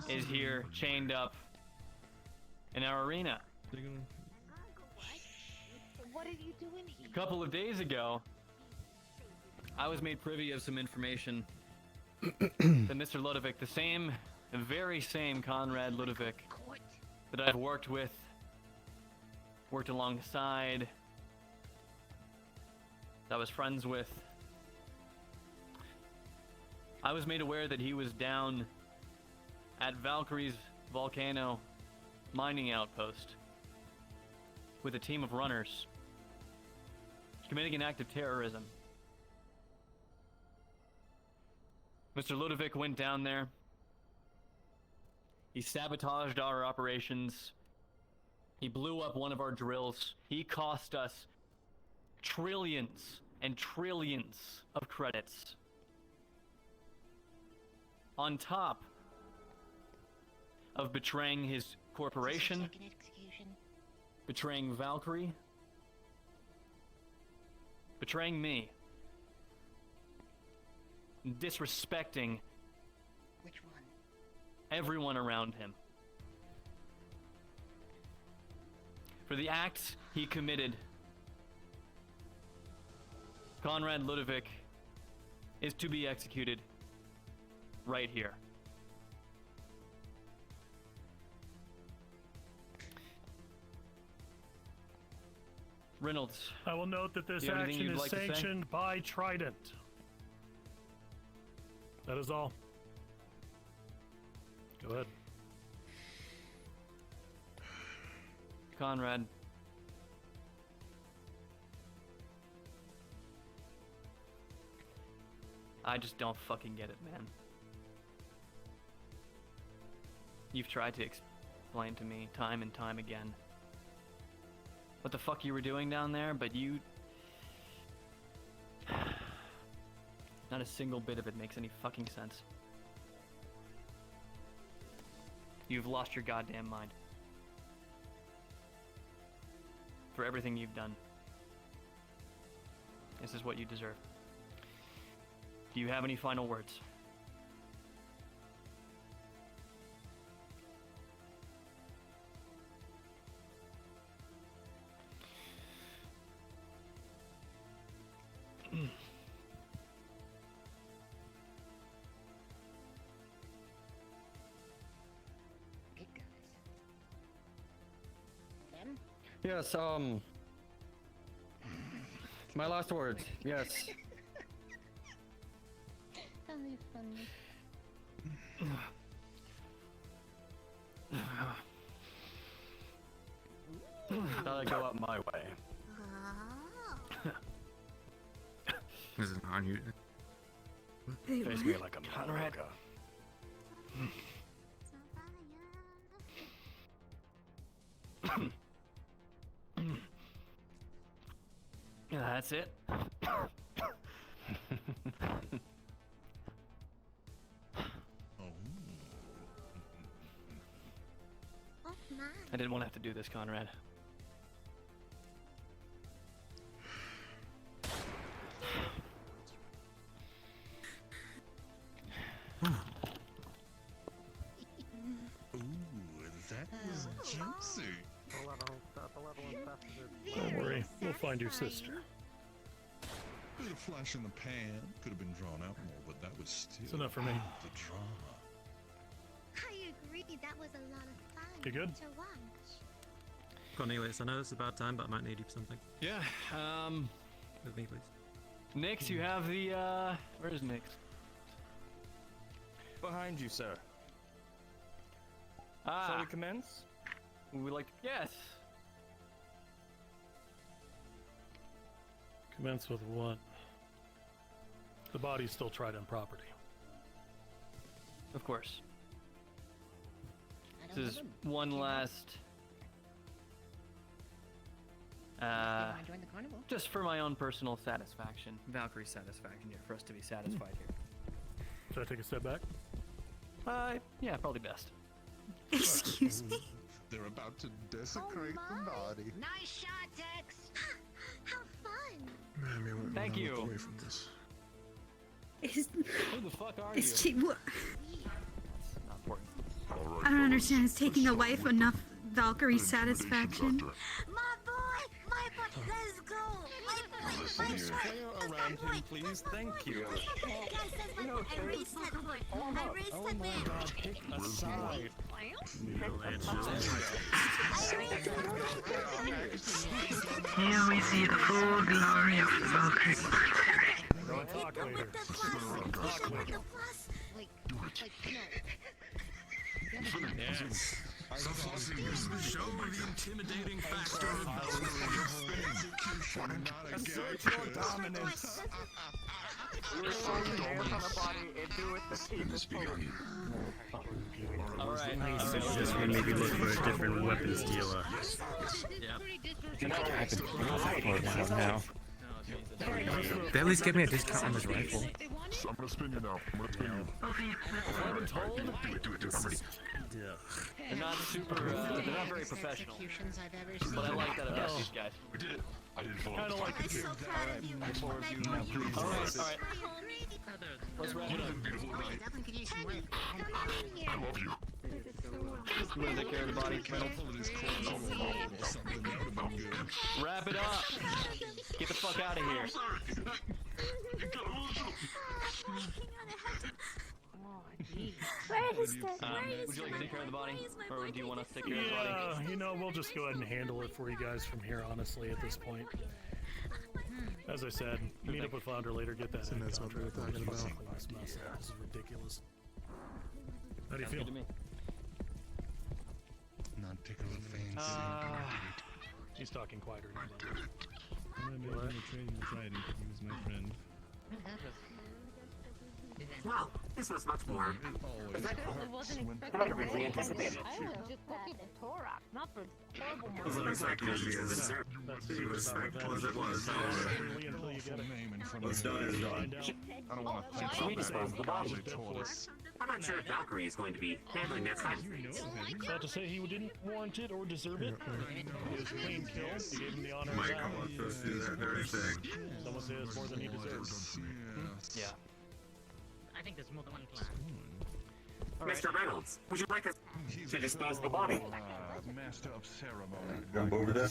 is here, chained up in our arena. What are you doing here? A couple of days ago, I was made privy of some information that Mr. Ludovic, the very same Conrad Ludovic that I've worked with, worked alongside, that I was friends with, I was made aware that he was down at Valkyrie's Volcano mining outpost with a team of runners committing an act of terrorism. Mr. Ludovic went down there. He sabotaged our operations. He blew up one of our drills. He cost us trillions and trillions of credits. On top of betraying his corporation, betraying Valkyrie, betraying me, disrespecting everyone around him. For the acts he committed, Conrad Ludovic is to be executed right here. Reynolds. I will note that this do you have anything action you'd is like to say? sanctioned by Trident. That is all. Go ahead. Conrad. I just don't fucking get it, man. You've tried to explain to me time and time again what the fuck you were doing down there, but you... Not a single bit of it makes any fucking sense. You've lost your goddamn mind. For everything you've done. This is what you deserve. Do you have any final words? Yes, my last words, yes. Oh, you're funny. Thought I'd go up my way. This is on you. Face me like a Conrad. Yeah, that's it. I didn't want to have to do this, Conrad. That was juicy. Don't worry, we'll find your sister. Bit of flash in the pan. Could have been drawn out more, but that was still It's enough for me. the drama. I agree, that was a lot of fun You good? to watch. Cornelius, I know it's about time, but I might need you for something. Yeah, With me, please. Nix, you have the, where is Nix? Behind you, sir. Ah. Shall we commence? We were like, yes. Commence with 1. The body's still Trident property. Of course. This is one last. Join the carnival. Just for my own personal satisfaction, Valkyrie's satisfaction here, for us to be satisfied here. Should I take a step back? Yeah, probably best. Excuse me? They're about to desecrate the body. Nice shot, Tex. How fun. Man, we went Thank you. away from this. Who the fuck are you? It's what? That's not important. I don't understand. Is taking a wife enough Valkyrie satisfaction? My boy, let's go. My Stay around him, please. Thank you. I raised that boy. Oh my god, pick a side. Here we see the full glory of the Valkyrie. Don't talk later. Show me the intimidating factor Assert your dominance. Alright. Just maybe look for a different weapons dealer. now. They at least give me a discount on this rifle. I'm gonna spin you now. I'm gonna spin you. I've been told Do it. I'm ready. they're not super, they're not very professional. But I like that about these guys. We did it. I didn't fall. Kind of like it too. Alright. Let's wrap it up. Beautiful night. I love you. I'm gonna take care of the body. Wrap it up. Get the fuck out of here. Where is that? Would you like to take care of the body? Or do you want us to take care of the body? Yeah, you know, we'll just go ahead and handle it for you guys from here, honestly, at this point. As I said, meet up with Flounder later, get that in that's what we were talking about. This mess up. This is ridiculous. How do you feel? Good to me. Not tickle fancy. He's talking quieter now. I'm gonna be able to trade the Trident. He was my friend. Well, this was much more eventful than I originally anticipated. It looks like there's reason to serve. Be respectful as it was. What's done is done. I don't want to Should we dispose of the body? I'm not sure if Valkyrie is going to be handling that side of things. Not to say he didn't warrant it or deserve it. He was clean killed. He gave him the honor of that. Let's do that very thing. Someone says more than he deserves. Yeah. I think there's more than one plan. Mr. Reynolds, would you like us to dispose of the body? Master of ceremony. Jump over there.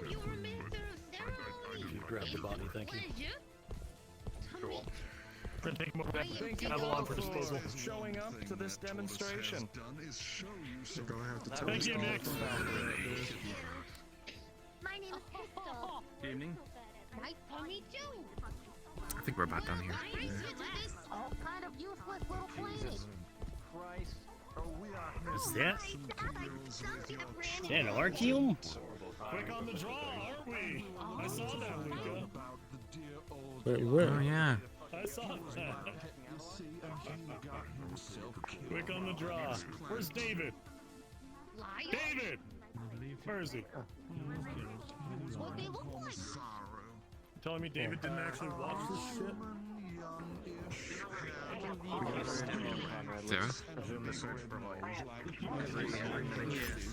You grabbed the body, thank you. Cool. Then take him over back Thank you Avalon for all disposal. showing up to this demonstration. Thank you, Nick. My name is Crystal. Good evening. Nice to meet you. I think we're about done here. All kind of useless little planet. Christ. What's that? Is that an Archeum? Quick on the draw, aren't we? I saw that, Luca. Wait, where? Oh yeah. I saw that. Quick on the draw. Where's David? David! Where is he? What they look like. Telling me David didn't actually watch this shit?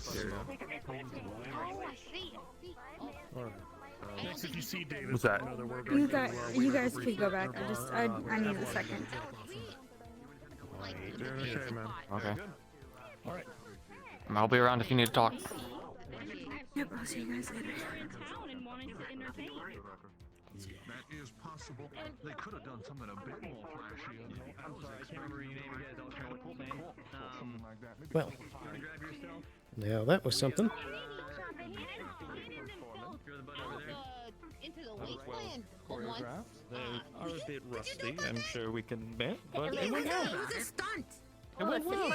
Sarah? Alright. Next, if you see David, What's that? know that we're You going guys, to, you guys could go back. I need a second. Okay, man. Okay. Alright. I'll be around if you need to talk. Yep, I'll see you guys later. That is possible. They could have done something a bit more flashy. I'm sorry, I can't remember your name again. I'll try to pull name. Something like that. Maybe Well, You wanna grab yourself? now that was something. You're the butt over there. Into the wasteland. They are a bit rusty, I'm sure we can admit, but It here we was go. a stunt. It went well.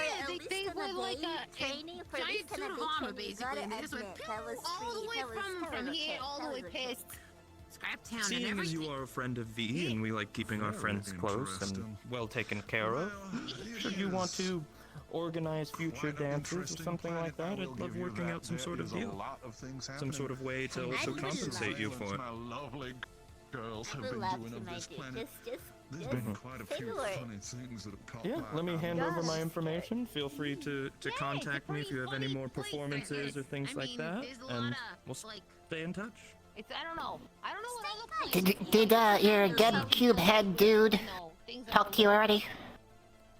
They were like a giant suit of armor, basically. And they just went all the way from here all the way past Scrap Town and Seeing everything. as you are a friend of V and we like keeping our friends close and well taken care of, should you want to organize future dances or something like that, I'd love working out some sort of deal. Some sort of way to also compensate you for it. My lovely girls have would been love doing to on this make it. planet. Just There's been quite a few funny things that have caught Yeah, my let me eye. hand over my information. Feel free to contact me if you have any more performances or things like that, and we'll stay in touch. It's, I don't know what other places Did your GameCube head dude talk to you already?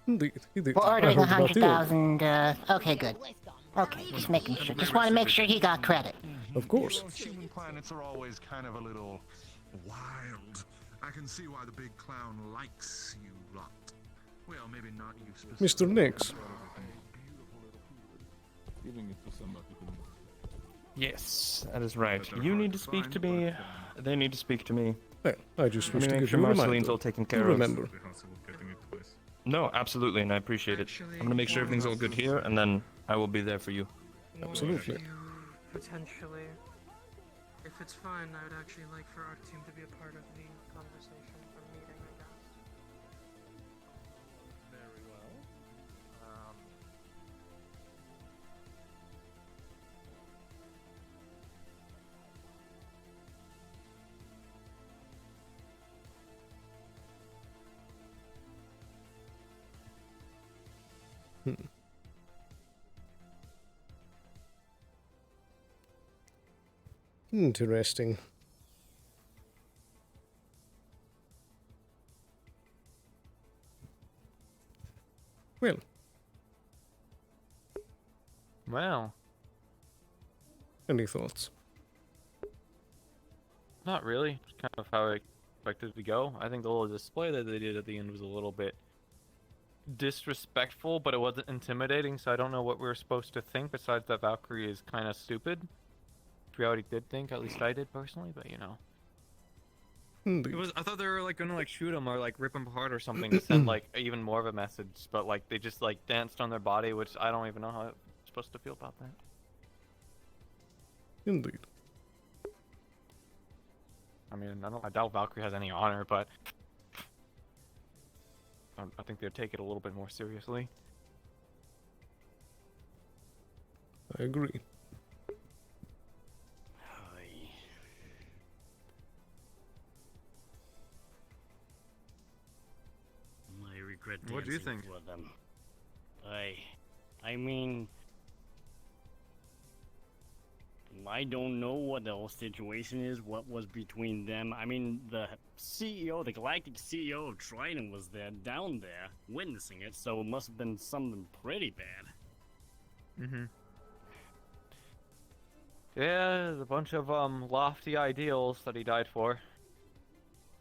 Indeed, he did. We're I ordering heard about you. 100,000, okay, good. Okay, just making sure. Just want to make sure he got credit. Of course. Human planets are always kind of a little wild. I can see why the big clown likes you lot. Well, maybe not you specifically. Mr. Nix. Yes, that is right. You need to speak to me. They need to speak to me. Hey, I just wish Let to me make give sure you a Marceline's reminder. all taken You care of. remember. No, absolutely, and I appreciate it. I'm gonna make sure everything's all good here, and then I will be there for you. Absolutely. Potentially. If it's fine, I would actually like for our team to be a part of the conversation or meeting, I guess. Very well. Interesting. Well. Well, Any thoughts? not really. Just kind of how I expected it to go. I think the little display that they did at the end was a little bit disrespectful, but it wasn't intimidating, so I don't know what we were supposed to think besides that Valkyrie is kind of stupid. We already did think, at least I did personally, but you know. Indeed. It was, I thought they were like gonna like shoot him or like rip him apart or something to send like even more of a message, but like they just like danced on their body, which I don't even know how I'm supposed to feel about that. Indeed. I mean, I doubt Valkyrie has any honor, but I think they'd take it a little bit more seriously. I agree. I regret What do you dancing think? for them. I mean, I don't know what the whole situation is, what was between them. I mean, the CEO, the galactic CEO of Trident was there, down there, witnessing it, so it must have been something pretty bad. Mm-hmm. Yeah, there's a bunch of lofty ideals that he died for.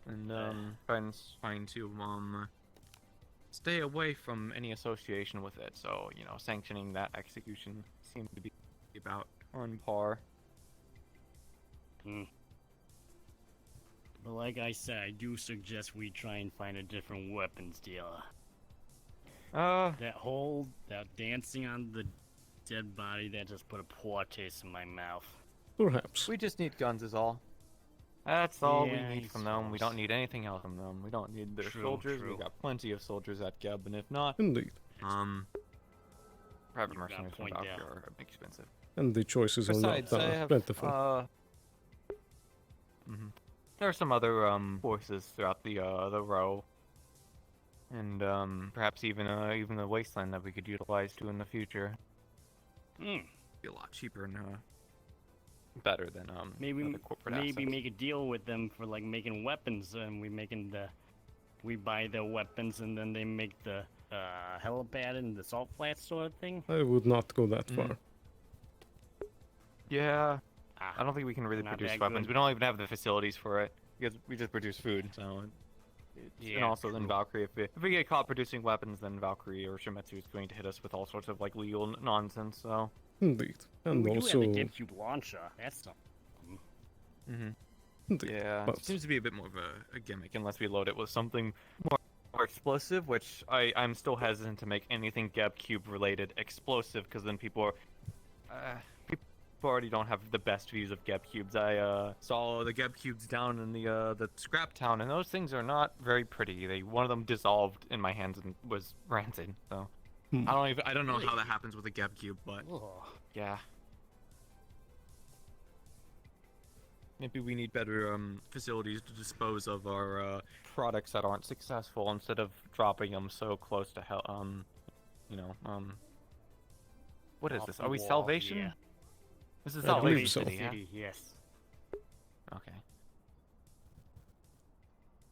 And trying to stay away from any association with it. So, you know, sanctioning that execution seemed to be about on par. But like I said, I do suggest we try and find a different weapons dealer. That dancing on the dead body, that just put a poor taste in my mouth. Perhaps. We just need guns is all. That's all Yeah, we need I from them. We suppose. don't need anything else from them. We don't need their True, soldiers. true. We got plenty of soldiers at Geb, and if not, Indeed. private You got a mercenaries from point Valkyrie there. are expensive. And the choices Besides, are I not have, plentiful. There are some other forces throughout the row, and perhaps even the wasteland that we could utilize too in the future. Be a lot cheaper and better than Maybe other corporate maybe assets. make a deal with them for like making weapons, and we buy the weapons, and then they make the helipad and the salt flats sort of thing. I would not go that far. Yeah, I don't think we can really not produce that weapons. good. We don't even have the facilities for it because we just produce food. So, and Yeah, also then true. Valkyrie, if we get caught producing weapons, then Valkyrie or Shimetsu is going to hit us with all sorts of like legal nonsense. So. Indeed. And we also, do have the GameCube launcher. That's something. Mm-hmm. Indeed. Yeah, But it seems to be a bit more of a gimmick unless we load it with something more or explosive, which I'm still hesitant to make anything GebCube related explosive, because then people already don't have the best views of GebCubes. I saw the GebCubes down in the scrap town, and those things are not very pretty. One of them dissolved in my hands and was rancid. So I don't know how that happens with a GebCube, but yeah. Maybe we need better facilities to dispose of our products that aren't successful instead of dropping them so close to hell. What is this? Are we Salvation? Yeah. This is I believe Salvation so. City, yeah? Yes. Okay.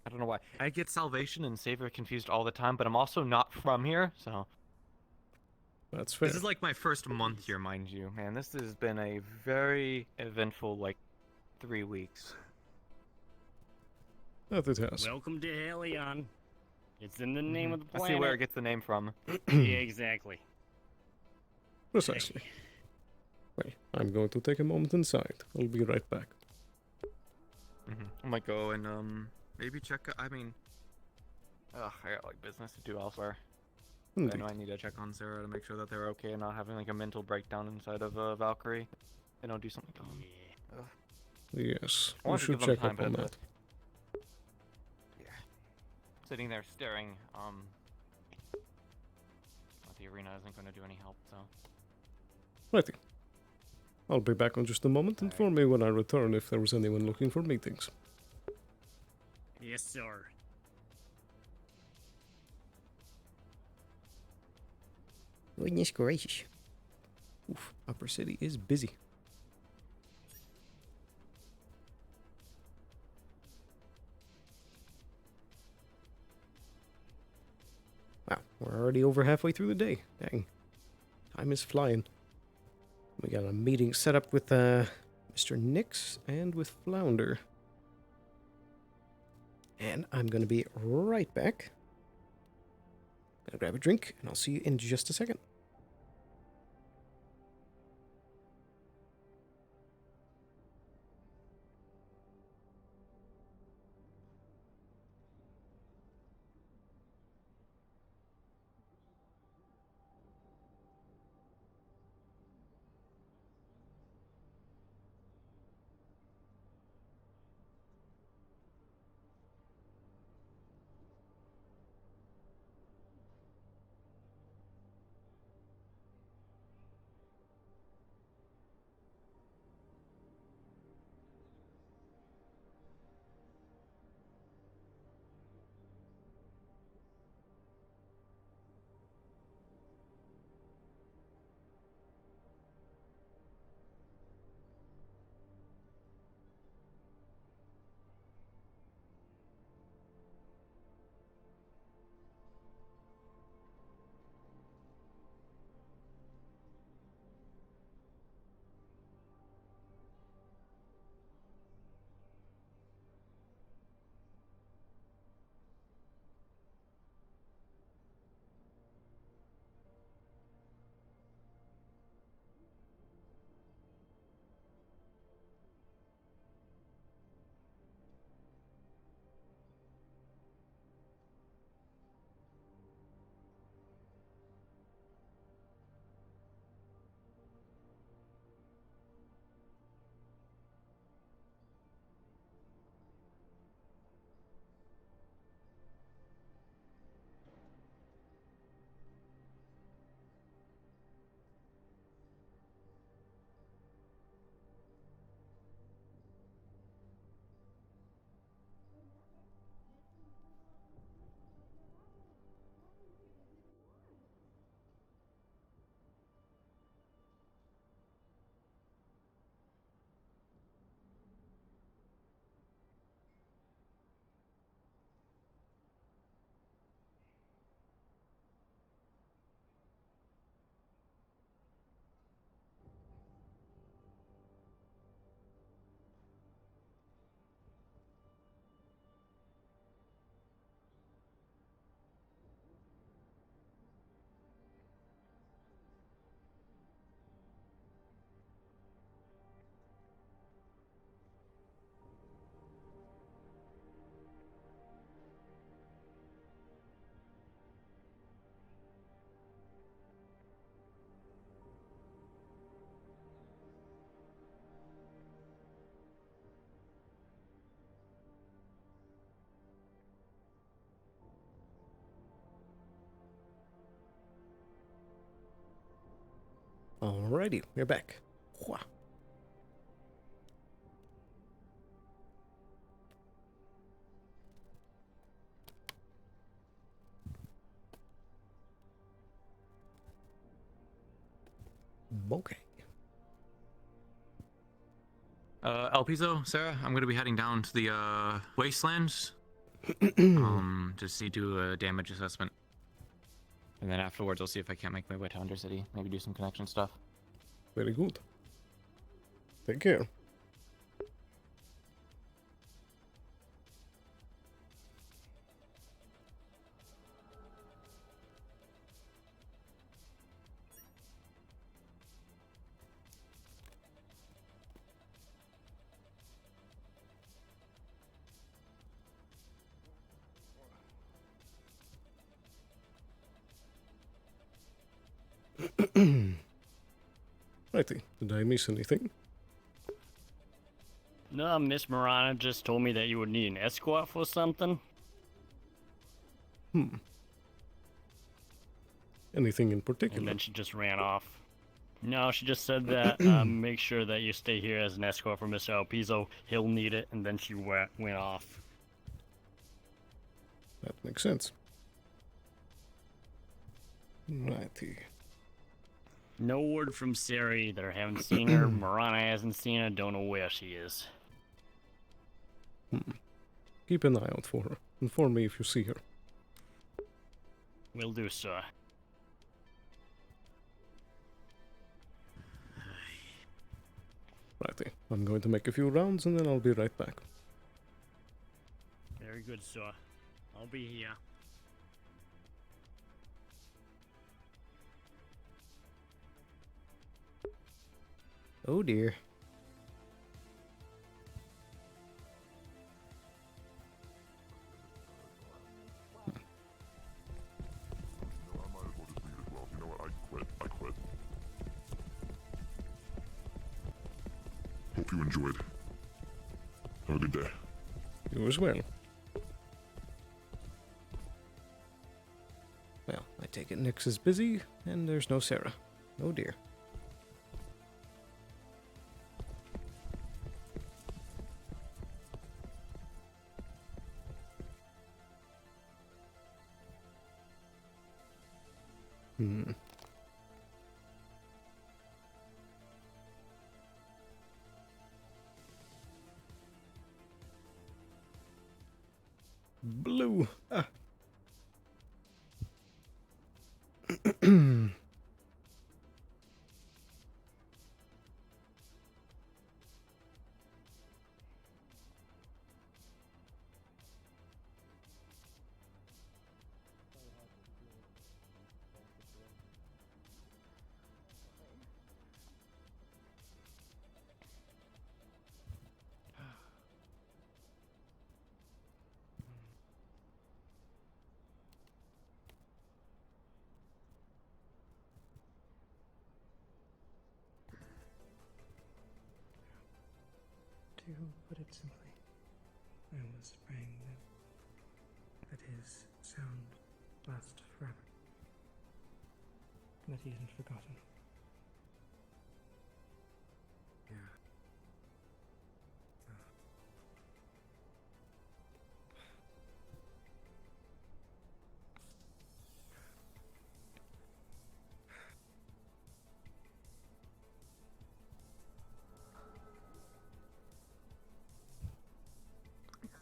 I don't know why. I get Salvation and Savior confused all the time, but I'm also not from here, so... That's fair. This is like my first month here, mind you. Man, this has been a very eventful, 3 weeks. That it has. Welcome to Helion. It's in the name of the I planet. see where it gets the name from. Yeah, exactly. Precisely. Well, I'm going to take a moment inside. I'll be right back. I might go and maybe check. I got business to do elsewhere. Indeed. I know I need to check on Sarah to make sure that they're okay and not having a mental breakdown inside of Valkyrie. They don't do something dumb. Yes, I we wanted to should give them check up time, on but that. Sitting there staring at the arena isn't going to do any help. So. Righty. I'll be back in just a moment. Inform me when I return if there was anyone looking for meetings. Yes, sir. Goodness gracious. Oof, Upper City is busy. Wow, we're already over halfway through the day. Dang. Time is flying. We got a meeting set up with Mr. Nix and with Flounder. And I'm going to be right back. Gonna grab a drink, and I'll see you in just a second. Alrighty, we're back. Wha. Okay. Elpizo, Sarah, I'm gonna be heading down to the wastelands to do a damage assessment, and then afterwards I'll see if I can't make my way to Undercity. Maybe do some connection stuff. Very good. Take care. Righty, did I miss anything? No, Miss Marana just told me that you would need an escort for something. Anything in particular? And then she just ran off. No, she just said that make sure that you stay here as an escort for Mr. Elpizo. He'll need it, and then she went off. That makes sense. Righty. No word from Sarah either. Haven't seen her. Marana hasn't seen her. Don't know where she is. Keep an eye out for her. Inform me if you see her. Will do, sir. Righty. I'm going to make a few rounds and then I'll be right back. Very good, sir. I'll be here. Oh dear. Hope you enjoyed. Have a good day. You as well. Well, I take it Nyx is busy, and there's no Sarah. Oh dear. Blue. Ah. To put it simply, I was praying that his sound last forever. That he hadn't forgotten. Yeah.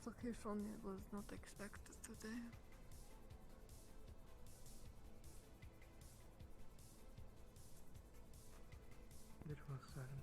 Execution was not expected today. It was sudden.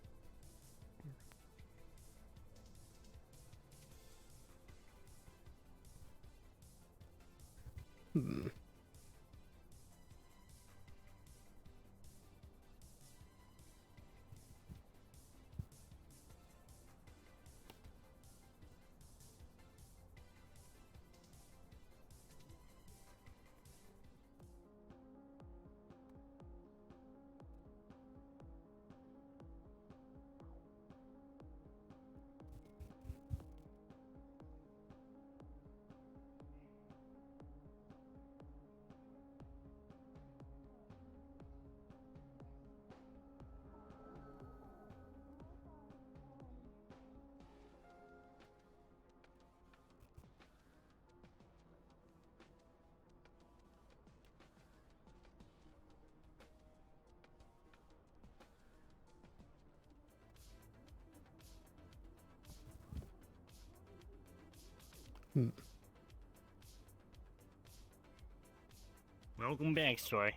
Welcome back, Story.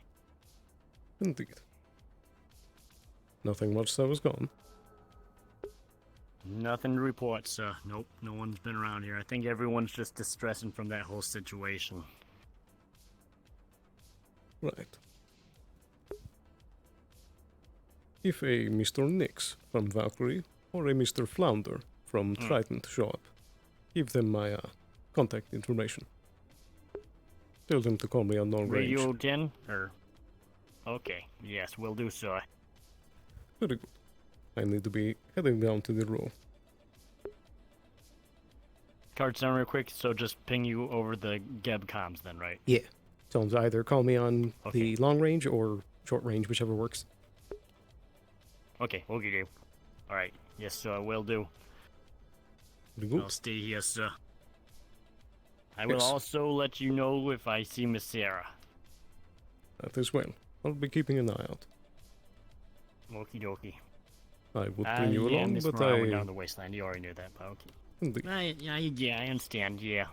Indeed. Nothing much that was gone. Nothing to report, sir. Nope, no one's been around here. I think everyone's just distressing from that whole situation. Right. If a Mr. Nix from Valkyrie or a Mr. Flounder from Trident show up, give them my contact information. Tell them to call me on long range. Radio 10? Or... Okay, yes, we'll do so. Very good. I need to be heading down to the row. Cards down real quick, so just ping you over the Geb comms then, right? Yeah. Tell them to either call me on the long range or short range, whichever works. Okay, we'll get you. Alright, yes, sir, will do. I'll stay here, sir. I will also let you know if I see Miss Sarah. That as well. I'll be keeping an eye out. Okie dokie. I would bring you along, Miss but Morale I... went down the wasteland. You already knew that, but okay. Indeed. Yeah, I understand, yeah.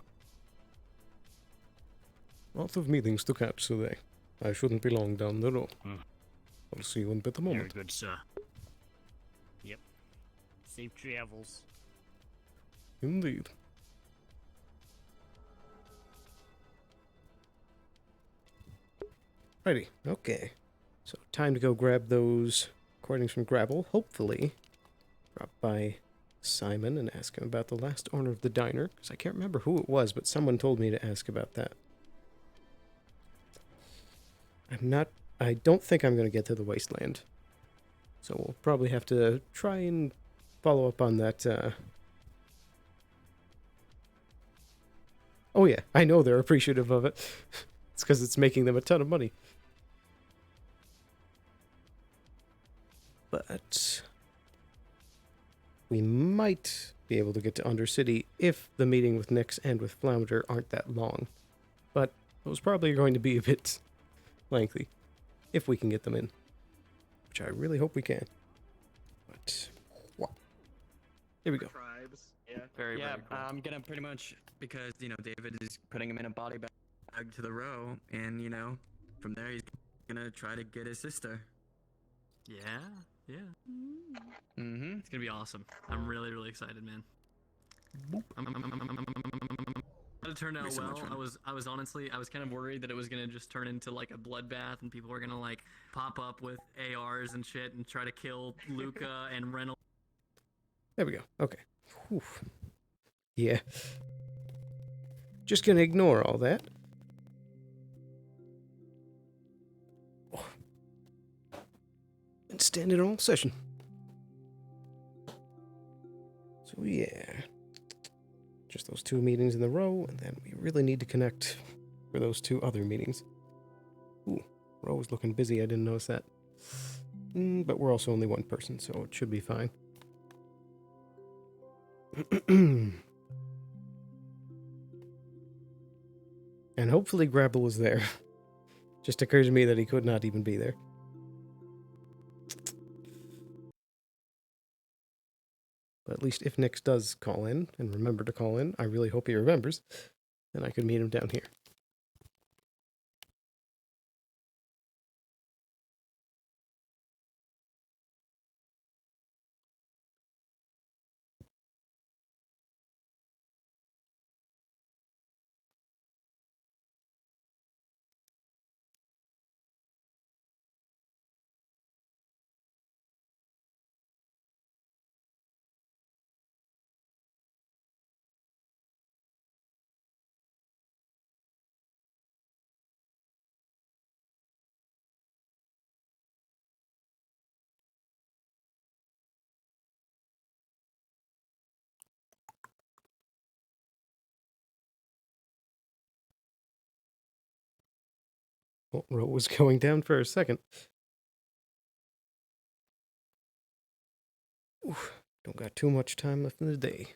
Lots of meetings to catch today. I shouldn't be long down the road. I'll see you in a bit of Very moment. good, sir. Yep. Safe travels. Indeed. Righty, okay. So time to go grab those recordings from Grabble. Hopefully, drop by Simon and ask him about the last owner of the diner, because I can't remember who it was, but someone told me to ask about that. I don't think I'm going to get to the wasteland. So we'll probably have to try and follow up on that, Oh yeah, I know they're appreciative of it. It's because it's making them a ton of money. But we might be able to get to Undercity if the meeting with Nyx and with Flounder aren't that long. But those probably are going to be a bit lengthy, if we can get them in. Which I really hope we can. But, wow. Here we go. Yeah, very cool. I'm gonna pretty much, because, you know, David is putting him in a body bag to the row, and, you know, from there he's gonna try to get his sister. Yeah. Mm-hmm. It's gonna be awesome. I'm really, really excited, man. It turned out well. I was honestly, I was kind of worried that it was gonna just turn into like a bloodbath, and people were gonna like pop up with ARs and shit and try to kill Luca and Reynolds. There we go. Okay. Whew. Yeah. Just gonna ignore all that. And stand in all session. So yeah. Just those two meetings in the row, and then we really need to connect for those two other meetings. Ooh, row is looking busy. I didn't notice that. But we're also only one person, so it should be fine. And hopefully Grapple is there. Just occurs to me that he could not even be there. But at least if Nyx does call in, and remember to call in, I really hope he remembers, then I could meet him down here. Well, row was going down for a second. Oof, don't got too much time left in the day.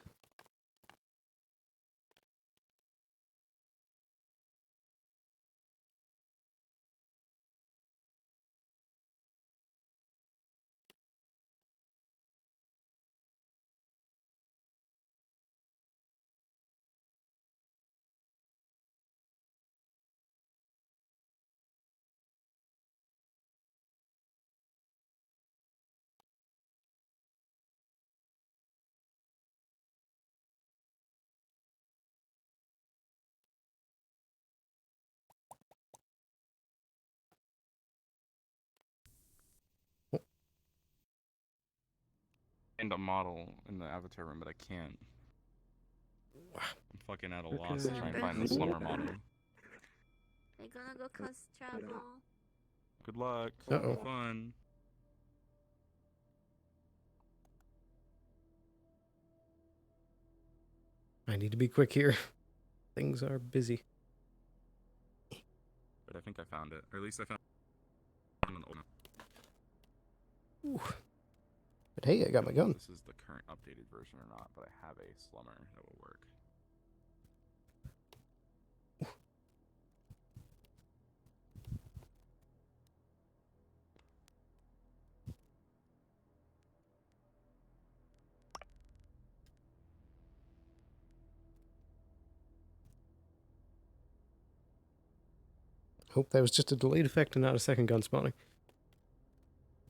And a model in the avatar room, but I can't. I'm fucking at a loss to try and find the slumber model. They're gonna go cause trouble. Good luck. Uh-oh. Fun. I need to be quick here. Things are busy. But I think I found it. Or at least I found Ooh. But hey, I got my gun. This is the current updated version or not, but I have a slummer that will work. Hope that was just a delayed effect and not a second gun spawning.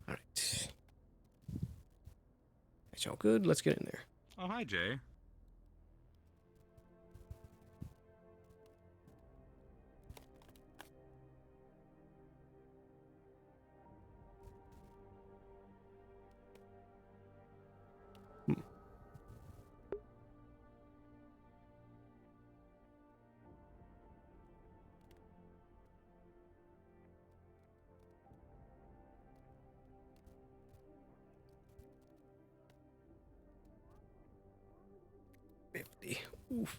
Alright. It's all good. Let's get in there. Oh, hi, Jay. Oof.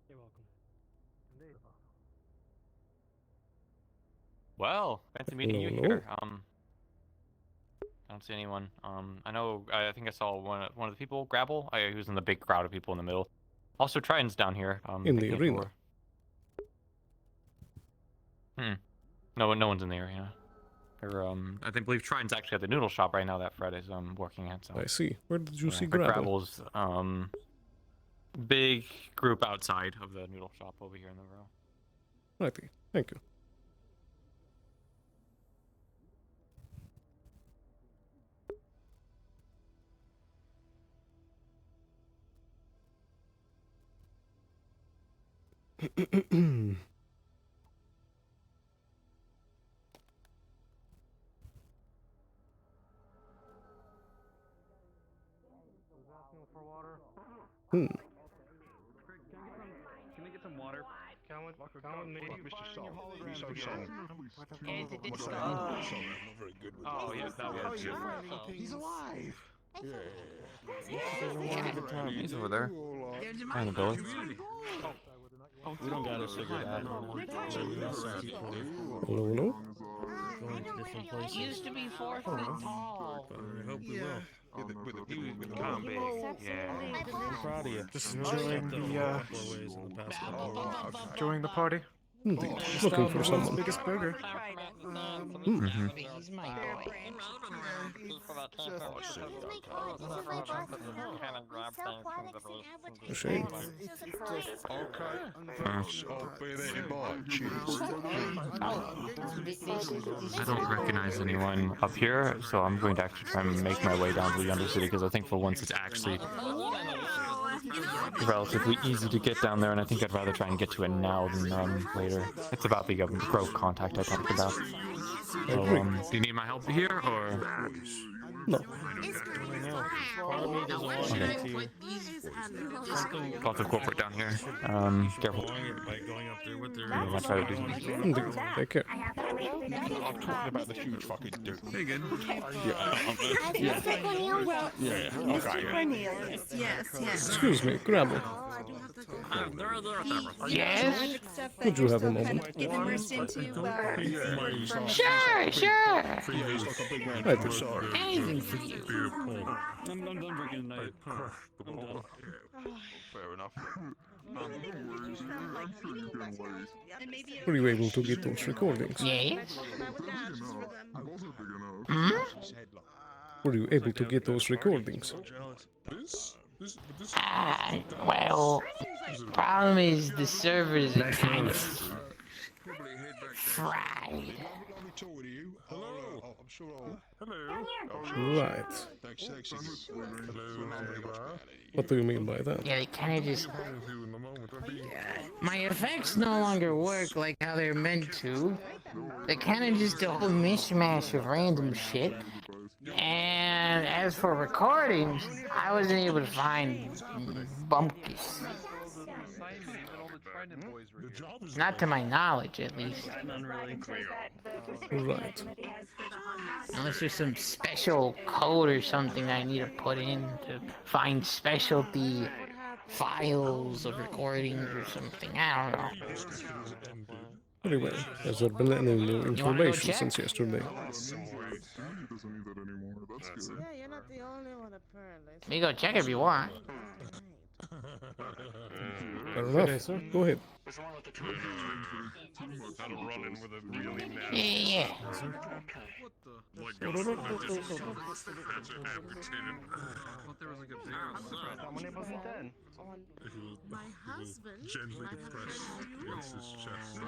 You're welcome. Indeed. Well, fancy meeting you here. I don't see anyone. I know. I think I saw one of the people, Grabble. He was in the big crowd of people in the middle. Also, Triton's down here. In the arena. No one's in the arena. Or, I believe Triton's actually at the noodle shop right now that Fred is working at. So. I see. Where did you see Grabble? Grabble's big group outside of the noodle shop over here in the row. Righty. Thank you. Can we get some water? Come with me. Mr. Salt. Oh, yes, that was you. He's alive. He's over there. Behind the building. We don't got it figured out. Hello? Used to be 4 feet tall. I hope we will. With the combat. Yeah. I'm proud of you. Just enjoying the party. Indeed. Looking for someone. Biggest burger. He's my boy. Shame. I don't recognize anyone up here, so I'm going to actually try and make my way down to the Undercity because I think for once it's actually relatively easy to get down there, and I think I'd rather try and get to it now than later. It's about the grove contact I talked about. So, do you need my help here, or? No. Okay. Lots of corporate down here. Careful. I'm gonna try to do something. Take care. I'm talking about the huge fucking dude. Hey, good. Yeah. Mr. Cornelius. Yes. Excuse me, Grabble. Yes? Would you have a moment? Get immersed into, Sure. Right. Sorry. Anything for you. I'm done drinking tonight. I'm done. Fair enough. Were you able to get those recordings? Yes. Were you able to get those recordings? Well, problem is the servers are kind of fried. Right. What do you mean by that? Yeah, they kind of just... my effects no longer work like how they're meant to. They're kind of just a whole mishmash of random shit. And as for recordings, I wasn't able to find bumpkins. Not to my knowledge, at least. Right. Unless there's some special code or something I need to put in to find specialty files of recordings or something. I don't know. Very well. Has there been any new information since yesterday? You can go check if you want. Fair enough. Go ahead. Yeah. My husband gently depressed against his chest.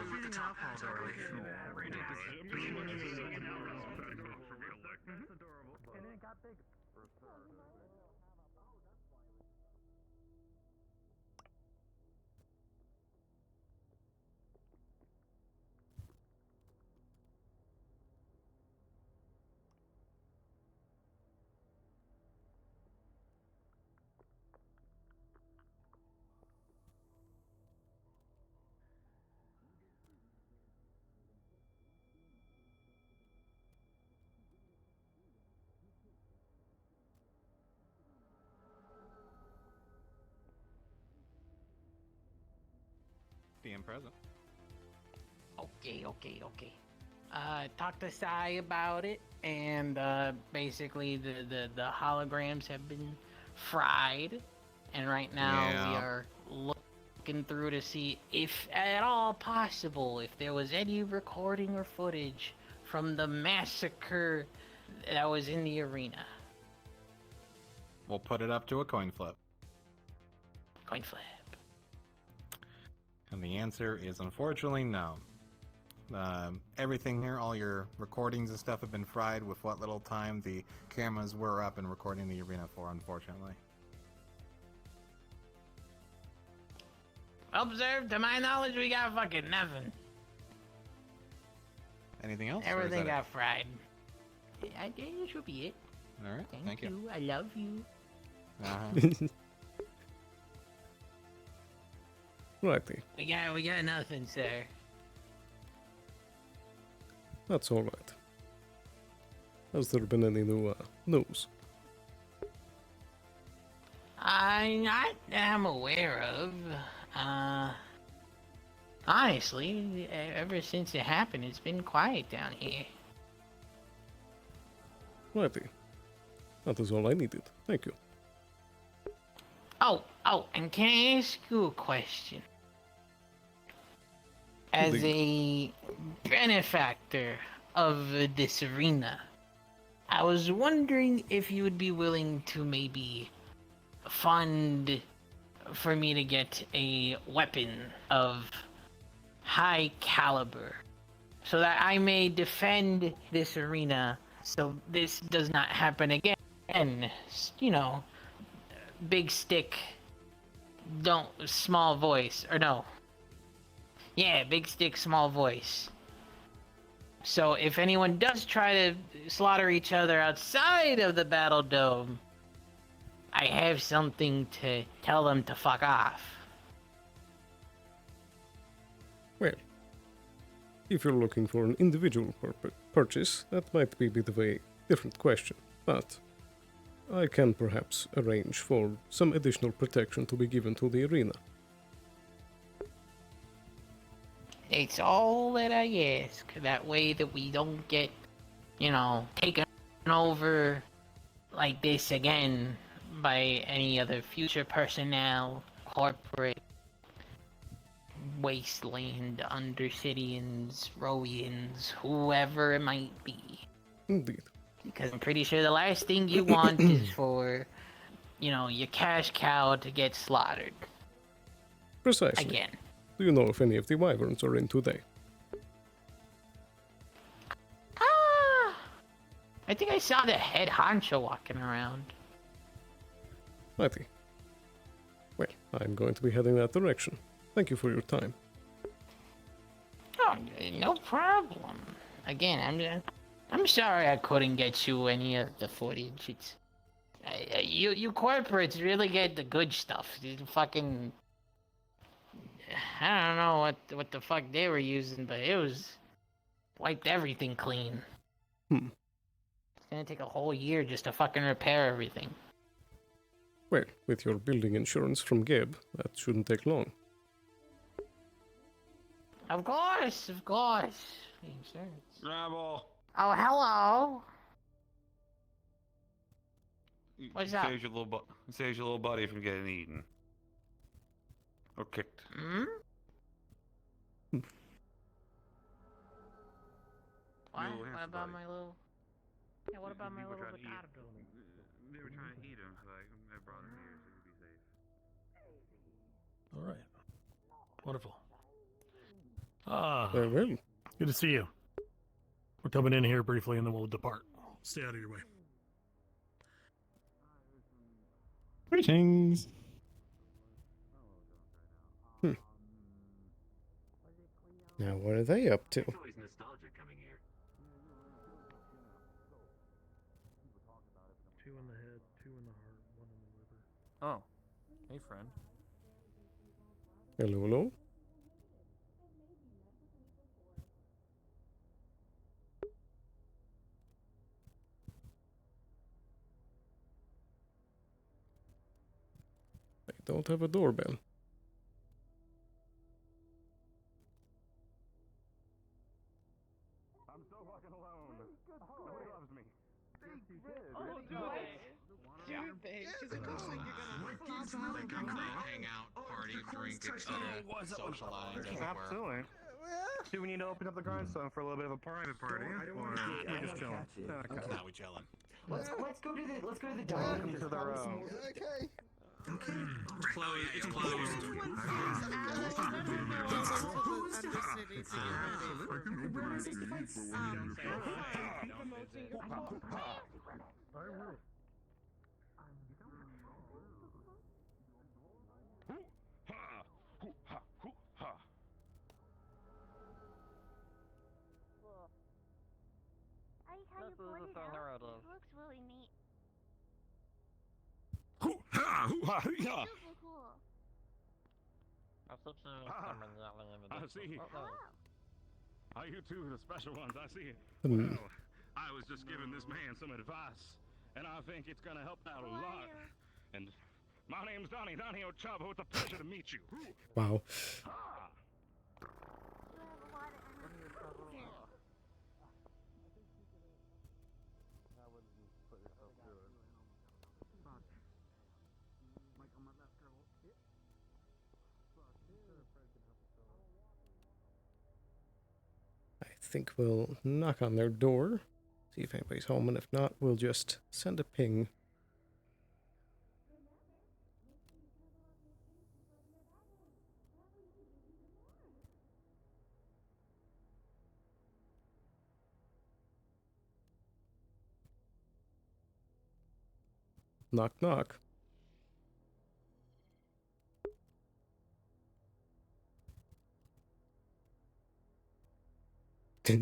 Being present. Okay. Talked to Sai about it, and basically the holograms have been fried, and right now we are looking through to see if at all possible if there was any recording or footage from the massacre that was in the arena. We'll put it up to a coin flip. Coin flip. And the answer is unfortunately no. Everything here, all your recordings and stuff have been fried with what little time the cameras were up and recording the arena for, unfortunately. Observed, to my knowledge, we got fucking nothing. Anything else? Everything got fried. I think this should be it. Alright, thank you. I love you. Righty. We got nothing, sir. That's all right. Has there been any new news? Not that I'm aware of. Honestly, ever since it happened, it's been quiet down here. Righty. That is all I needed. Thank you. Oh, and can I ask you a question? As a benefactor of this arena, I was wondering if you would be willing to maybe fund for me to get a weapon of high caliber so that I may defend this arena so this does not happen again. You know, big stick, small voice, or no. Yeah, big stick, small voice. So if anyone does try to slaughter each other outside of the battle dome, I have something to tell them to fuck off. Well, if you're looking for an individual purchase, that might be a bit of a different question, but I can perhaps arrange for some additional protection to be given to the arena. It's all that I ask. That way that we don't get, taken over like this again by any other future personnel, corporate, wasteland, undercityans, Rowians, whoever it might be. Indeed. Because I'm pretty sure the last thing you want is for you know, your cash cow to get slaughtered. Precisely. Again. Do you know if any of the wyverns are in today? I think I saw the head honcho walking around. Mighty. Well, I'm going to be heading that direction. Thank you for your time. Oh, no problem. Again, I'm sorry I couldn't get you any of the footage. It's you corporates really get the good stuff. You fucking I don't know what the fuck they were using, but it was wiped everything clean. It's gonna take a whole year just to fucking repair everything. Well, with your building insurance from Geb, that shouldn't take long. Of course. Insurance. Rabble. Oh, hello. What's up? Saves your little buddy from getting eaten. Or kicked. What about my little... Yeah, what about my little Ricardo? They were trying to eat him, so I brought him here so he'd be safe. All right. Wonderful. Very well. Good to see you. We're coming in here briefly and then we'll depart. Stay out of your way. Greetings. Now, what are they up to? It's always nostalgic coming here. Two in the head, two in the heart, one in the liver. Oh. Hey, friend. Hello, hello. I don't have a doorbell. I'm so fucking alone. Nobody loves me. Hang out, party, drink, etc. Socialize, as it were. Absolutely. Do we need to open up the grindstone for a little bit of a private party, or we just chilling? Okay. Now we chilling. Let's go to the dining room. To the row. Okay. It's closed. Looks really neat. I see. Are you two the special ones? I see. Hmm. Well, I was just giving this man some advice, and I think it's gonna help out a lot. And my name's Donnie Ochavo. It's a pleasure to meet you. Wow. I think we'll knock on their door, see if anybody's home, and if not, we'll just send a ping. Knock, knock. They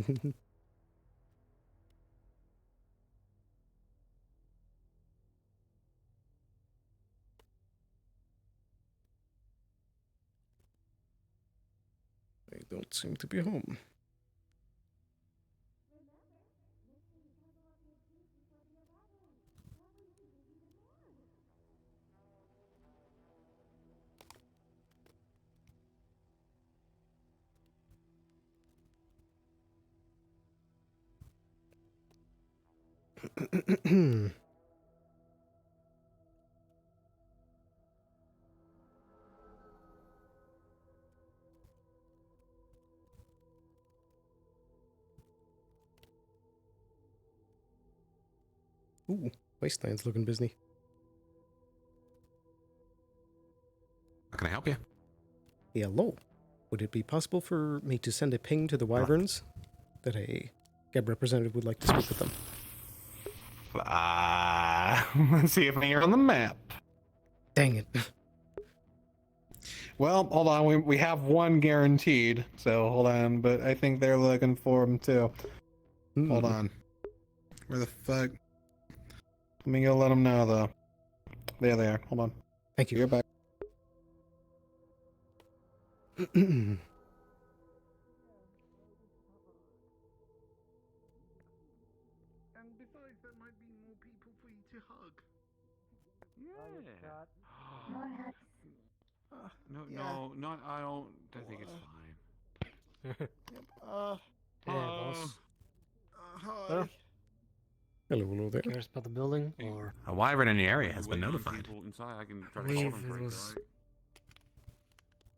don't seem to be home. Ooh, Wasteland's looking busy. Hello. Would it be possible for me to send a ping to the Wyverns that a GEB representative would like to speak with them? Let's see if you're on the map. Dang it. Well, hold on. We have one guaranteed, so hold on. But I think they're looking for him too. Hold on. Where the fuck? Let me go let them know though. There they are. Hold on. Thank you. You're back. And besides, there might be more people for you to hug. No, I don't. I think it's fine. boss. Hi. Hello there. Cares about the building, or A wyvern in the area has been notified. Inside, I can try I to call believe them it for was. right?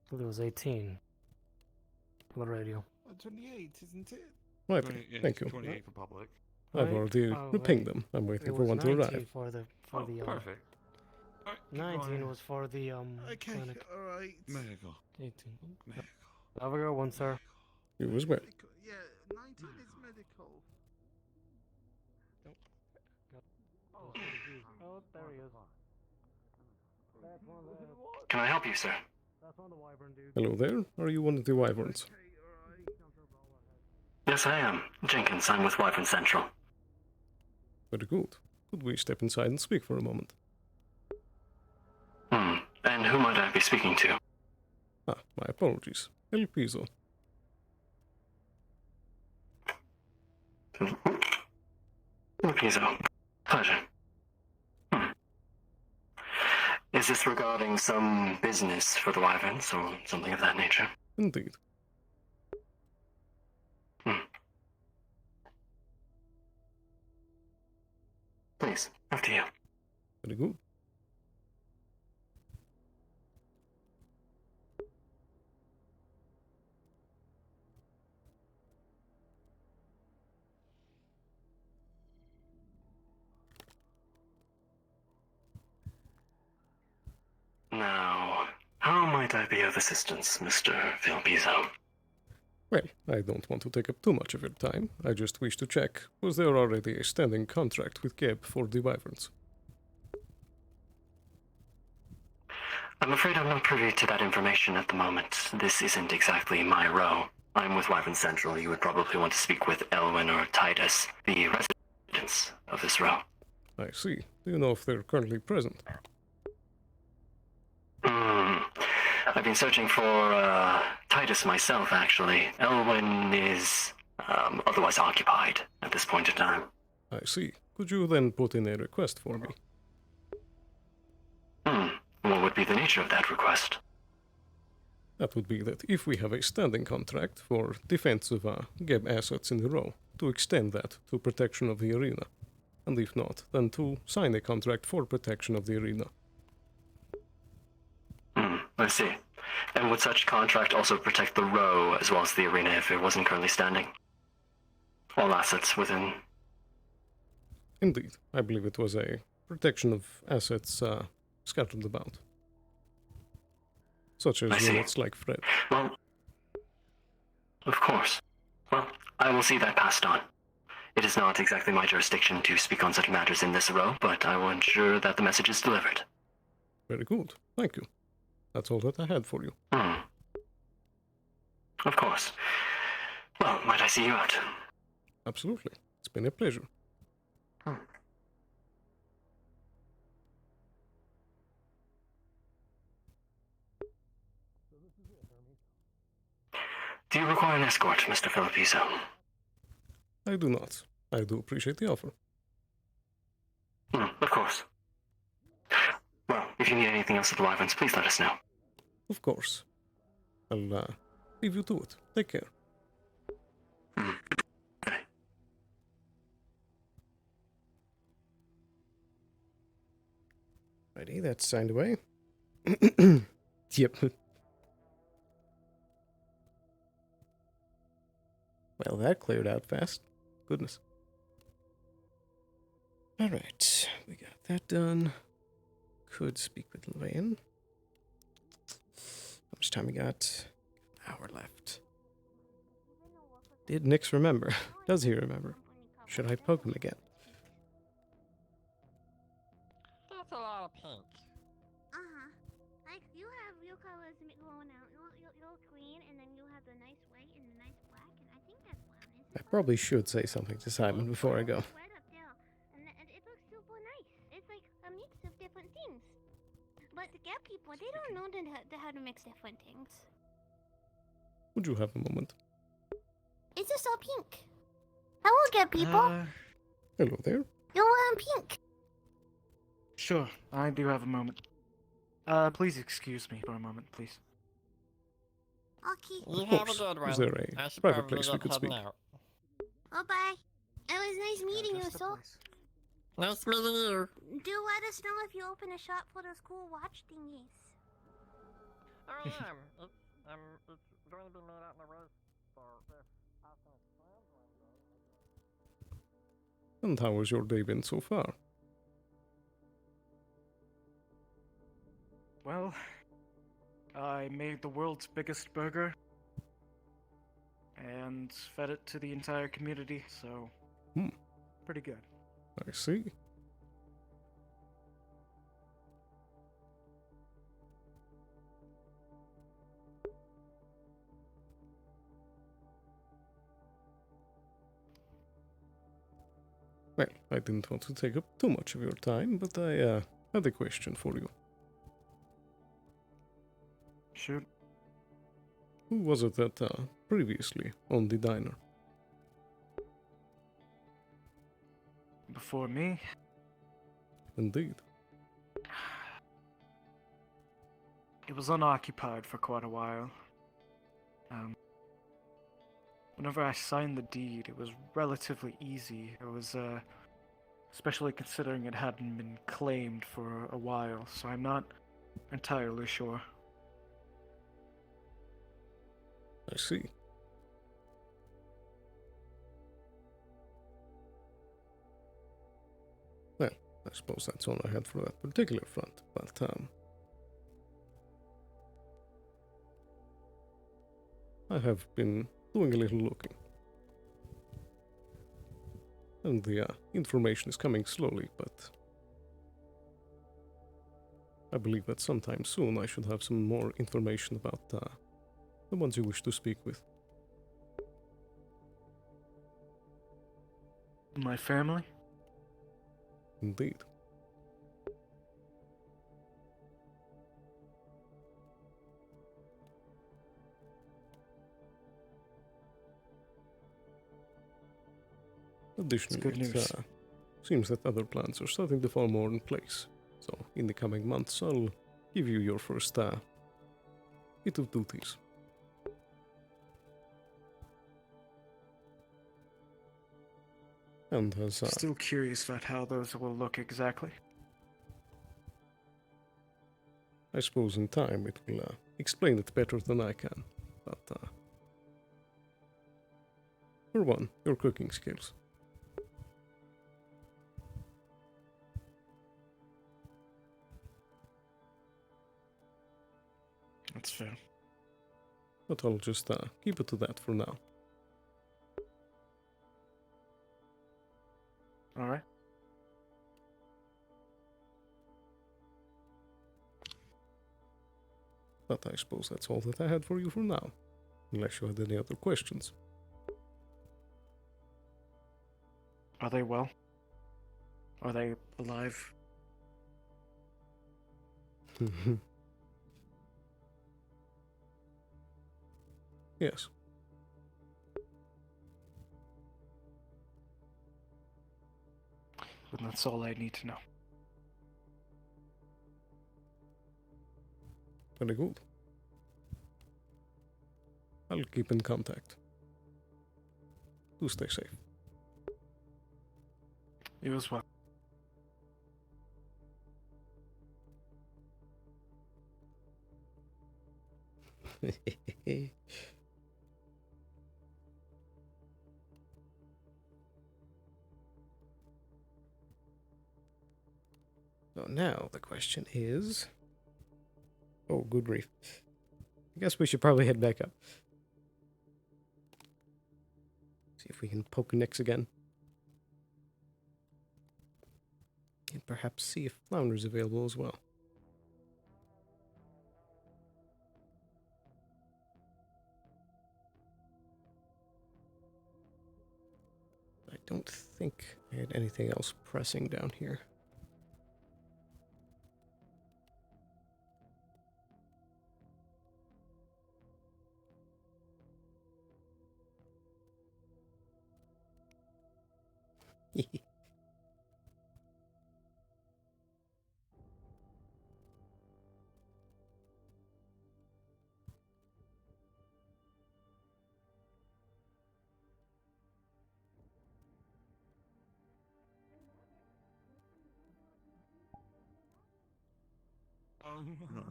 I believe it was 18 on the radio. 28, isn't it? Right, 20, yeah, thank you. 28 for public. I've already pinged them. I'm It waiting for was one to 19 arrive. for the Perfect. Alright, keep 19 going. was for the Okay, clinic. alright. Medical. 18. Have a good one, sir. You as well. Yeah, 19 is medical. Oh, there he is. Can I help you, sir? That's one of the Wyvern dudes. Hello there. Are you one of the Wyverns? Yes, I am. Jenkins, I'm with Wyvern Central. Very good. Could we step inside and speak for a moment? And who might I be speaking to? Ah, my apologies. Elpizo. Elpizo. Pleasure. Is this regarding some business for the Wyverns or something of that nature? Indeed. Please, after you. Very good. Now, how might I be of assistance, Mr. Elpizo? Well, I don't want to take up too much of your time. I just wish to check, was there already a standing contract with GEB for the Wyverns? I'm afraid I'm not privy to that information at the moment. This isn't exactly my row. I'm with Wyvern Central. You would probably want to speak with Elwyn or Titus, the residents of this row. I see. Do you know if they're currently present? I've been searching for Titus myself, actually. Elwyn is otherwise occupied at this point in time. I see. Could you then put in a request for me? What would be the nature of that request? That would be that if we have a standing contract for defense of GEB assets in the row, to extend that to protection of the arena. And if not, then to sign a contract for protection of the arena. I see. And would such contract also protect the row as well as the arena if it wasn't currently standing? All assets within... Indeed. I believe it was a protection of assets scattered about. Such as units like Fred. Well, of course. Well, I will see that passed on. It is not exactly my jurisdiction to speak on such matters in this row, but I will ensure that the message is delivered. Very good. Thank you. That's all that I had for you. Of course. Well, might I see you out? Absolutely. It's been a pleasure. Do you require an escort, Mr. Elpizo? I do not. I do appreciate the offer. Of course. Well, if you need anything else at the Wyverns, please let us know. Of course. I'll leave you to it. Take care. Righty, that's signed away. Yep. Well, that cleared out fast. Goodness. Alright, we got that done. Could speak with Lane. I'm much time we got? An hour left. Did Nix remember? Does he remember? Should I poke him again? That's a lot of pink. Like, you have your colors glowing out. You're green, and then you have the nice white and the nice black, and I think that's brown. I probably should say something to Simon before I go. Right up there, and it looks super nice. It's like a mix of different things. But the gap people, they don't know how to mix different things. Would you have a moment? It's just all pink. Hello, gap people. Hello there. You're wearing pink. Sure, I do have a moment. Please excuse me for a moment, please. Okay. You Of have a course. good one. Is there a I should private probably place go we could heading speak? out. Oh, bye. It was nice meeting you, so. Nice meeting you. Do let us know if you open a shop for those cool watch thingies. Oh, yeah. It's going to be made out in the road for this. And how has your day been so far? Well, I made the world's biggest burger and fed it to the entire community, so pretty good. I see. Well, I didn't want to take up too much of your time, but I had a question for you. Shoot. Who was it that previously owned the diner? Before me? Indeed. It was unoccupied for quite a while. Whenever I signed the deed, it was relatively easy. It was, especially considering it hadn't been claimed for a while, so I'm not entirely sure. I see. Well, I suppose that's all I had for that particular front, but I have been doing a little looking. And the information is coming slowly, but I believe that sometime soon I should have some more information about the ones you wish to speak with. My family? Indeed. Additionally, good news. it seems that other plans are starting to fall more in place. So, in the coming months, I'll give you your first bit of duties. And as Still curious about how those will look exactly. I suppose in time it will explain it better than I can. But for one, your cooking skills. That's fair. But I'll just keep it to that for now. Alright. But I suppose that's all that I had for you for now. Unless you had any other questions. Are they well? Are they alive? Yes. And that's all I need to know. Very good. I'll keep in contact. Do stay safe. You as well. So now the question is... Oh, good grief. I guess we should probably head back up. See if we can poke Nyx again. And perhaps see if Flounder's available as well. I don't think I had anything else pressing down here.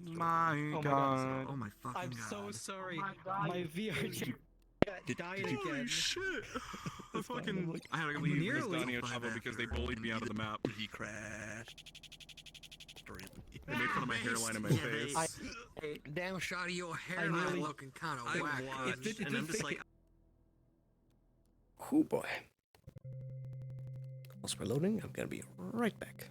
My God. Oh my fucking I'm god. so sorry. God. My VR died again. Holy shit! I had to leave Miss Donnie Ochava because they bullied me out of the map. He crashed. They made fun of my hairline and my face. Hey, damn shot of your hairline looking kind of whack. And I'm just like, Oh boy. Whilst we're loading, I'm gonna be right back.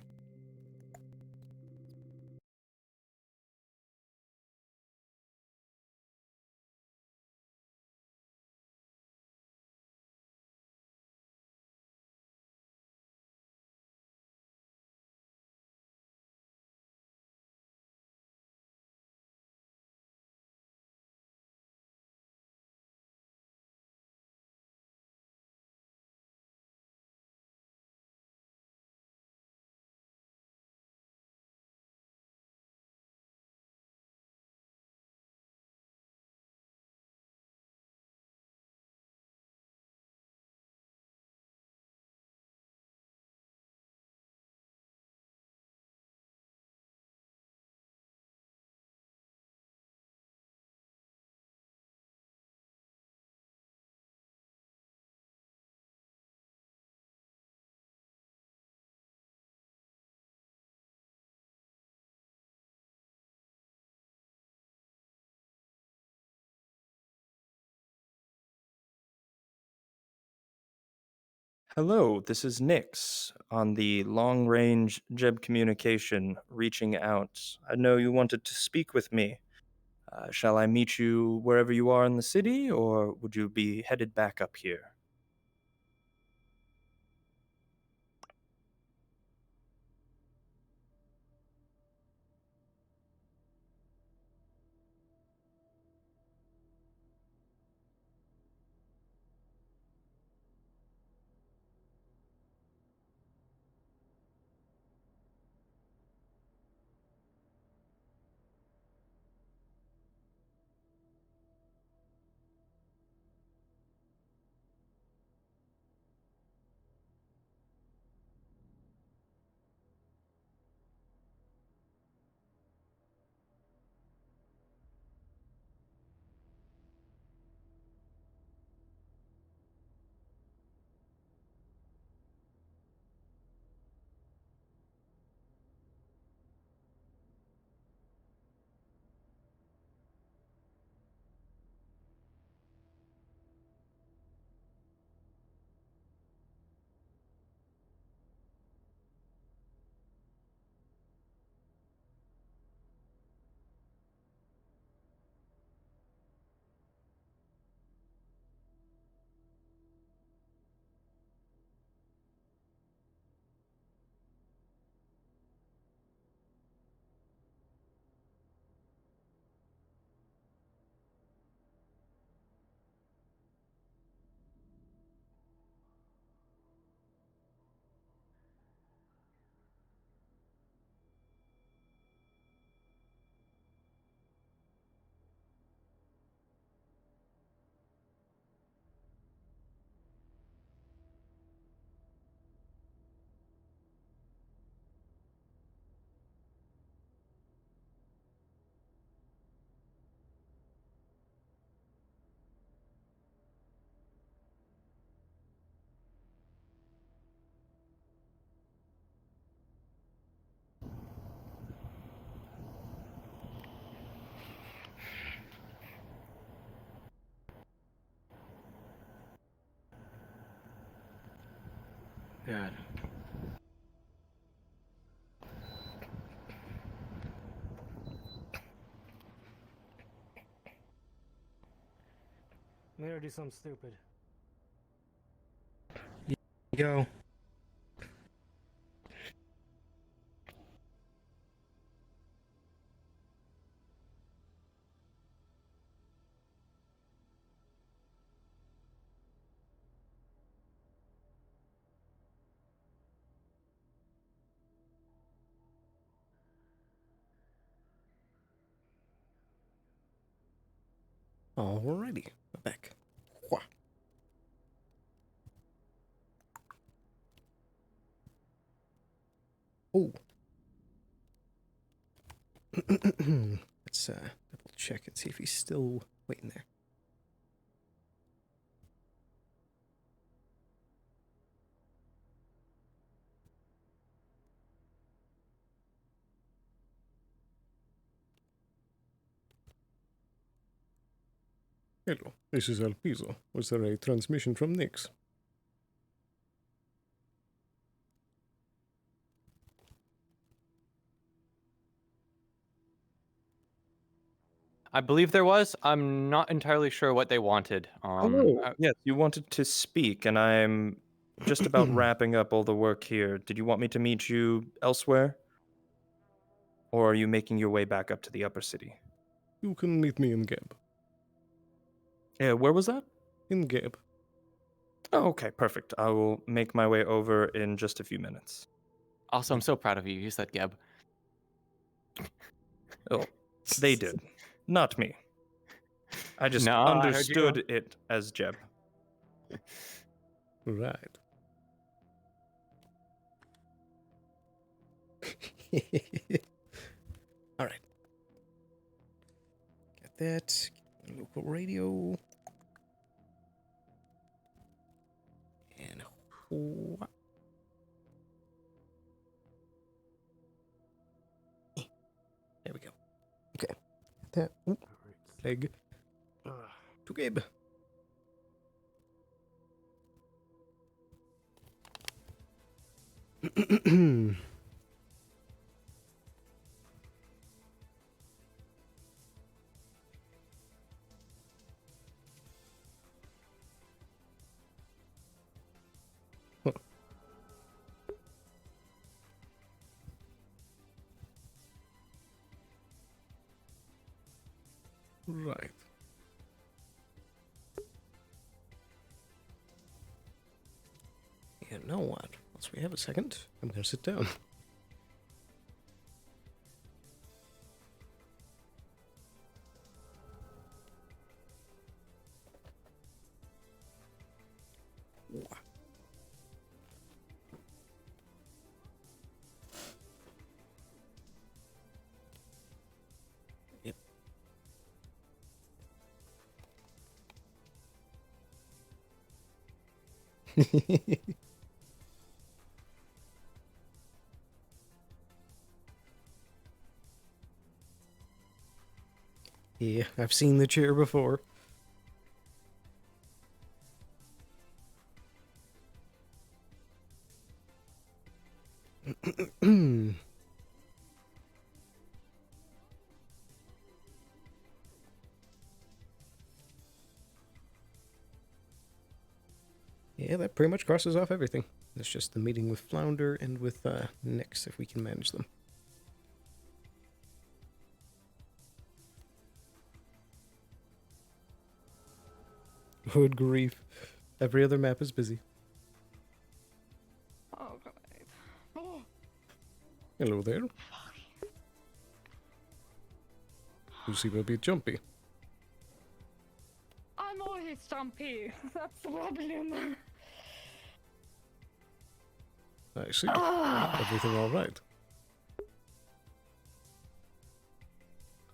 Hello, this is Nyx on the long range Jeb communication reaching out. I know you wanted to speak with me. Shall I meet you wherever you are in the city, or would you be headed back up here? Good. I'm gonna do something stupid. Go. Alrighty, we're back. Wha. Oh. Let's double check and see if he's still waiting there. Hello, this is Elpizo. Was there a transmission from Nix? I believe there was. I'm not entirely sure what they wanted. Yes, you wanted to speak, and I'm just about wrapping up all the work here. Did you want me to meet you elsewhere? Or are you making your way back up to the upper city? You can meet me in Geb. Yeah, where was that? In Geb. Oh, okay, perfect. I will make my way over in just a few minutes. Also, I'm so proud of you. You said Geb. Oh, they did. Not me. I just No, I heard you understood it as Jeb. Right. Alright. Get that. Get local radio. And what? There we go. Okay. That. Ooh. Leg. To Gabe. Right. You know what? Once we have a second, I'm gonna sit down. Yep. Yeah, I've seen the chair before. Yeah, that pretty much crosses off everything. It's just the meeting with Flounder and with Nyx, if we can manage them. Good grief. Every other map is busy. Oh, God. Oh. Hello there. You seem a bit jumpy. I'm always jumpy. That's the problem. I see. Everything all right?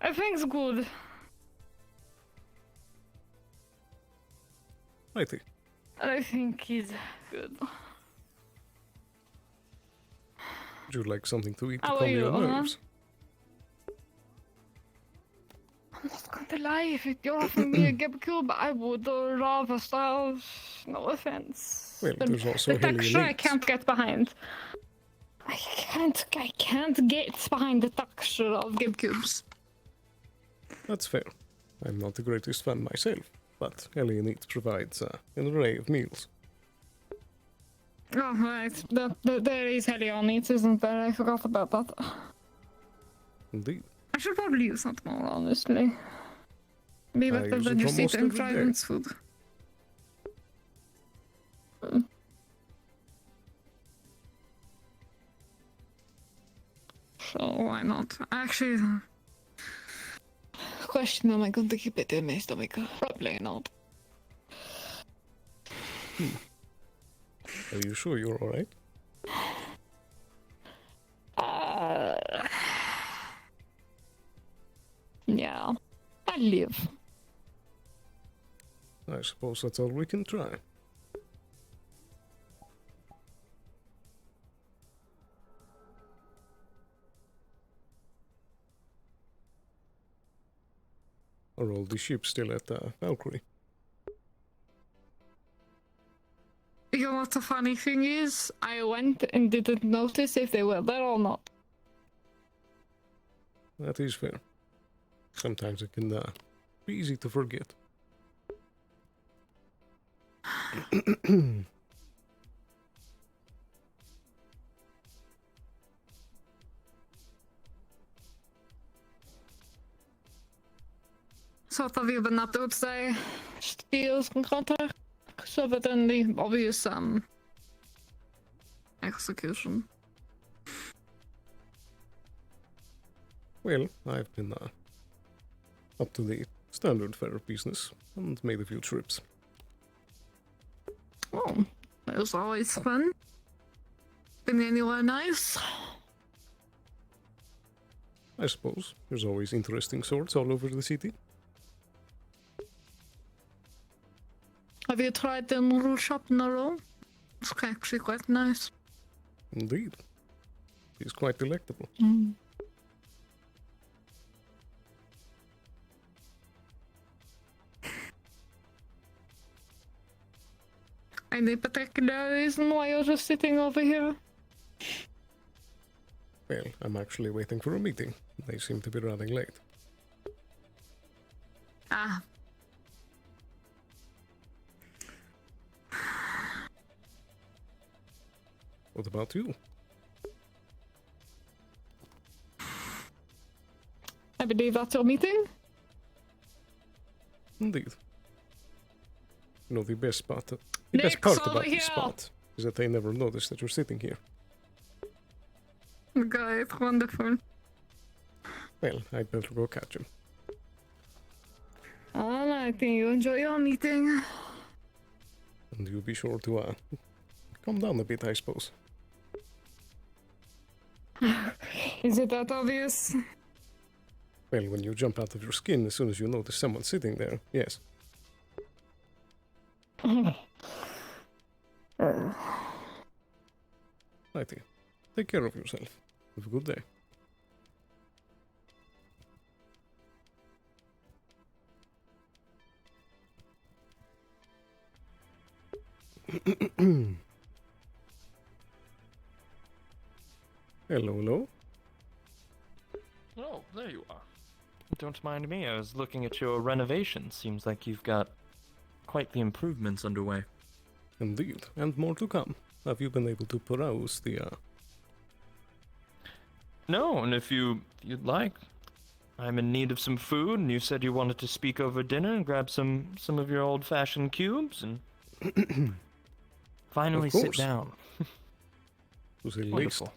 Everything's good. Righty. I think he's good. Would you like something to eat to How are calm you, your nerves? I'm not going to lie, if you're offering me a Gib Cube, I would rather starve. No offense. Well, there's also the texture I Hellion can't get behind. I can't get behind the texture of Gib Cubes. That's fair. I'm not the greatest fan myself, but Hellion provides an array of meals. Oh, right. There is Hellion Eats, isn't there? I forgot about that. Indeed. I should probably use that more, honestly. Be better use than it just almost eating every day. Trident's food. So why not? Actually, question, am I going to keep it in my stomach? Probably not. Are you sure you're alright? Yeah, I live. I suppose that's all we can try. Are all the ships still at Valkyrie? You know what the funny thing is? I went and didn't notice if they were there or not. That is fair. Sometimes it can be easy to forget. Så what have you been up to today? Steals and contact? Other than the obvious execution. Well, I've been up to the standard fare business and made a few trips. Oh, it was always fun. Been anywhere nice? I suppose there's always interesting sorts all over the city. Have you tried the noodle shop in a row? It's actually quite nice. Indeed. It's quite delectable. Mm. Any particular reason why you're just sitting over here? Well, I'm actually waiting for a meeting. They seem to be running late. Ah. What about you? I believe that's your meeting? Indeed. You know, the best part about this spot is that they never notice that you're sitting here. Great, wonderful. Well, I'd better go catch him. Alright, then you enjoy your meeting. And you be sure to calm down a bit, I suppose. Is it that obvious? Well, when you jump out of your skin as soon as you notice someone sitting there, yes. Righty. Take care of yourself. Have a good day. Hello, hello. Oh, there you are. Don't mind me, I was looking at your renovation. Seems like you've got quite the improvements underway. Indeed, and more to come. Have you been able to peruse the, No, and if you'd like, I'm in need of some food, and you said you wanted to speak over dinner and grab some of your old-fashioned cubes, and finally sit down. Was it Wonderful.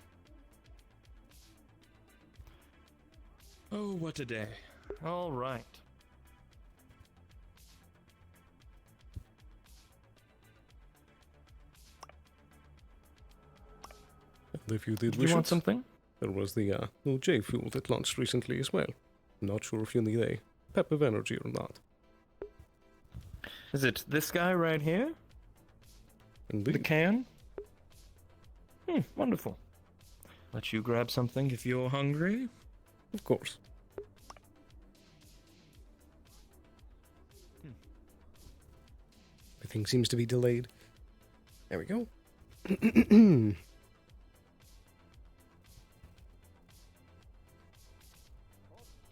Oh, what a day. All right. And if you did You wish want it, something? there was the new J Fuel that launched recently as well. Not sure if you need a pep of energy or not. Is it this guy right here? Indeed. The can? Wonderful. Let you grab something if you're hungry. Of course. Everything seems to be delayed. There we go.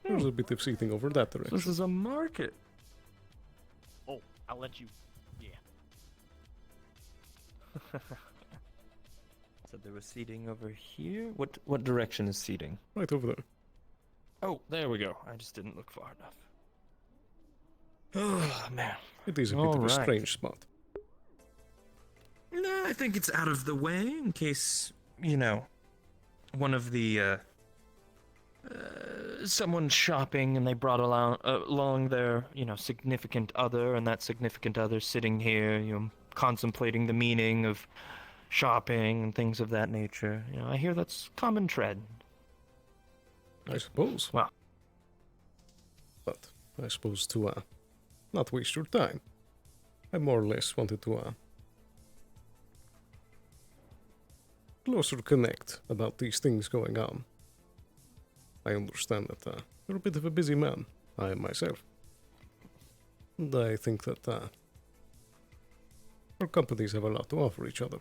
There's a bit of seating over that direction. This is a market. Oh, I'll let you. Yeah. So there was seating over here. What direction is seating? Right over there. Oh, there we go. I just didn't look far enough. Oh man. It is a bit of a strange spot. No, I think it's out of the way in case, you know, one of the someone's shopping and they brought along their, you know, significant other, and that significant other sitting here, you know, contemplating the meaning of shopping and things of that nature. You know, I hear that's common trend. I suppose. Well, but I suppose to not waste your time, I more or less wanted to closer connect about these things going on. I understand that you're a bit of a busy man, I am myself. And I think that our companies have a lot to offer each other.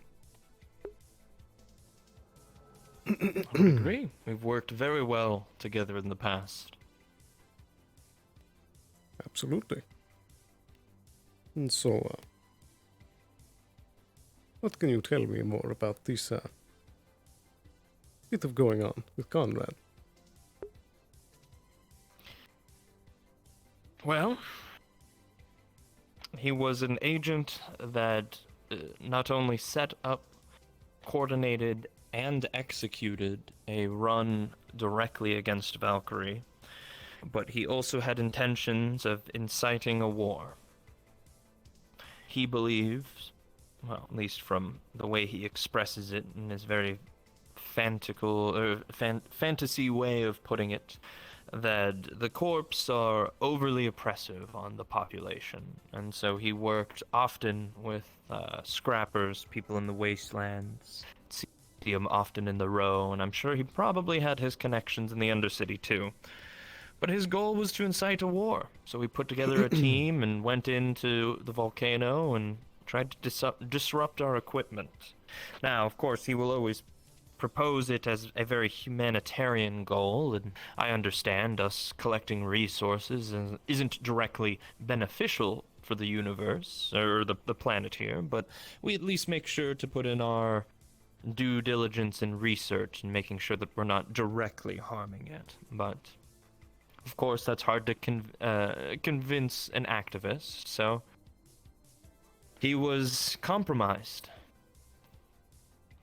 I would agree. We've worked very well together in the past. Absolutely. And so, what can you tell me more about this bit of going on with Conrad? Well, he was an agent that not only set up, coordinated, and executed a run directly against Valkyrie, but he also had intentions of inciting a war. He believes, well, at least from the way he expresses it in his very fantasy way of putting it, that the corps are overly oppressive on the population, and so he worked often with scrappers, people in the wastelands, see him often in the row, and I'm sure he probably had his connections in the Undercity too. But his goal was to incite a war, so he put together a team and went into the volcano and tried to disrupt our equipment. Now, of course, he will always propose it as a very humanitarian goal, and I understand us collecting resources isn't directly beneficial for the universe, or the planet here, but we at least make sure to put in our due diligence and research and making sure that we're not directly harming it. But of course, that's hard to convince an activist, so he was compromised.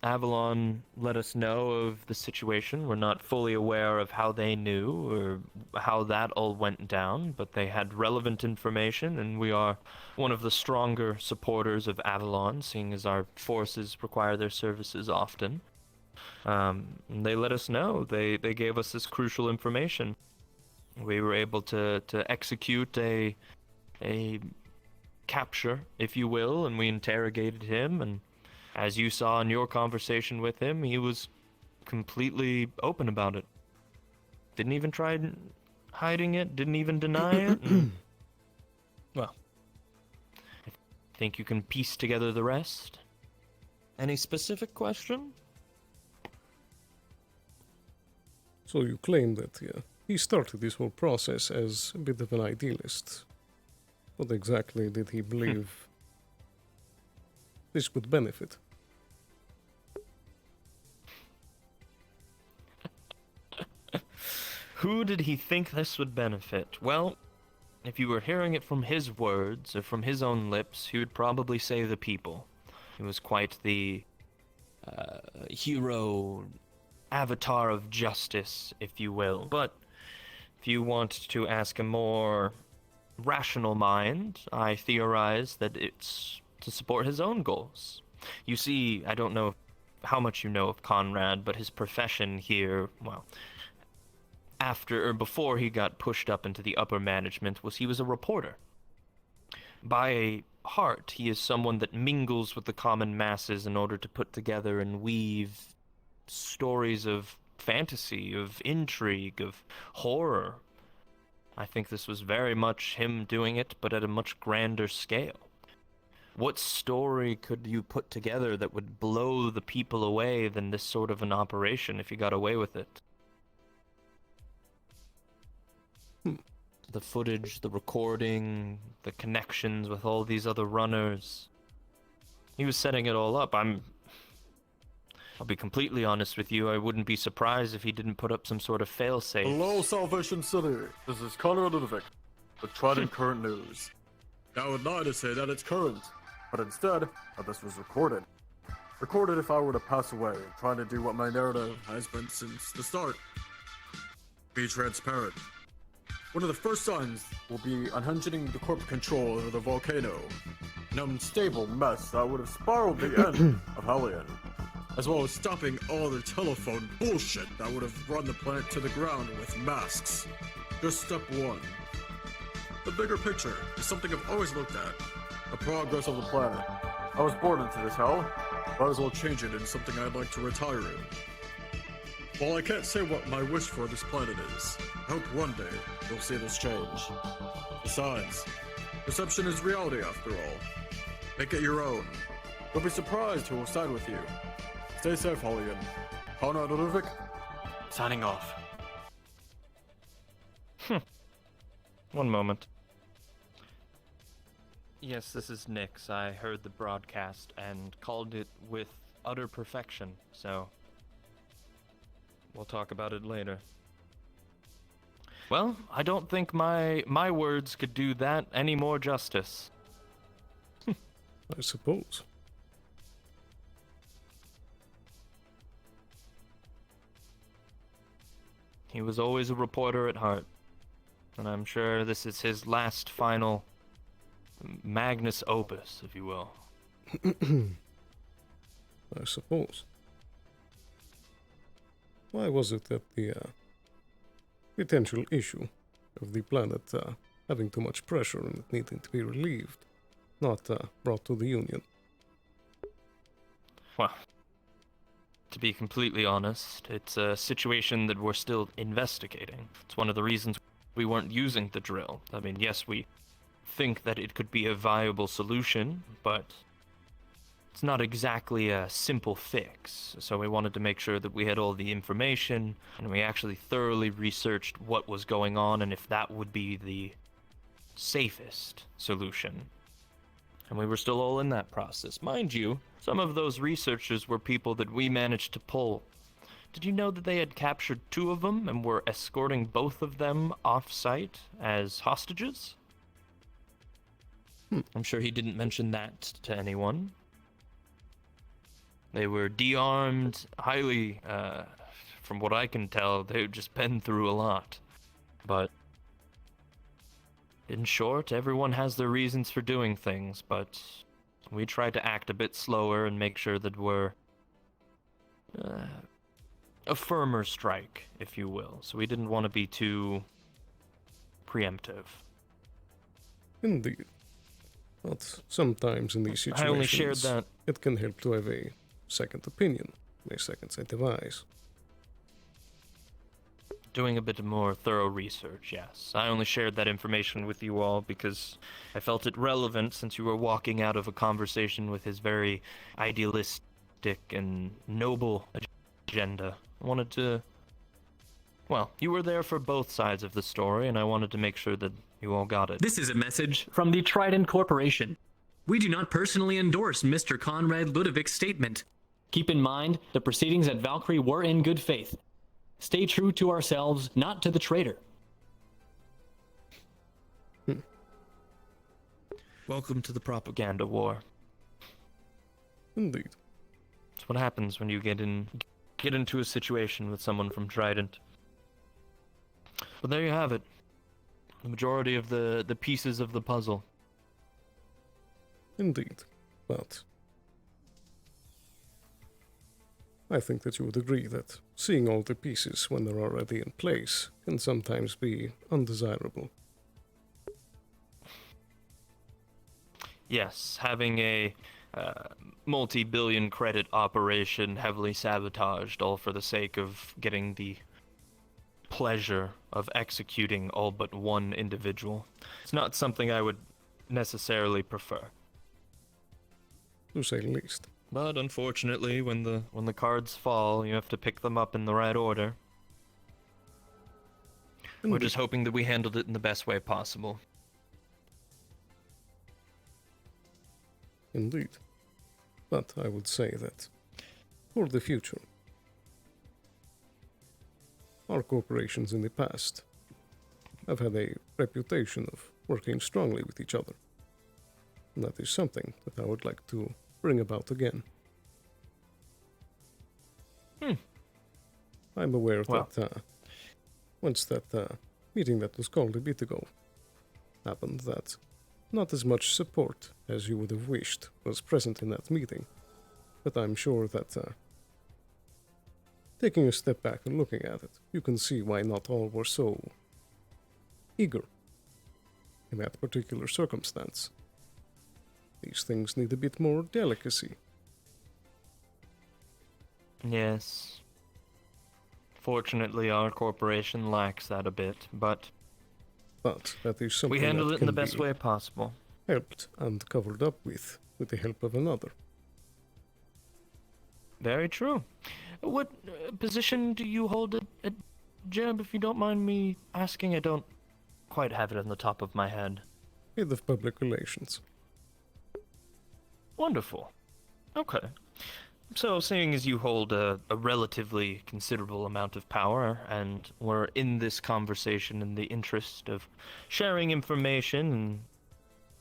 Avalon let us know of the situation. We're not fully aware of how they knew or how that all went down, but they had relevant information, and we are one of the stronger supporters of Avalon, seeing as our forces require their services often. They let us know. They gave us this crucial information. We were able to execute a capture, if you will, and we interrogated him, and as you saw in your conversation with him, he was completely open about it. Didn't even try hiding it, didn't even deny it. And, well, I think you can piece together the rest. Any specific question? So you claim that he started this whole process as a bit of an idealist. What exactly did he believe this would benefit? Who did he think this would benefit? Well, if you were hearing it from his words, or from his own lips, he would probably say the people. He was quite the hero, avatar of justice, if you will. But if you want to ask a more rational mind, I theorize that it's to support his own goals. You see, I don't know how much you know of Conrad, but his profession here, well, after or before he got pushed up into the upper management, he was a reporter. By heart, he is someone that mingles with the common masses in order to put together and weave stories of fantasy, of intrigue, of horror. I think this was very much him doing it, but at a much grander scale. What story could you put together that would blow the people away than this sort of an operation if you got away with it? The footage, the recording, the connections with all these other runners. He was setting it all up. I'll be completely honest with you, I wouldn't be surprised if he didn't put up some sort of failsafe. Hello, Salvation City. This is Conrad Ludovic, the Trident Current News. I would lie to say that it's current, but instead, that this was recorded. Recorded if I were to pass away, trying to do what my narrative has been since the start. Be transparent. One of the first signs will be unhinging the corporate control over the volcano, an unstable mess that would have spiraled the end of Hellion, as well as stopping all their telephone bullshit that would have run the planet to the ground with masks. Just step one. The bigger picture is something I've always looked at, the progress of the planet. I was born into this hell, might as well change it into something I'd like to retire in. While I can't say what my wish for this planet is, I hope one day you'll see this change. Besides, perception is reality after all. Make it your own. You'll be surprised who will side with you. Stay safe, Hellion. Conrad Ludovic, signing off. One moment. Yes, this is Nix. I heard the broadcast and called it with utter perfection, so we'll talk about it later. Well, I don't think my words could do that any more justice. I suppose. He was always a reporter at heart, and I'm sure this is his last final magnus opus, if you will. I suppose. Why was it that the potential issue of the planet having too much pressure and it needing to be relieved not brought to the Union? Well, to be completely honest, it's a situation that we're still investigating. It's one of the reasons we weren't using the drill. I mean, yes, we think that it could be a viable solution, but it's not exactly a simple fix. So we wanted to make sure that we had all the information and we actually thoroughly researched what was going on and if that would be the safest solution. And we were still all in that process. Mind you, some of those researchers were people that we managed to pull. Did you know that they had captured 2 of them and were escorting both of them off-site as hostages? I'm sure he didn't mention that to anyone. They were de-armed, highly, from what I can tell, they've just been through a lot. But in short, everyone has their reasons for doing things, but we try to act a bit slower and make sure that we're a firmer strike, if you will. So we didn't want to be too preemptive. Indeed. But sometimes in these situations, I only shared that. It can help to have a second opinion, a second set of eyes. Doing a bit more thorough research, yes. I only shared that information with you all because I felt it relevant since you were walking out of a conversation with his very idealistic and noble agenda. I wanted to... Well, you were there for both sides of the story, and I wanted to make sure that you all got it. This is a message from the Trident Corporation. We do not personally endorse Mr. Conrad Ludovic's statement. Keep in mind, the proceedings at Valkyrie were in good faith. Stay true to ourselves, not to the traitor. Welcome to the propaganda war. Indeed. That's what happens when you get into a situation with someone from Trident. But there you have it. The majority of the pieces of the puzzle. Indeed. But I think that you would agree that seeing all the pieces when they're already in place can sometimes be undesirable. Yes, having a multi-billion credit operation heavily sabotaged all for the sake of getting the pleasure of executing all but one individual. It's not something I would necessarily prefer. to say the least. But unfortunately, when the cards fall, you have to pick them up in the right order. We're just hoping that we handled it in the best way possible. Indeed. But I would say that, for the future, our corporations in the past have had a reputation of working strongly with each other. And that is something that I would like to bring about again. I'm aware that once that meeting that was called a bit ago happened, that not as much support as you would have wished was present in that meeting. But I'm sure that taking a step back and looking at it, you can see why not all were so eager in that particular circumstance. These things need a bit more delicacy. Yes. Fortunately, our corporation lacks that a bit, but that is something we handled that it in the can best be way possible. Helped and covered up with the help of another. Very true. What position do you hold at Jeb, if you don't mind me asking? I don't quite have it on the top of my head. Head of Public Relations. Wonderful. Okay. So, seeing as you hold a relatively considerable amount of power, and we're in this conversation in the interest of sharing information and,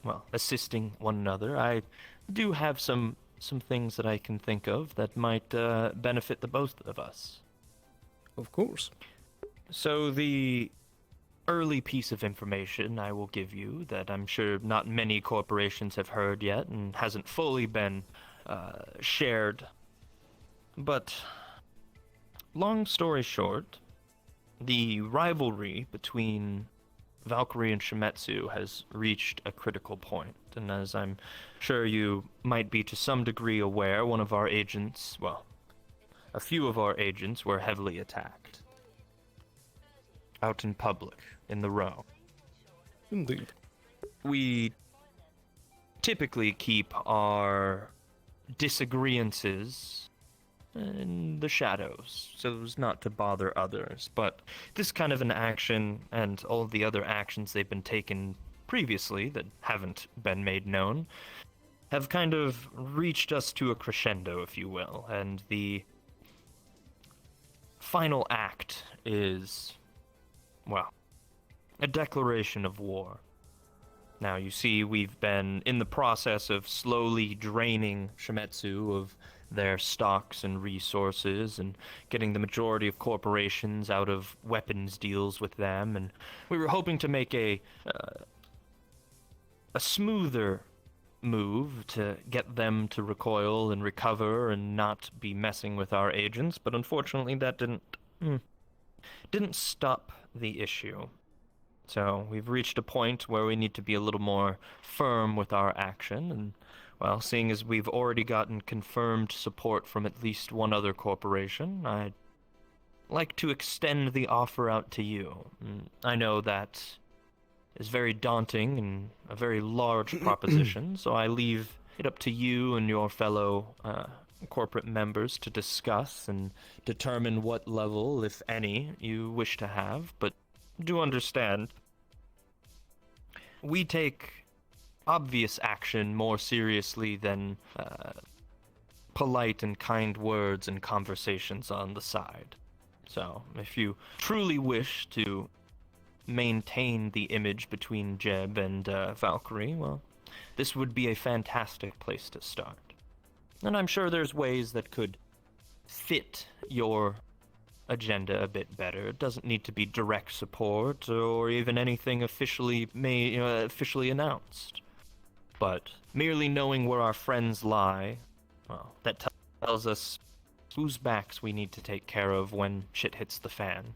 well, assisting one another, I do have some things that I can think of that might benefit the both of us. Of course. So, the early piece of information I will give you that I'm sure not many corporations have heard yet and hasn't fully been shared. But, long story short, the rivalry between Valkyrie and Shimetsu has reached a critical point, and as I'm sure you might be to some degree aware, one of our agents, well, a few of our agents were heavily attacked. Out in public, in the row. Indeed. We typically keep our disagreements in the shadows, so as not to bother others, but this kind of an action, and all of the other actions they've been taken previously that haven't been made known, have kind of reached us to a crescendo, if you will, and the final act is, well, a declaration of war. Now, you see, we've been in the process of slowly draining Shimetsu of their stocks and resources and getting the majority of corporations out of weapons deals with them, and we were hoping to make a smoother move to get them to recoil and recover and not be messing with our agents, but unfortunately that didn't stop the issue. So we've reached a point where we need to be a little more firm with our action, and, well, seeing as we've already gotten confirmed support from at least one other corporation, I'd like to extend the offer out to you. I know that is very daunting and a very large proposition, so I leave it up to you and your fellow corporate members to discuss and determine what level, if any, you wish to have, but do understand, we take obvious action more seriously than polite and kind words and conversations on the side. So, if you truly wish to maintain the image between Jeb and Valkyrie, well, this would be a fantastic place to start. And I'm sure there's ways that could fit your agenda a bit better. It doesn't need to be direct support or even anything officially officially announced. But merely knowing where our friends lie, well, that tells us whose backs we need to take care of when shit hits the fan.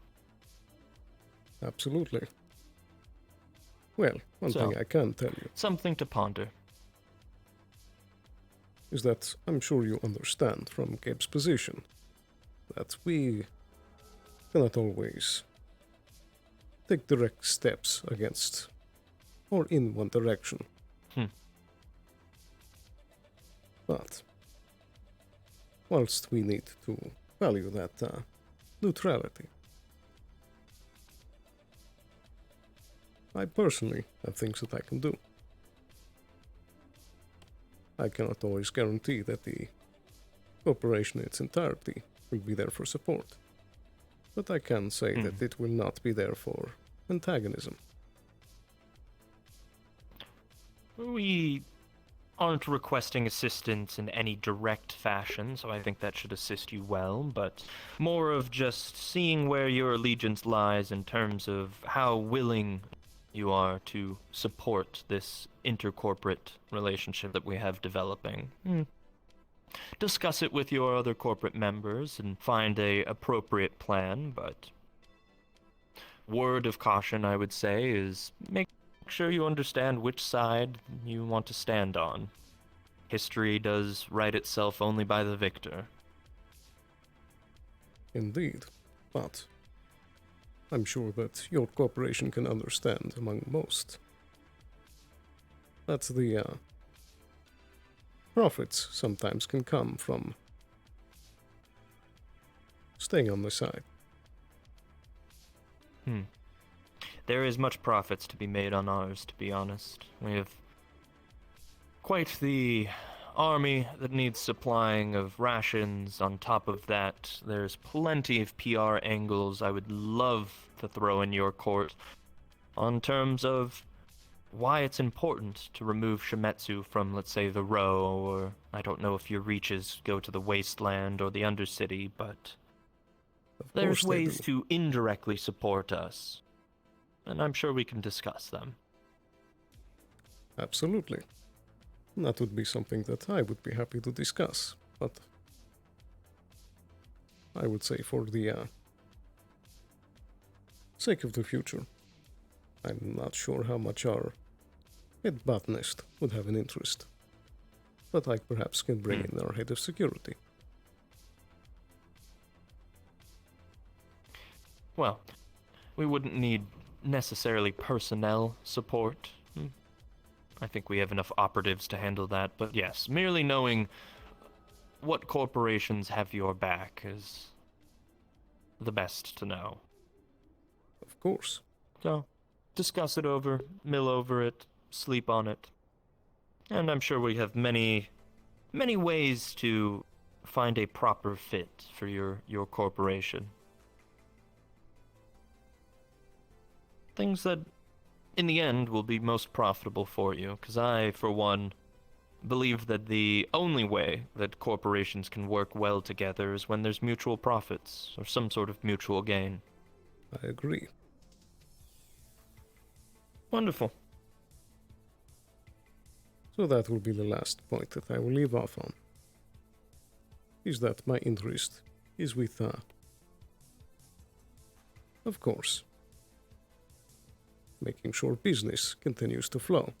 Absolutely. Well, one thing I can tell you. Something to ponder. Is that I'm sure you understand from Gabe's position that we cannot always take direct steps against or in one direction. But whilst we need to value that neutrality, I personally have things that I can do. I cannot always guarantee that the corporation in its entirety will be there for support, but I can say that it will not be there for antagonism. We aren't requesting assistance in any direct fashion, so I think that should assist you well, but more of just seeing where your allegiance lies in terms of how willing you are to support this intercorporate relationship that we have developing. Discuss it with your other corporate members and find a appropriate plan, but word of caution, I would say, is make sure you understand which side you want to stand on. History does right itself only by the victor. Indeed, but I'm sure that your corporation can understand among most. That's the profits sometimes can come from staying on the side. There is much profits to be made on ours, to be honest. We have quite the army that needs supplying of rations. On top of that, there's plenty of PR angles I would love to throw in your court on terms of why it's important to remove Shimetsu from, let's say, the Row, or I don't know if your reaches go to the Wasteland or the Undercity, but there's ways to indirectly support us, and I'm sure we can discuss them. Absolutely. That would be something that I would be happy to discuss, but I would say for the sake of the future, I'm not sure how much our head botanist would have an interest, but I perhaps can bring in our head of security. Well, we wouldn't need necessarily personnel support. I think we have enough operatives to handle that, but yes, merely knowing what corporations have your back is the best to know. Of course. So, discuss it over, mill over it, sleep on it. And I'm sure we have many ways to find a proper fit for your corporation. Things that, in the end, will be most profitable for you, because I, for one, believe that the only way that corporations can work well together is when there's mutual profits, or some sort of mutual gain. I agree. Wonderful. So that will be the last point that I will leave off on. Is that my interest is with, of course, making sure business continues to flow.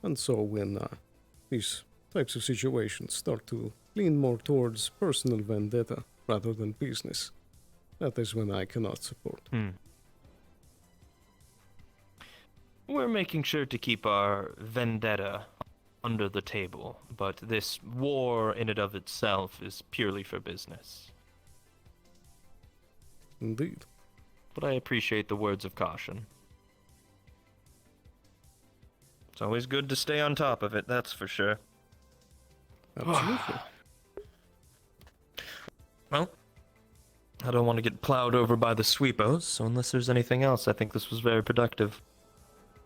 And so when these types of situations start to lean more towards personal vendetta rather than business, that is when I cannot support. We're making sure to keep our vendetta under the table, but this war in and of itself is purely for business. Indeed. But I appreciate the words of caution. It's always good to stay on top of it, that's for sure. Absolutely. Well, I don't want to get plowed over by the sweepos, so unless there's anything else, I think this was very productive.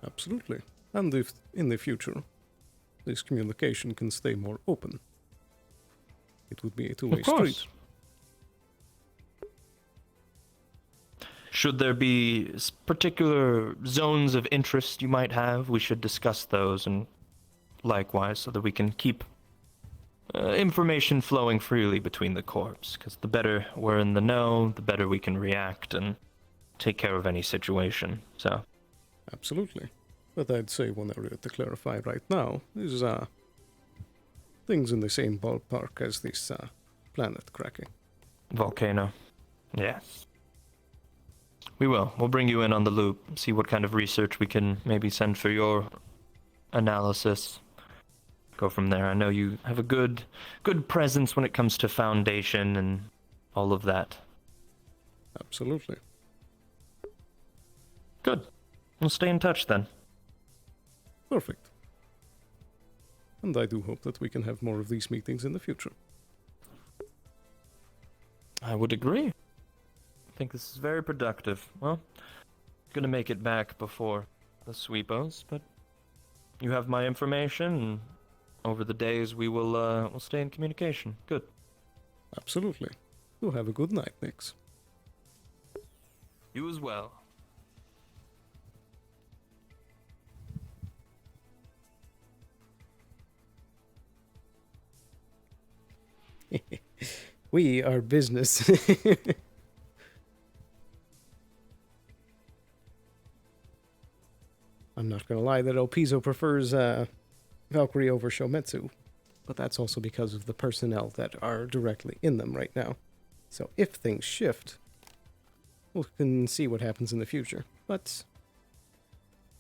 Absolutely. And if in the future this communication can stay more open, it would be a two-way street. Should there be particular zones of interest you might have, we should discuss those, and likewise, so that we can keep information flowing freely between the corps, because the better we're in the know, the better we can react and take care of any situation, so... Absolutely. But I'd say one area to clarify right now is things in the same ballpark as this planet cracking. Volcano. Yes. We will. We'll bring you in on the loop, see what kind of research we can maybe send for your analysis. go from there. I know you have a good presence when it comes to Foundation and all of that. Absolutely. Good. We'll stay in touch then. Perfect. And I do hope that we can have more of these meetings in the future. I would agree. I think this is very productive. Well, gonna make it back before the sweepos, but you have my information, and over the days we will we'll stay in communication. Good. Absolutely. You have a good night, Nix. You as well. We are business. I'm not gonna lie that Elpizo prefers Valkyrie over Shometsu, but that's also because of the personnel that are directly in them right now. So if things shift, we can see what happens in the future. But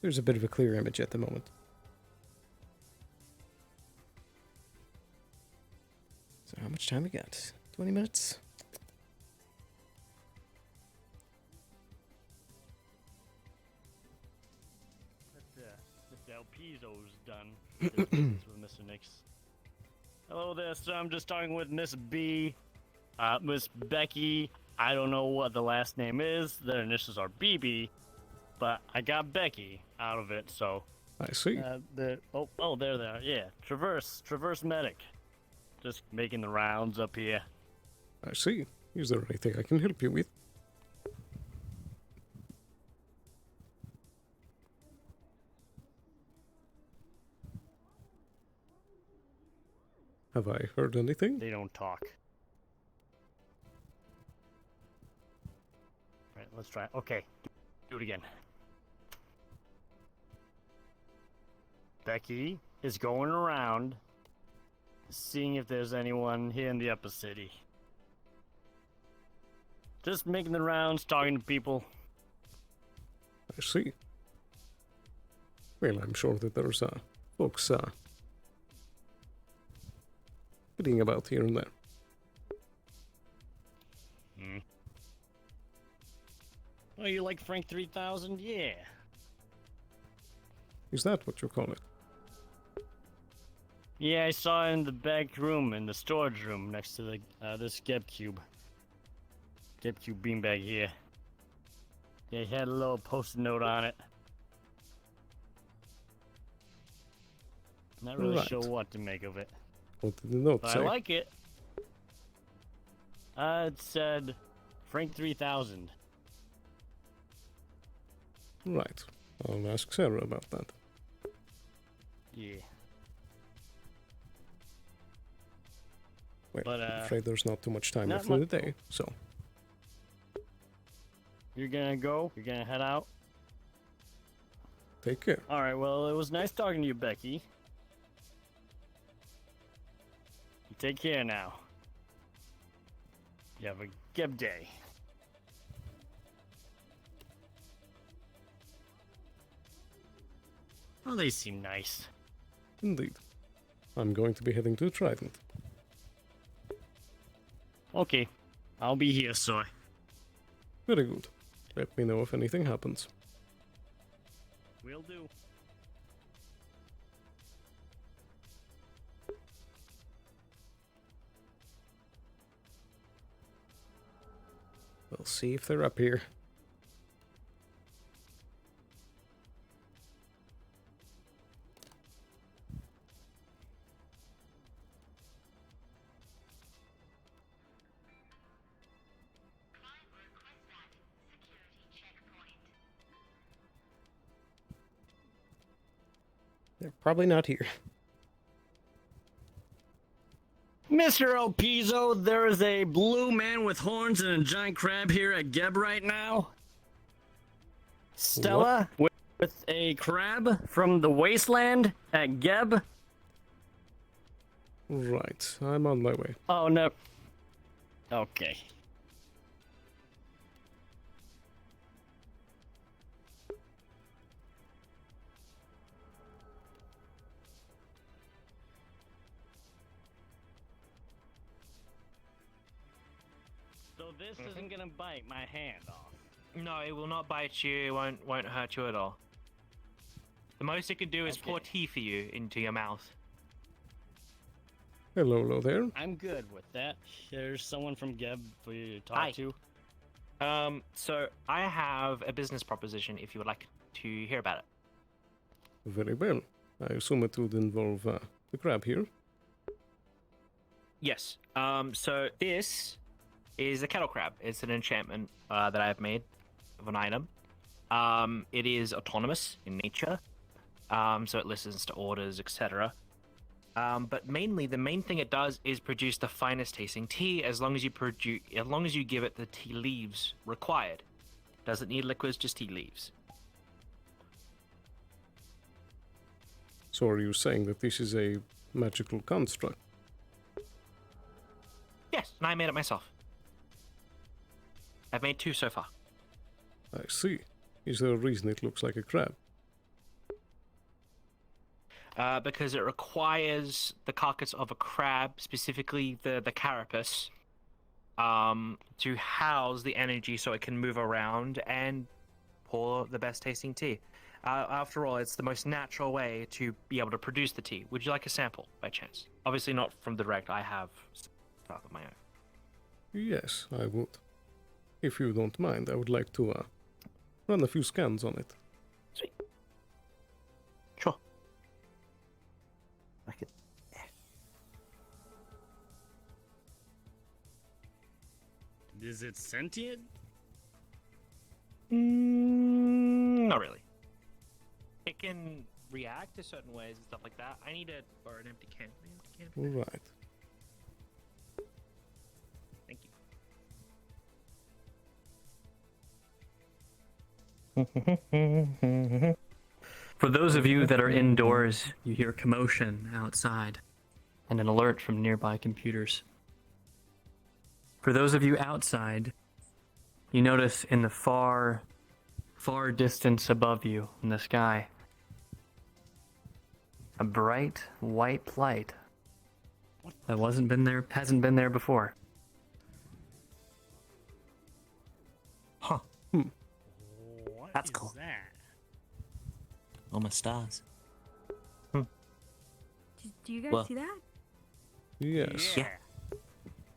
there's a bit of a clear image at the moment. So how much time we got? 20 minutes? Mr. Elpizo's done. With Mr. Nix. Hello there, sir. I'm just talking with Miss B. Miss Becky. I don't know what the last name is. Their initials are BB. But I got Becky out of it, so. I see. There they are. Yeah. Traverse Medic. Just making the rounds up here. I see. Is there anything I can help you with? Have I heard anything? They don't talk. Right, let's try it. Okay. Do it again. Becky is going around seeing if there's anyone here in the upper city. Just making the rounds, talking to people. I see. Well, I'm sure that there's folks getting about here and there. Oh, you like Frank 3000? Yeah. Is that what you call it? Yeah, I saw it in the back room, in the storage room, next to the this Geb Cube. Geb Cube beanbag here. Yeah, he had a little post-it note on it. Not really sure what to make of it. What did the note But say? I like it. It said Frank 3000. Right. I'll ask Sarah about that. Yeah. Well, But, I'm afraid there's not too much time not left in the much- day, so. You're gonna go? You're gonna head out? Take care. Alright, well, it was nice talking to you, Becky. You take care now. You have a Geb day. Oh, they seem nice. Indeed. I'm going to be heading to Trident. Okay, I'll be here, sir. Very good. Let me know if anything happens. Will do. We'll see if they're up here. They're probably not here. Mr. Elpizo, there is a blue man with horns and a giant crab here at Geb right now. Stella with a crab from the wasteland at Geb. Right. I'm on my way. Oh, no. Okay. this isn't gonna bite my hand off. No, it will not bite you. It won't hurt you at all. The most it can do is pour tea for you into your mouth. Hello there. I'm good with that. There's someone from Geb for you to talk to. So I have a business proposition if you would like to hear about it. Very well. I assume it would involve the crab here. Yes. So this is a kettle crab. It's an enchantment that I have made of an item. It is autonomous in nature, so it listens to orders, etc. But mainly, the main thing it does is produce the finest tasting tea. As long as you give it the tea leaves required. Doesn't need liquids, just tea leaves. So are you saying that this is a magical construct? Yes, and I made it myself. I've made 2 so far. I see. Is there a reason it looks like a crab? Because it requires the carcass of a crab, specifically the carapace, to house the energy so it can move around and pour the best tasting tea. After all, it's the most natural way to be able to produce the tea. Would you like a sample, by chance? Obviously not from the direct. I have stuff of my own. Yes, I would. If you don't mind, I would like to run a few scans on it. Sweet. Sure. Is it sentient? Not really. It can react to certain ways and stuff like that. I need an empty can. All right. Thank you. For those of you that are indoors, you hear commotion outside and an alert from nearby computers. For those of you outside, you notice in the far distance above you in the sky, a bright white light that hasn't been there before. Huh. That's cool. That? Oh, my stars. Do you guys see that? Yes. Yeah.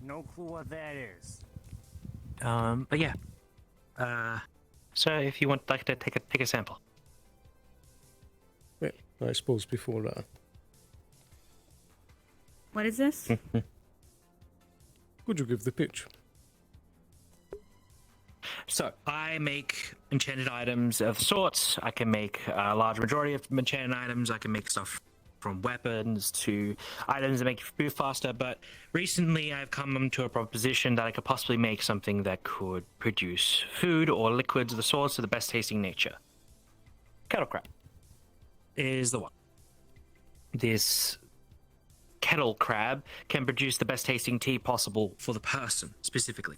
No clue what that is. But yeah. So if you want like to take a sample. Well, I suppose before What is this? could you give the pitch? So I make enchanted items of sorts. I can make a large majority of enchanted items. I can make stuff from weapons to items that make you move faster. But recently I've come to a proposition that I could possibly make something that could produce food or liquids of the sorts of the best tasting nature. Kettle crab is the one. This kettle crab can produce the best tasting tea possible for the person specifically.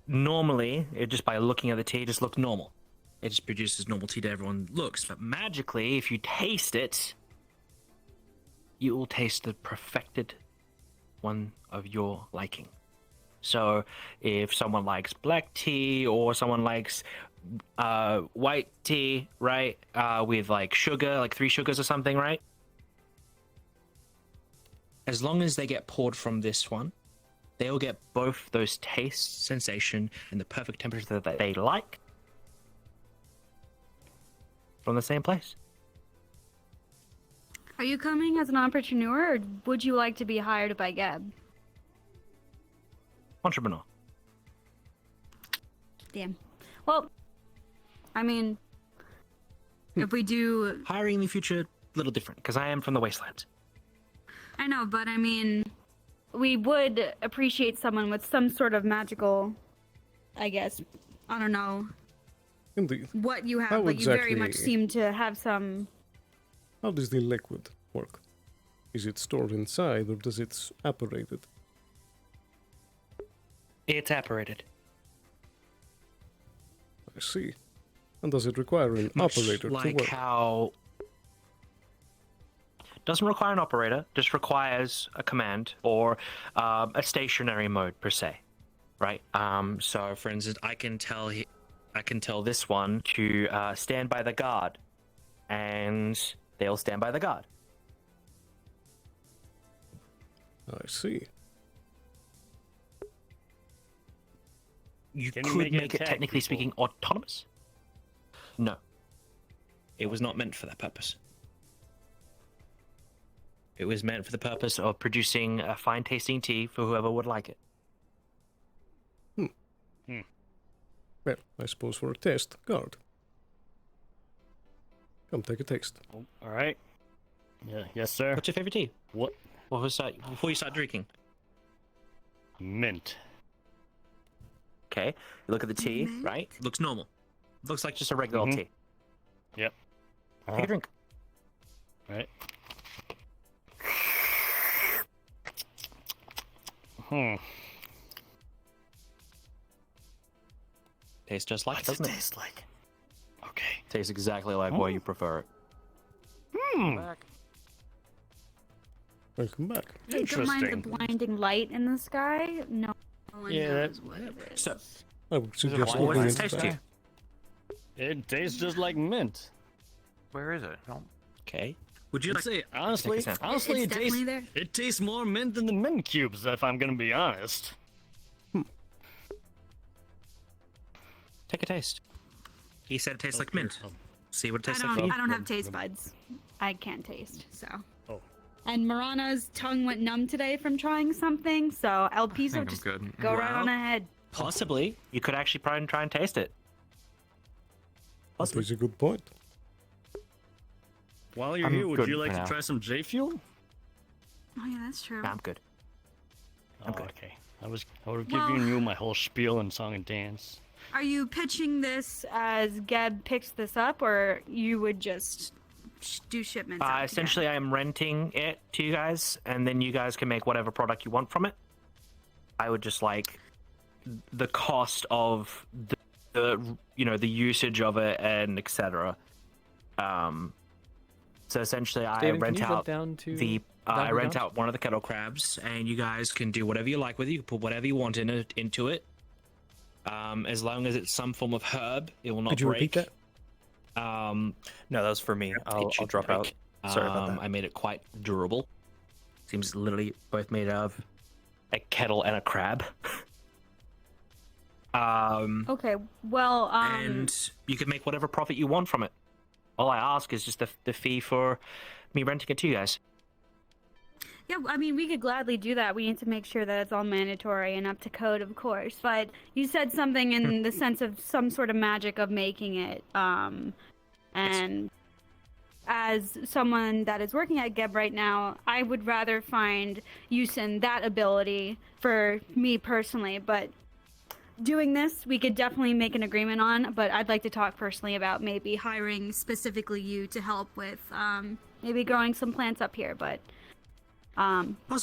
Normally, just by looking at the tea, it just looks normal. It just produces normal tea to everyone looks. But magically, if you taste it, you will taste the perfected one of your liking. So if someone likes black tea or someone likes white tea, right, with like sugar, like 3 sugars or something, right? As long as they get poured from this one, they'll get both those taste, sensation, and the perfect temperature that they like from the same place. Are you coming as an entrepreneur, or would you like to be hired by Geb? Entrepreneur. Damn. Well, I mean, if we do... Hiring in the future, a little different, because I am from the Wastelands. I know, but I mean, we would appreciate someone with some sort of magical, I guess, I don't know Indeed. what you have, How but you very much exactly- seem to have some... How does the liquid work? Is it stored inside or does it apparate it? It's apparated. I see. And does it require an operator like to work? how... Doesn't require an operator, just requires a command or a stationary mode per se. right? So for instance, I can tell this one to stand by the guard, and they'll stand by the guard. I see. You Can could you make it make it, attack technically people? speaking, autonomous. No. It was not meant for that purpose. It was meant for the purpose of producing a fine-tasting tea for whoever would like it. Well, I suppose for a test, guard. Come take a taste. Oh, all right. Yeah. Yes, sir. What's your favorite tea? What? Before you start drinking. Mint. Okay. You look at the tea, right? Looks normal. Looks like just a regular old tea. Yep. Take a drink. Right. Tastes just like What's it, doesn't it it? taste like? Okay. Tastes exactly like what you prefer it. Welcome back. I don't mind the blinding light in the sky. No one Yeah, knows what it is. So, I would suggest what looking does it into taste that. to? It tastes just like mint. Where is it? No. Okay. Would you say honestly? Take a sip. Honestly, It's it tastes. definitely there. It tastes more mint than the mint cubes, if I'm gonna be honest. Take a taste. He said it tastes like mint. See what it tastes I like for you. don't have taste buds. I can't taste, so. Oh. And Marana's tongue went numb today from trying something, so Elpizo, just go right on ahead. Possibly. You could actually try and taste it. That is a good point. While you're I'm here, would good you for like now. to try some J Fuel? Oh yeah, that's true. I'm good. I'm good. Okay. I would have given you my whole spiel and song and dance. Are you pitching this as Geb picks this up, or you would just do shipments? out to Essentially, I am renting it to you guys, and then you guys can make whatever product you want from it. I would just like the cost of the usage of it and etc. So essentially, I Steven, can rent you out jump down to I rent Down? out one of the kettle crabs, and you guys can do whatever you like with it. You can put whatever you want into it. As long as it's some form of herb, it will not Could you break. repeat that? No, that was for me. I'll drop out. Sorry about that. I made it quite durable. Seems literally both made of a kettle and a crab. Okay, well, And you can make whatever profit you want from it. All I ask is just the fee for me renting it to you guys. yeah, I mean, we could gladly do that. We need to make sure that it's all mandatory and up to code, of course. But you said something in the sense of some sort of magic of making it. And as someone that is working at Geb right now, I would rather find use in that ability for me personally. But doing this, we could definitely make an agreement on. But I'd like to talk personally about maybe hiring specifically you to help with maybe growing some plants up here. But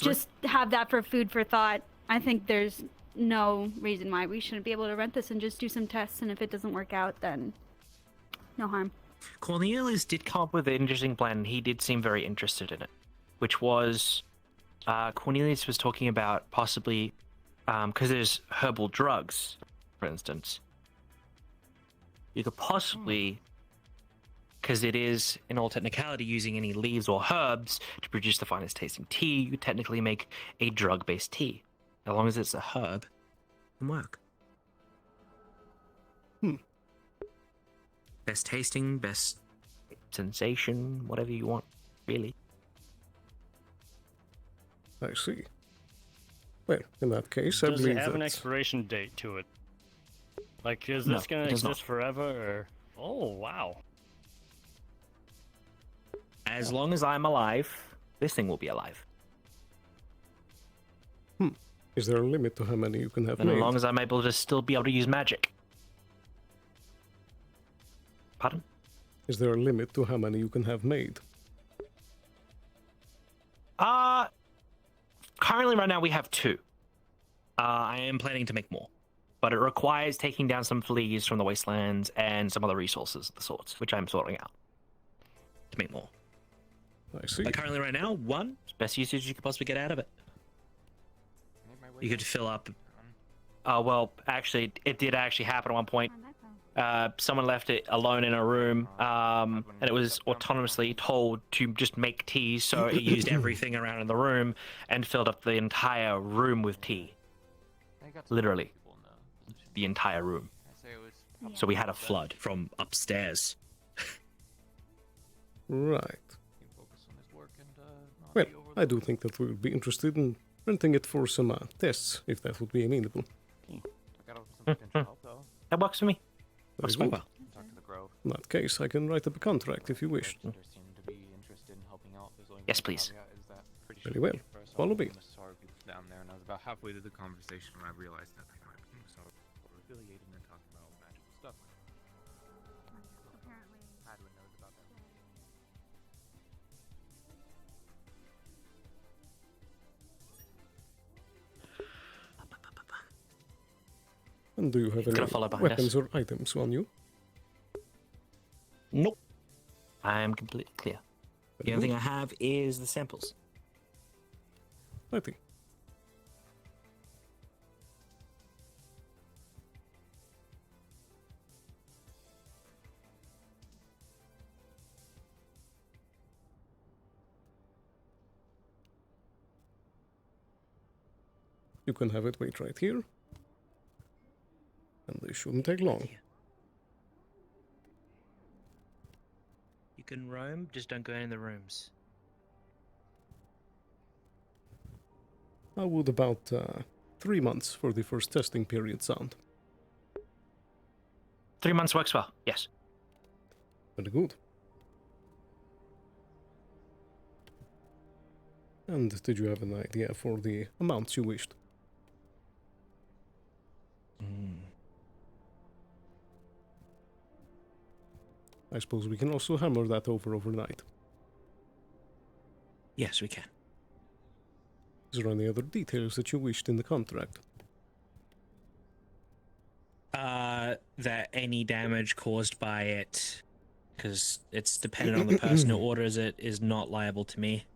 just have that for food for thought. I think there's no reason why we shouldn't be able to rent this and just do some tests. And if it doesn't work out, then no harm. Cornelius did come up with an interesting plan, and he did seem very interested in it, which was Cornelius was talking about possibly because there's herbal drugs, for instance. You could possibly, because it is in all technicality using any leaves or herbs to produce the finest tasting tea, you could technically make a drug-based tea, as long as it's a herb. It can work. Best tasting, best sensation, whatever you want, really. I see. Well, in that case, I Does believe it have an that expiration date to it? Like, is No, this gonna it does exist forever, or? Oh, wow. As long as I'm alive, this thing will be alive. is there a limit to how many you can have And made? as long as I'm able to still be able to use magic. Pardon? Is there a limit to how many you can have made? Currently right now we have 2. I am planning to make more. But it requires taking down some fleas from the wastelands and some other resources of the sorts, which I'm sorting out to make more. I see. But currently right now, 1 is best usage you could possibly get out of it. You could fill up well, actually, it did actually happen at one point. Someone left it alone in a room, and it was autonomously told to just make tea, so it used everything around in the room and filled up the entire room with tea. Literally. The entire room. So we had a flood from upstairs. Right. Well, I do think that we would be interested in renting it for some tests, if that would be amenable. That works for me. Very Works quite good. well. In that case, I can write up a contract if you wish. Yes, please. Very well. Follow me. Down there, and I was about halfway through the conversation when I realized that they might be so affiliated and talking about magical stuff. Hadwin knows about that. And do you have Gonna any follow behind weapons us. or items on you? Nope. I am completely clear. The only thing I have is the samples. I think. You can have it wait right here. And they shouldn't take long. You can roam, just don't go in the rooms. I would about 3 months for the first testing period sound. 3 months works well, yes. Very good. And did you have an idea for the amounts you wished? I suppose we can also hammer that over overnight. Yes, we can. Is there any other details that you wished in the contract? That any damage caused by it, because it's dependent on the person who orders it, is not liable to me.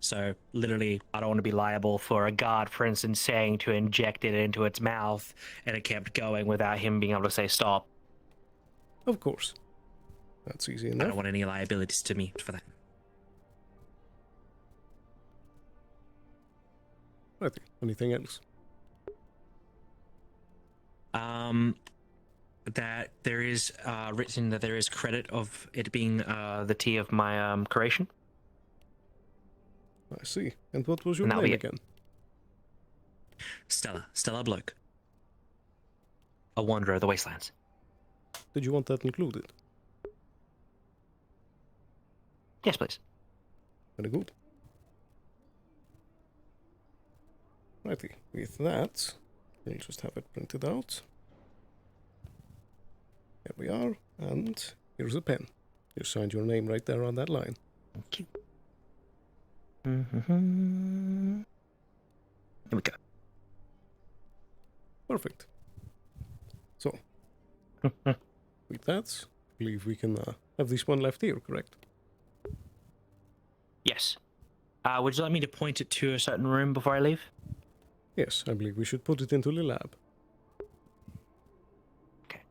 So, literally, I don't want to be liable for a guard, for instance, saying to inject it into its mouth, and it kept going without him being able to say stop. Of course. That's easy enough. I don't want any liabilities to me for that. Right. Anything else? That there is written that there is credit of it being the tea of my creation. I see. And what was your And that'll name be it. again? Stella Bloke. A wanderer of the wastelands. Did you want that included? Yes, please. Very good. Righty. With that, we'll just have it printed out. Here we are, and here's a pen. You signed your name right there on that line. Thank you. Here we go. Perfect. So, with that, I believe we can have this one left here, correct? Yes. Would you like me to point it to a certain room before I leave? Yes, I believe we should put it into the lab. Okay.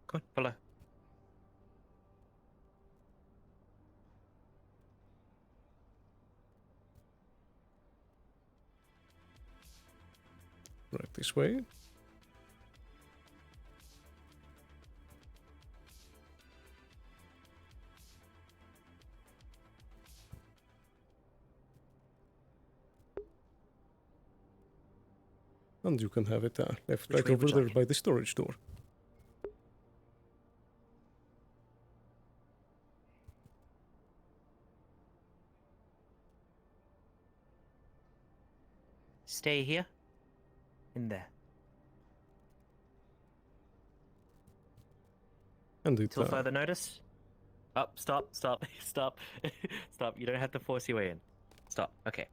Come on, follow. Right this way. And you can have it left right over there by the storage door. Stay here. In there. And it, Till further notice. Up, stop. Stop. Stop. You don't have to force your way in. Stop. Okay.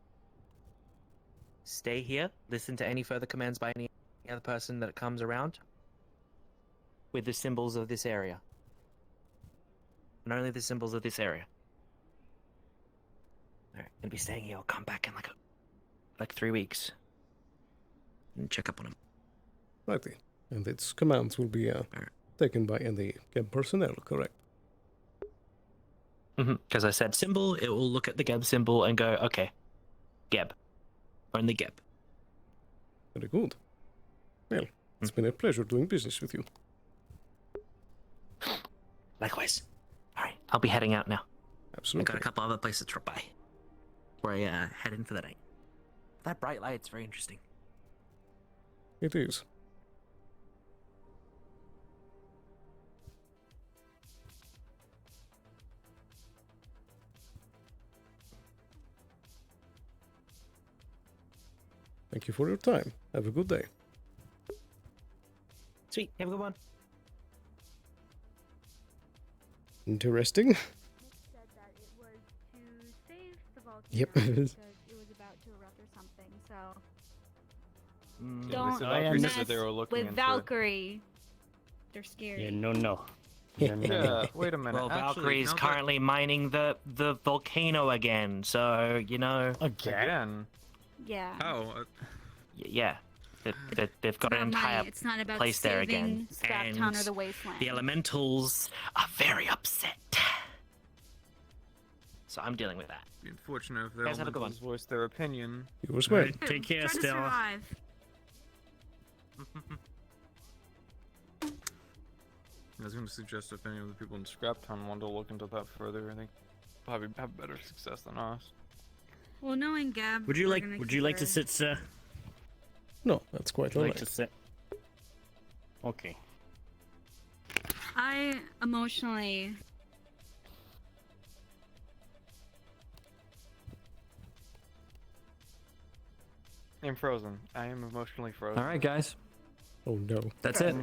Stay here. Listen to any further commands by any other person that comes around. With the symbols of this area. And only the symbols of this area. Alright, gonna be staying here. I'll come back in like like 3 weeks. And check up on him. Righty. And its commands will be taken by any Geb personnel, correct? Because I said symbol, it will look at the Geb symbol and go, okay, Geb. Only Geb. Very good. Well, it's been a pleasure doing business with you. Likewise. Alright, I'll be heading out now. Absolutely. I got a couple other places to drop by. Before I head in for the night. That bright light's very interesting. It is. Thank you for your time. Have a good day. Sweet, have a good one. Interesting. Said that it was to save the volcano Yep. because it was about to erupt or something. So don't mess with Valkyrie. They're scary. Yeah, no. Yeah, wait a minute. Well, Actually, Valkyrie's now that- currently mining the volcano again, so, you know... Again? Yeah. Oh. Yeah. They've got an entire It's not about place there again. saving Scraptown or the Wasteland. The elementals are very upset. So I'm dealing with that. Be unfortunate if they Guys, have a good one. voice their opinion. You as well. Take care, Try to Stella. survive. I was going to suggest if any of the people in Scraptown wanted to look into that further, I think probably have better success than us. Well, knowing Gab, Would you we're like gonna Would keep you like her- to sit, sir? No, that's quite Would you all like right. to sit? Okay. I emotionally. I'm frozen. I am emotionally frozen. All right, guys. Oh no. That's it.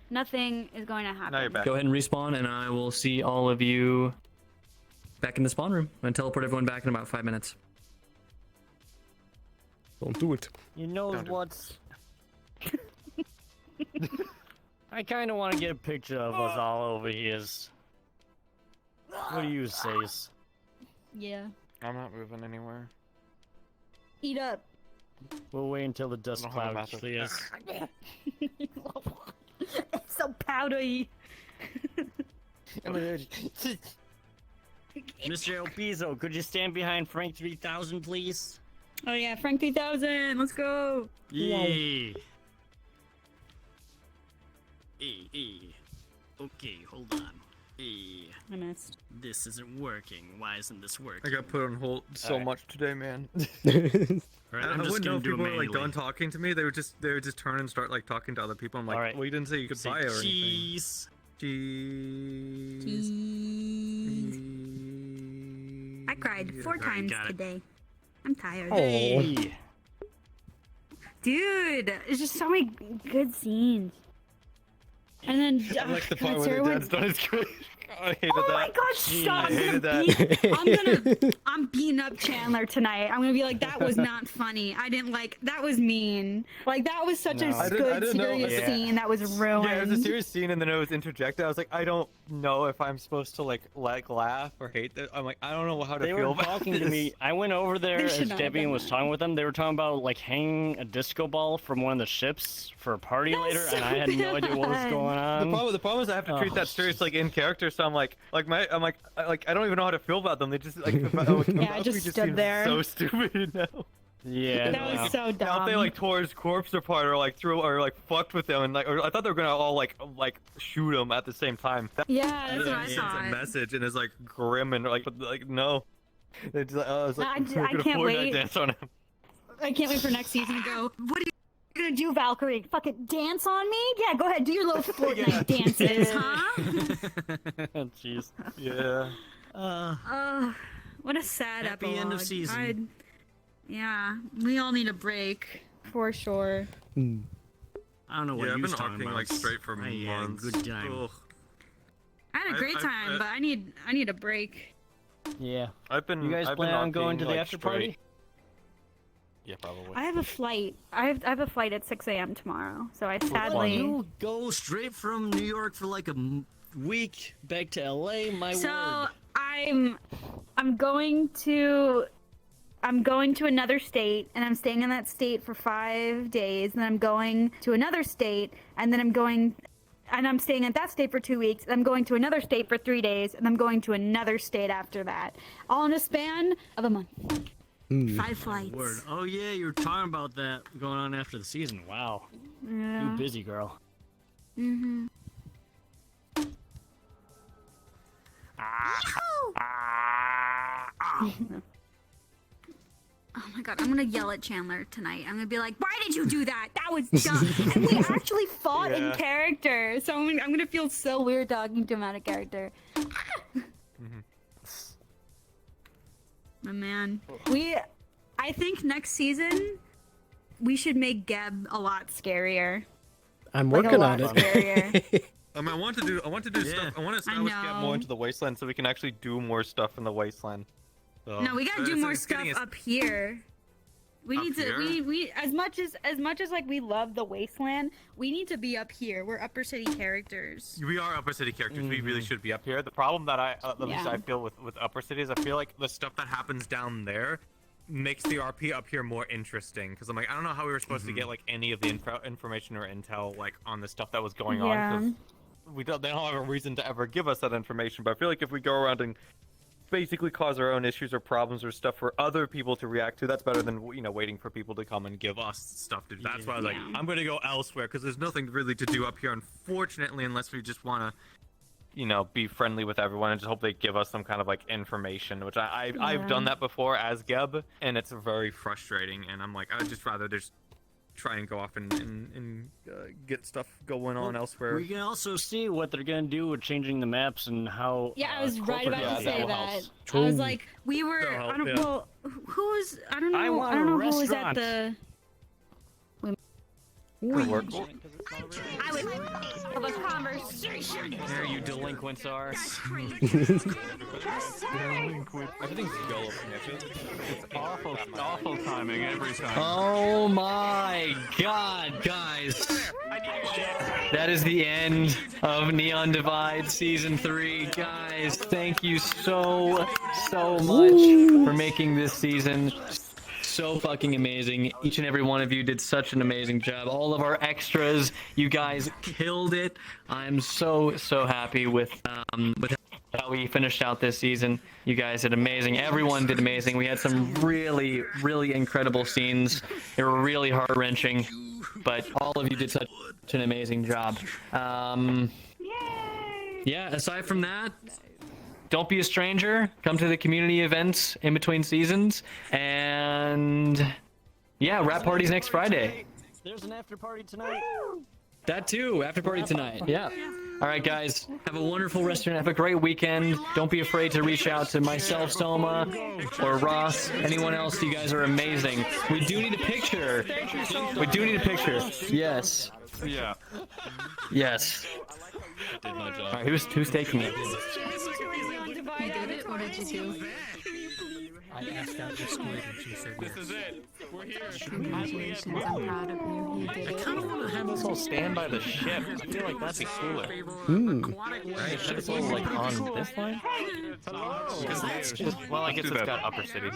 Nothing is going to happen. Now you're back. Go ahead and respawn, and I will see all of you back in the spawn room. and teleport everyone back in about 5 minutes. Don't do it. You know what's... I kind of want to get a picture of us all over here. What do you say? Yeah. I'm not moving anywhere. Eat up. We'll wait until the dust I don't have a cloud massive- clears. It's so powdery. Mr. Elpizo, could you stand behind Frank 3000, please? Oh yeah, Frank 3000. Let's go. Yay! Okay, hold on. I missed. This isn't working. Why isn't this working? I got put on hold so Alright. much today, man. Alright, I I'm just wouldn't know gonna if do it people were like manually. done talking to me. They would just turn and start like talking to other people. I'm like, Alright. well, you didn't say you could Say buy or cheese. anything. Cheese. I cried 4 times got it. today. I'm tired. Hey! Dude, it's just so many good scenes. And then I like the part God, where Sarah the went- dad started screaming. I hated Oh that. my god, stop! I hated that. I'm beating up Chandler tonight. I'm gonna be like, that was not funny. I didn't like, that was mean. Like, that was such No. a I good, didn't know. serious Yeah. scene that was ruined. Yeah, it was a serious scene, and then it was interjected. I was like, I don't know if I'm supposed to like laugh or hate that. I'm like, I don't know how to They feel were about talking this. to me. I went over there They as should not have Debian done was that. talking with them. They were talking about like hanging a disco ball from one of the ships for a party That's later, and so I had no idea what was bad. going on. The problem is I have to treat Oh, that serious like in character, so I'm like I don't even know how to feel about them. They just like, Yeah, I Valkyrie just stood seems there. so stupid now. Yeah, That was so Now if dumb. they like tore his corpse apart or like threw or like fucked with him and like, or I thought they were gonna all like shoot him at the same time. Yeah, that's what I It's thought. a message and it's like grim and like no. They just, I was like, I we're gonna can't Fortnite wait. dance on him. I can't wait for next season to go, what are you gonna do, Valkyrie? Fucking dance on me? Yeah, go ahead, do your little Fortnite dances, huh? Jeez. Yeah. What a sad Happy epilogue. end of season. Yeah, we all need a break, for sure. I don't know what Yeah, I've you're been talking arcing about. like straight for I had a months. good time. Ugh. I had a great time, but I need a break. Yeah. I've been. You guys I've plan been on going arcing, to the like, after straight. party? Yeah, probably. I have a flight. I have a flight at 6 a.m. tomorrow, so I sadly. You go straight from New York for like a week back to LA. My So word. I'm going to. I'm going to another state, and I'm staying in that state for 5 days, and then I'm going to another state, and then I'm staying at that state for 2 weeks, and I'm going to another state for 3 days, and I'm going to another state after that. All in a span of a month. 5 flights. Word. Oh yeah, you were talking about that going on after the season. Wow. Yeah. You busy girl. Mm-hmm. Oh my god, I'm gonna yell at Chandler tonight. I'm gonna be like, why did you do that? That was dumb. And we actually fought in character. So I'm gonna feel so weird talking to him out of character. My man. I think next season, we should make Geb a lot scarier. I'm working on it. Scarier. I want to do stuff. I want to establish Get more into the wasteland so we can actually do more stuff in the wasteland. So. No, we gotta do more stuff up here. We need to. We as much as like we love the wasteland, we need to be up here. We're upper city characters. We are upper city characters. We really should be up here. The problem that at least I feel with upper cities, I feel like the stuff that happens down there makes the RP up here more interesting. Because I'm like, I don't know how we were supposed to get like any of the information or intel like on the stuff that was going on. Because they don't have a reason to ever give us that information. But I feel like if we go around and basically cause our own issues or problems or stuff for other people to react to, that's better than waiting for people to come and give us stuff to do. That's why I was like, I'm gonna go elsewhere because there's nothing really to do up here, unfortunately, unless we just want to be friendly with everyone and just hope they give us some kind of like information, which I've done that before as Geb, and it's very frustrating. And I'm like, I'd just rather just try and go off and get stuff going on elsewhere. We can also see what they're gonna do with changing the maps and how. Yeah, I was right about to say that. I was like, we were. I don't know. Who was? I don't know. I don't know who was at the. I would have a conversation. There you delinquents are. Everything's go It's awful timing every time. Oh my god, guys. That is the end of Neon Divide Season 3. Guys, thank you so much for making this season so fucking amazing. Each and every one of you did such an amazing job. All of our extras, you guys killed it. I'm so happy with how we finished out this season. You guys did amazing. Everyone did amazing. We had some really incredible scenes. They were really heart-wrenching, but all of you did such an amazing job. Yeah, aside from that, don't be a stranger. Come to the community events in between seasons. And yeah, rap parties next Friday. There's an after party tonight. That too, after party tonight. Yeah. All right, guys. Have a wonderful rest of your night. Have a great weekend. Don't be afraid to reach out to myself, Soma, or Ross, anyone else. You guys are amazing. We do need a picture. We do need a picture. Yes. Yeah. Yes. I did my job. All right, who's taking it? You did it? What did you do? I asked out the squid and she said yes. This is it. We're here. Congratulations, I'm proud of you. You did I it. kind of want to have us all stand by the ship. I feel like that'd be cooler. Right, Should it's all like on this line? Well, I guess it's got Upper City.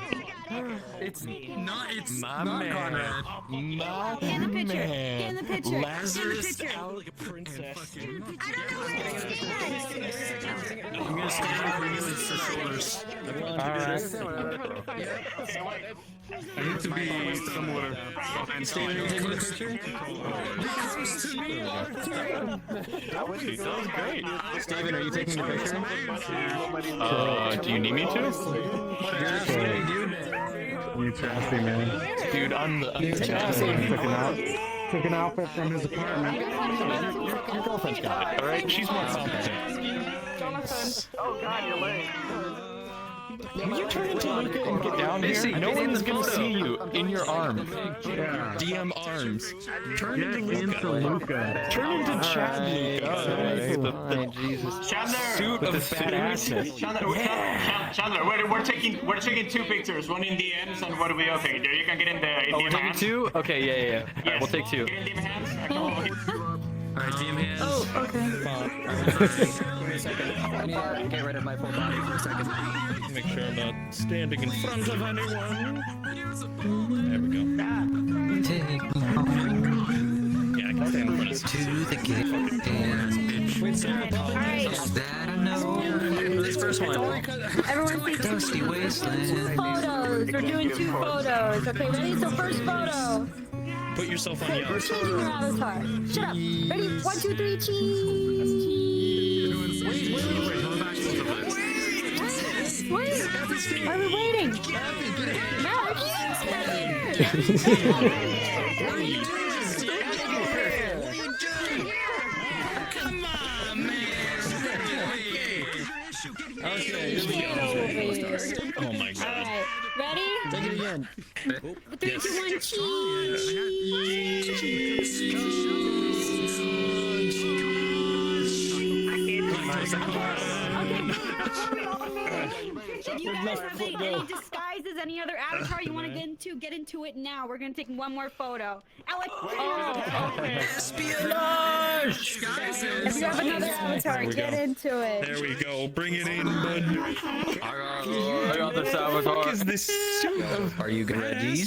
It's My not man. Conrad. My Get in the picture. man. Get in the picture. Lazarus Get in the picture. Like a princess. I'm gonna stand for you and your shoulders. I need to be somewhere. And Steven, are you taking a picture? That was great. Steven, are you taking the picture? Do you need me to? You trashy, man. Dude, I'm the Took an outfit from his apartment. Your girlfriend's got it, alright? She's more competent. Oh god, you're late. Can you turn into Luca and get down here? No one's gonna see you in your arm. DM arms. Turn into Luca. Turn into Chad Luca. Jesus. Chandler! Suit of badassness. Chandler, we're taking two pictures, one in DMs and what are we okay? You can get in the we're taking two? Okay, yeah. Alright, we'll take two. Get in DM hands. Alright, DM hands. Oh, okay. Give me a second. I need to get rid of my full body for a second. Make sure I'm not standing in front of anyone. There we go. Take me home. Yeah, I can stand in front of to the gate. Wait, that I know. This first one. Everyone see Dusty wasteland. 2 photos. We're doing 2 photos. Okay, ready? So first photo. Put yourself on Okay, the we're changing your avatar. Shut up. Ready? 1, 2, 3, cheese. Wait. Why are we waiting? Max. Come on, man. Okay, oh my god. Alright, ready? Take it again. 3, 2, 1, cheese. If you guys have any disguises, any other avatar you want to get into it now. We're gonna take one more photo. Alex, Espionage! if you have another avatar, get into it. There we go. Bring it in, bud. I got this avatar. What is this suit? Are you ready?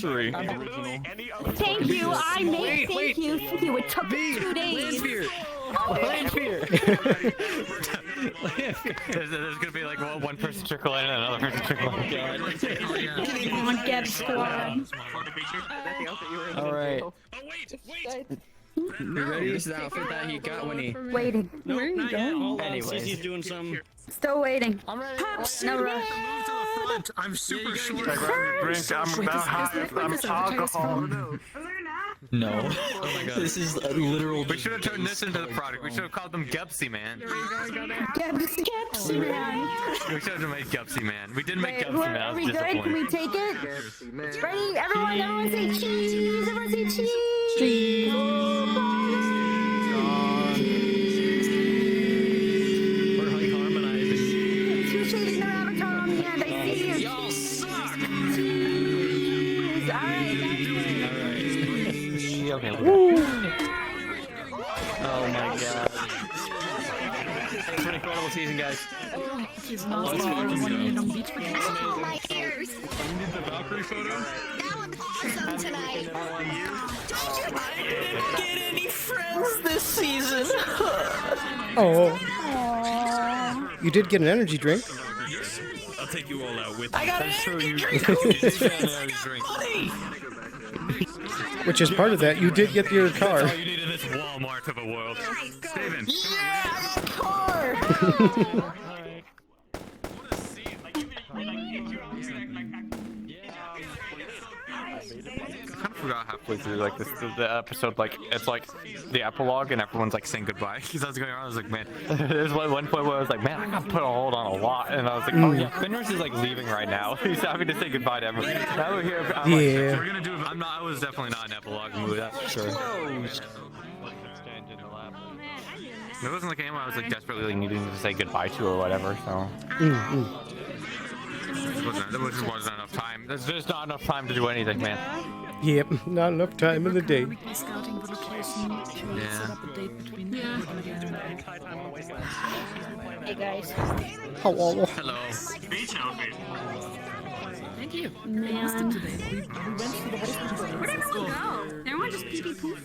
Thank you. I made. Thank you. It took 2 days. There's gonna be like one person trickle in and another person trickle in. Come on, Geb squad. Alright. You ready? This is the outfit that he got when he... Waiting. Where are you going? Anyways. He's doing some. Still waiting. I'm ready. No rush. I'm super short. I'm about half. I'm alcohol. No. Oh my god. This is a literal... We should have turned this into the product. We should have called them Gepsy Man. Gepsy man. We should have made Gepsy Man. We didn't make Wait, Gepsy Man. I are was we good? Can we take it? Ready? Everyone say cheese. Everyone say cheese. Cheese. We're harmonizing. Two shading their avatar on the end. I see you. Y'all suck! Cheese. Alright. Okay. Oh my god. It's an incredible season, guys. Let's My ears. You need the Valkyrie photo? That was awesome tonight. I didn't get any friends this season. Oh. You did get an energy drink. I'll take you all out with me. I got an energy drink. Which is part of that. You did get your car. That's all you need in this Walmart of a world. Steven. Yeah, I got a car. I forgot halfway through like the episode, like it's like the epilogue and everyone's like saying goodbye. Because I was going around, I was like, man, there's one point where I was like, man, I gotta put a hold on a lot, and I was like, oh yeah, Fenris is like leaving right now. He's having to say goodbye to everyone. Now we're here. I'm like, Yeah. we're gonna do. I was definitely not an epilogue movie, that's for sure. It wasn't like anyone I was like desperately like, needing to say goodbye to or whatever. So. There just wasn't enough time. There's just not enough time to do anything, man. Yep, not enough time in the day. Yeah. Hey guys. Hello. Hello. Beach outfit. Thank you. Man. Where'd everyone go? Everyone just pee pee poof.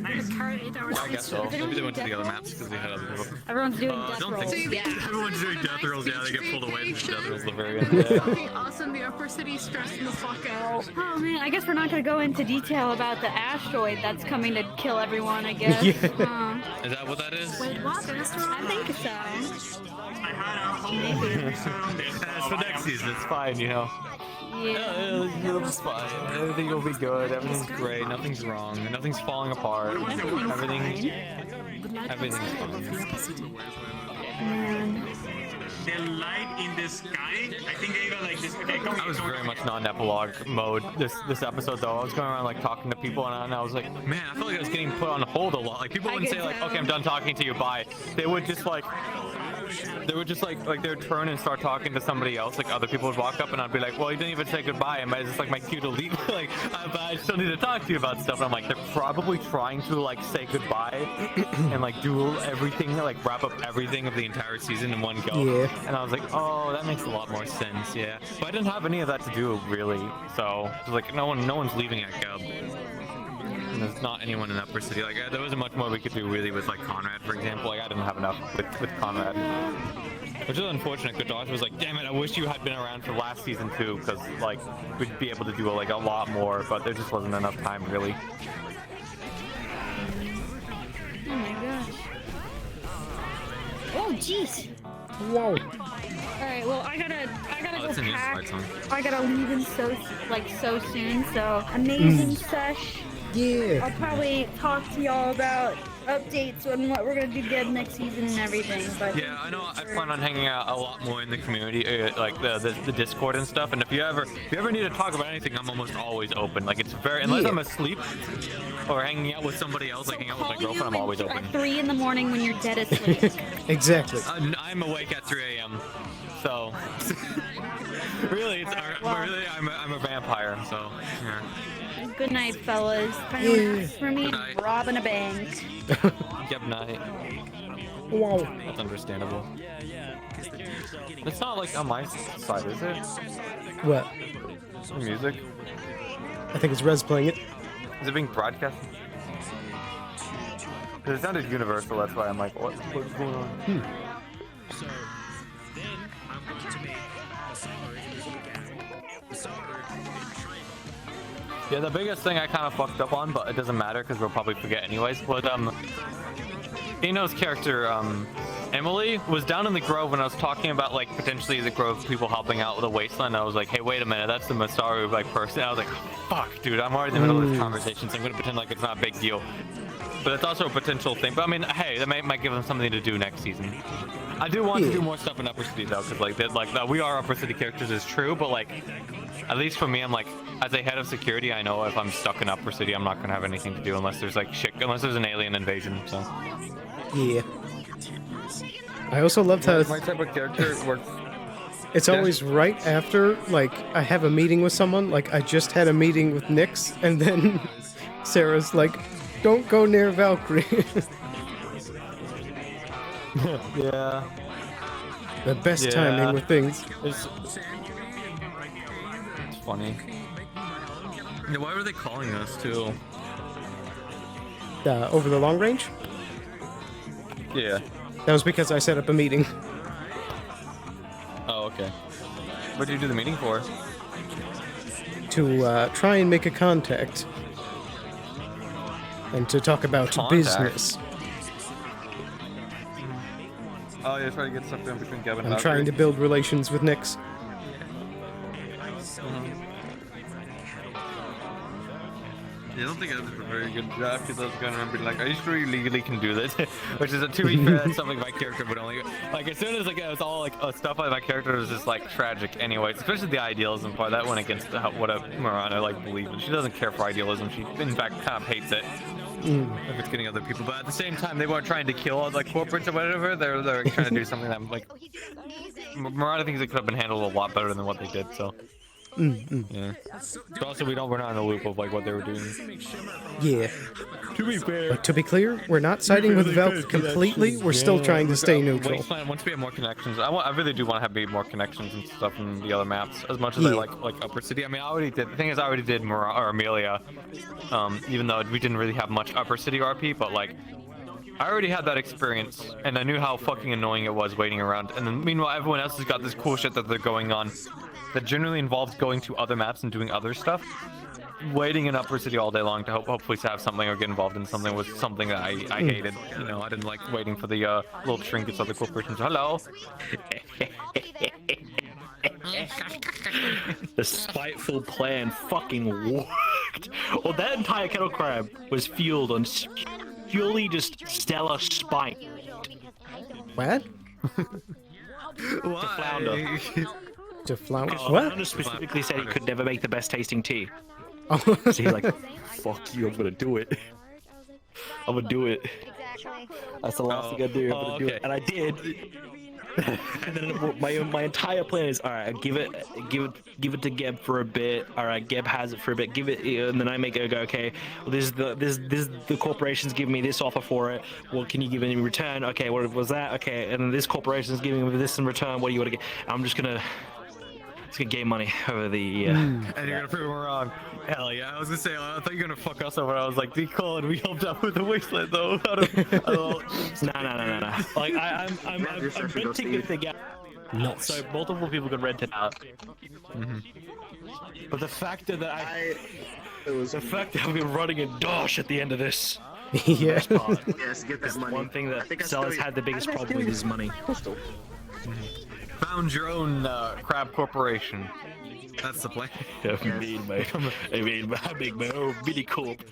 I carried 8 hours. I guess so. Maybe they went to the other maps because they had other people. Everyone's doing death don't rolls. think everyone's doing death rolls. Yeah, they get pulled away from death rolls the very end. Fucking awesome. The upper city stressed the fuck out. Oh man, I guess we're not gonna go into detail about the asteroid that's coming to kill everyone, I guess. Yeah. Is that what that is? Wait, what? I think so. I had a whole episode. It's for next season. It's fine, you know. Yeah. It'll be fine. Everything will be good. Everything's great. Nothing's wrong. Nothing's falling apart. Everything's fine. The light in the sky. I think they got like this. Okay, I was very much non-epilogue mode this episode though. I was going around like talking to people and I was like, man, I felt like I was getting put on hold a lot. Like people wouldn't say like, okay, I'm done talking to you, bye. They would just like they would just like they would turn and start talking to somebody else. Like other people would walk up, and I'd be like, "Well, you didn't even say goodbye." And it's just like my cue to leave. Like, but I still need to talk to you about stuff. And I'm like, they're probably trying to like say goodbye and like do everything, like wrap up everything of the entire season in one go. Yeah. And I was like, oh, that makes a lot more sense. Yeah. But I didn't have any of that to do really. So it was like no one's leaving at Gub. And there's not anyone in Upper City. Like there wasn't much more we could do really with like Conrad, for example. Like I didn't have enough with Conrad, which is unfortunate. Good Dodge was like, damn it, I wish you had been around for last season too, because like we'd be able to do like a lot more, but there just wasn't enough time really. Oh my gosh. Oh jeez. Whoa. All right. Well, I gotta go pack. I gotta leave in so soon. So amazing sesh. Yeah. I'll probably talk to y'all about updates on what we're gonna do good next season and everything. But yeah, I know. I plan on hanging out a lot more in the community, like the Discord and stuff. And if you ever need to talk about anything, I'm almost always open. Like it's very unless I'm asleep or hanging out with somebody else, like hanging out with my girlfriend, I'm always open. at 3 in the morning when you're dead asleep. Exactly. I'm awake at 3 a.m. So really, I'm a vampire. So yeah. Good night, fellas. For me, I'm robbing a bank. Good night. Wow. That's understandable. It's not like on my side, is it? What? The music? I think it's Rez playing it. Is it being broadcast? Because it sounded universal, that's why I'm like, what's going on? So then I'm going to make a summary Yeah, the biggest thing I kind of fucked up on, but it doesn't matter because we'll probably forget anyways, was Eno's character, Emily, was down in the Grove when I was talking about like potentially the Grove people helping out with the wasteland. I was like, hey, wait a minute, that's the Masaru like person. I was like, fuck, dude, I'm already in the middle of this conversation, so I'm gonna pretend like it's not a big deal. But it's also a potential thing. But I mean, hey, that might give them something to do next season. I do want to do more stuff in Upper City though, because like we are Upper City characters is true, but like at least for me, I'm like, as a head of security, I know if I'm stuck in Upper City, I'm not gonna have anything to do unless there's like unless there's an alien invasion. So yeah. I also loved how my type of character works. It's always right after like I have a meeting with someone. Like I just had a meeting with Nyx, and then Sarah's like, "Don't go near Valkyrie." Yeah. The best timing with things. It's funny. Yeah, why were they calling us too? Over the long range? Yeah. That was because I set up a meeting. Oh, okay. What did you do the meeting for? To try and make a contact. And to talk about business. Oh, you're trying to get stuff done between Gavin and I'm trying to build relations with Nyx. Yeah, I don't think I did a very good job because I was going around being like, are you sure you legally can do this? Which is, to be fair, that's something my character would only... Like, as soon as like, it was all like stuff like my character was just like tragic anyways, especially the idealism part. That went against what Marana like believes in. She doesn't care for idealism. She, in fact, kind of hates it. If it's getting other people. But at the same time, they weren't trying to kill all like corporates or whatever. They're trying to do something that like... Marana thinks it could have been handled a lot better than what they did, so... Yeah. But also, we're not in the loop of like what they were doing. Yeah. To be fair. But to be clear, we're not siding with Valk completely. We're still trying to stay neutral. Wasteland, once we have more connections, I really do want to have more connections and stuff in the other maps. As much as I like Upper City. I mean, I already did. The thing is, I already did Amelia. Even though we didn't really have much Upper City RP, but like. I already had that experience, and I knew how fucking annoying it was waiting around. And then, meanwhile, everyone else has got this cool shit that they're going on that generally involves going to other maps and doing other stuff. Waiting in Upper City all day long to hopefully have something or get involved in something was something that I hated. You know, I didn't like waiting for the little trinkets of the cool persons. Hello. The spiteful plan fucking worked. Well, that entire kettle crab was fueled on purely just stellar spite. What? To Flounder. To Flounder? Because What? Flounder specifically said he could never make the best tasting tea. Oh. So he's like, fuck you, I'm gonna do it. I'm gonna do it. That's the last thing I do. I'm gonna do it. And I did. And then my entire plan is, all right, give it to Geb for a bit. All right, Geb has it for a bit. Give it, and then I make it go, okay. Well, this the corporation's giving me this offer for it. Well, can you give it in return? Okay, what was that? Okay, and then this corporation's giving me this in return. What do you want to get? I'm just gonna gain money over the. And you're gonna prove me wrong. Hell yeah! I was gonna say I thought you were gonna fuck us over. I was like, D-Cole, and we helped out with the wasteland though. No. Like I'm renting the thing out. So multiple people can rent it out. But the fact that I've been running in dosh at the end of this. Yeah. Yes, get that money. One thing that Sellers had the biggest problem with is money. Found your own crab corporation. That's the plan. I make my own mini corp.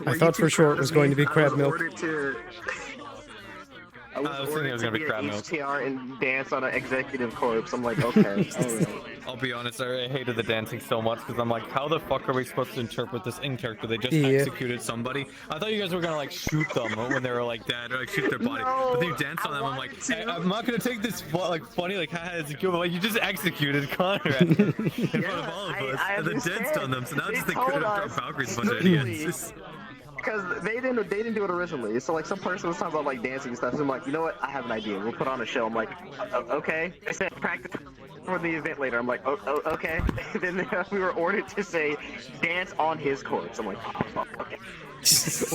I thought for sure it was going to be crab milk. I was thinking it was gonna be crab milk. HTR and dance on an executive corpse. I'm like, okay. Alright. I'll be honest, I hated the dancing so much because I'm like, how the fuck are we supposed to interpret this in character? They just executed somebody. I thought you guys were gonna like shoot them when they were like dead or like shoot their body. But then you dance on them. I'm like, I'm not gonna take this like funny like haha it's cool, but like you just executed Conrad in front of all of us and then danced on them. So now it's just they could have dropped Valkyries a bunch of idiots. Because they didn't do it originally. So like some person was talking about like dancing and stuff. So I'm like, you know what? I have an idea. We'll put on a show. I'm like, okay. I said practice for the event later. I'm like, okay. Then we were ordered to say dance on his corpse. I'm like, oh, fuck, okay.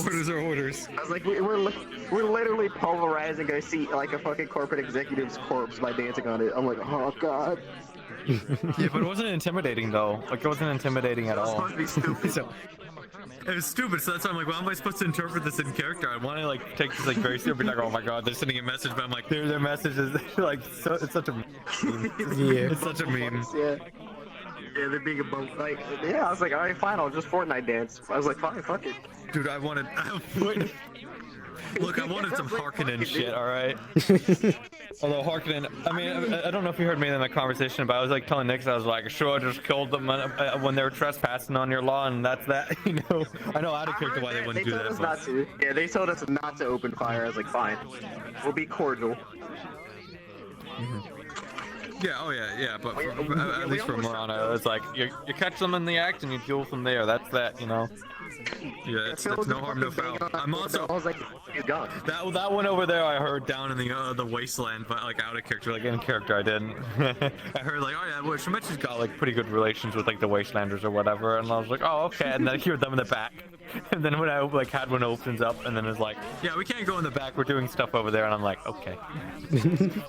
Orders are orders. I was like, we're literally polarizing a seat like a fucking corporate executive's corpse by dancing on it. I'm like, oh god. Yeah, but it wasn't intimidating though. Like it wasn't intimidating at all. It was supposed to be stupid. It was stupid, so that's why I'm like, well, how am I supposed to interpret this in character? I want to like take this like very seriously, like, oh my god, they're sending a message, but I'm like, their message is like, so, it's such a meme. Yeah. It's such a meme. Yeah, they're being a bum. Like, yeah, I was like, all right, fine, I'll just Fortnite dance. I was like, fine, fuck it. Dude, I wanted some Harkonnen shit, alright? Although Harkonnen, I mean, I don't know if you heard me in that conversation, but I was like telling Nix, I was like, sure, I just killed them when they were trespassing on your lawn, and that's that, you know? I know out of character why they wouldn't do that. They told us not to. Yeah, they told us not to open fire. I was like, fine. We'll be cordial. Yeah, oh yeah, but at least for Murano, it's like, you catch them in the act and you deal with them there, that's that, you know? Yeah, that's no harm, no foul. I'm also he's gone. That one over there I heard down in the wasteland, but like out of character, like in character I didn't. I heard like, oh yeah, well, Shimichi's got like pretty good relations with like the wastelanders or whatever, and I was like, oh okay, and then I hear them in the back, and then when I like had one opens up, and then it's like, yeah, we can't go in the back, we're doing stuff over there, and I'm like, okay.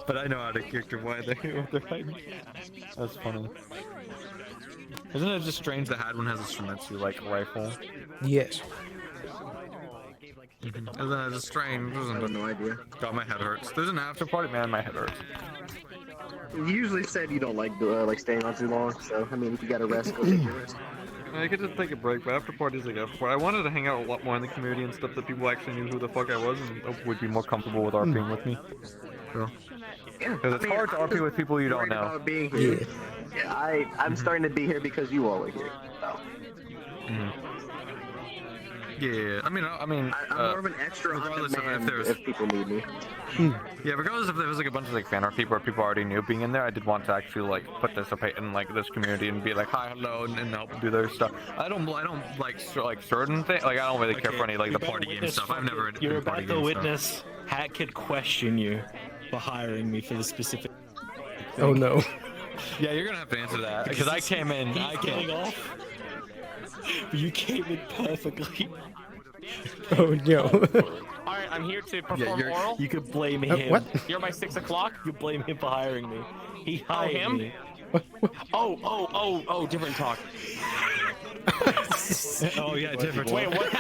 But I know out of character why they're hiding. That's funny. Isn't it just strange that Hadwin has a Shimizu like rifle? Yes. Isn't that just strange? I have no idea. God, my head hurts. There's an after party, man. My head hurts. You usually said you don't like staying on too long, so I mean, if you gotta rest, go take your rest. I could just take a break, but after parties like after party, I wanted to hang out a lot more in the community and stuff that people actually knew who the fuck I was and would be more comfortable with RPing with me. So, because it's hard to RP with people you don't know. About being here. Yeah, I'm starting to be here because you all are here. So. Yeah, I mean, I'm more of an extra regardless on demand if people need me. Yeah, regardless if there was like a bunch of like fan art people or people already knew being in there, I did want to actually like participate in like this community and be like hi, hello, and help do their stuff. I don't like certain things. Like I don't really care for any like the party game stuff. I've never. You're about to witness Hat could question you for hiring me for the specific. Oh no. Yeah, you're gonna have to answer that because I came in. Off. You came in perfectly. Oh no. Alright, I'm here to perform oral. You could blame him. What? You're my 6 o'clock? You blame him for hiring me. He hired him? me. Oh, different talk. Oh yeah, different. Wait, what?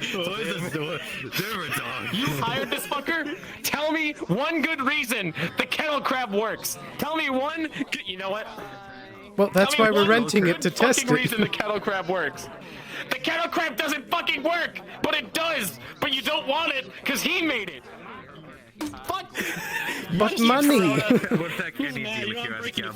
Different talk. You hired this fucker? Tell me one good reason the kettle crab works. Tell me one. You know what? Well, that's why we're renting it to test it. Reason the kettle crab works. The kettle crab doesn't fucking work, but it does. But you don't want it because he made it. But money! What the heck any deal with you as Geb?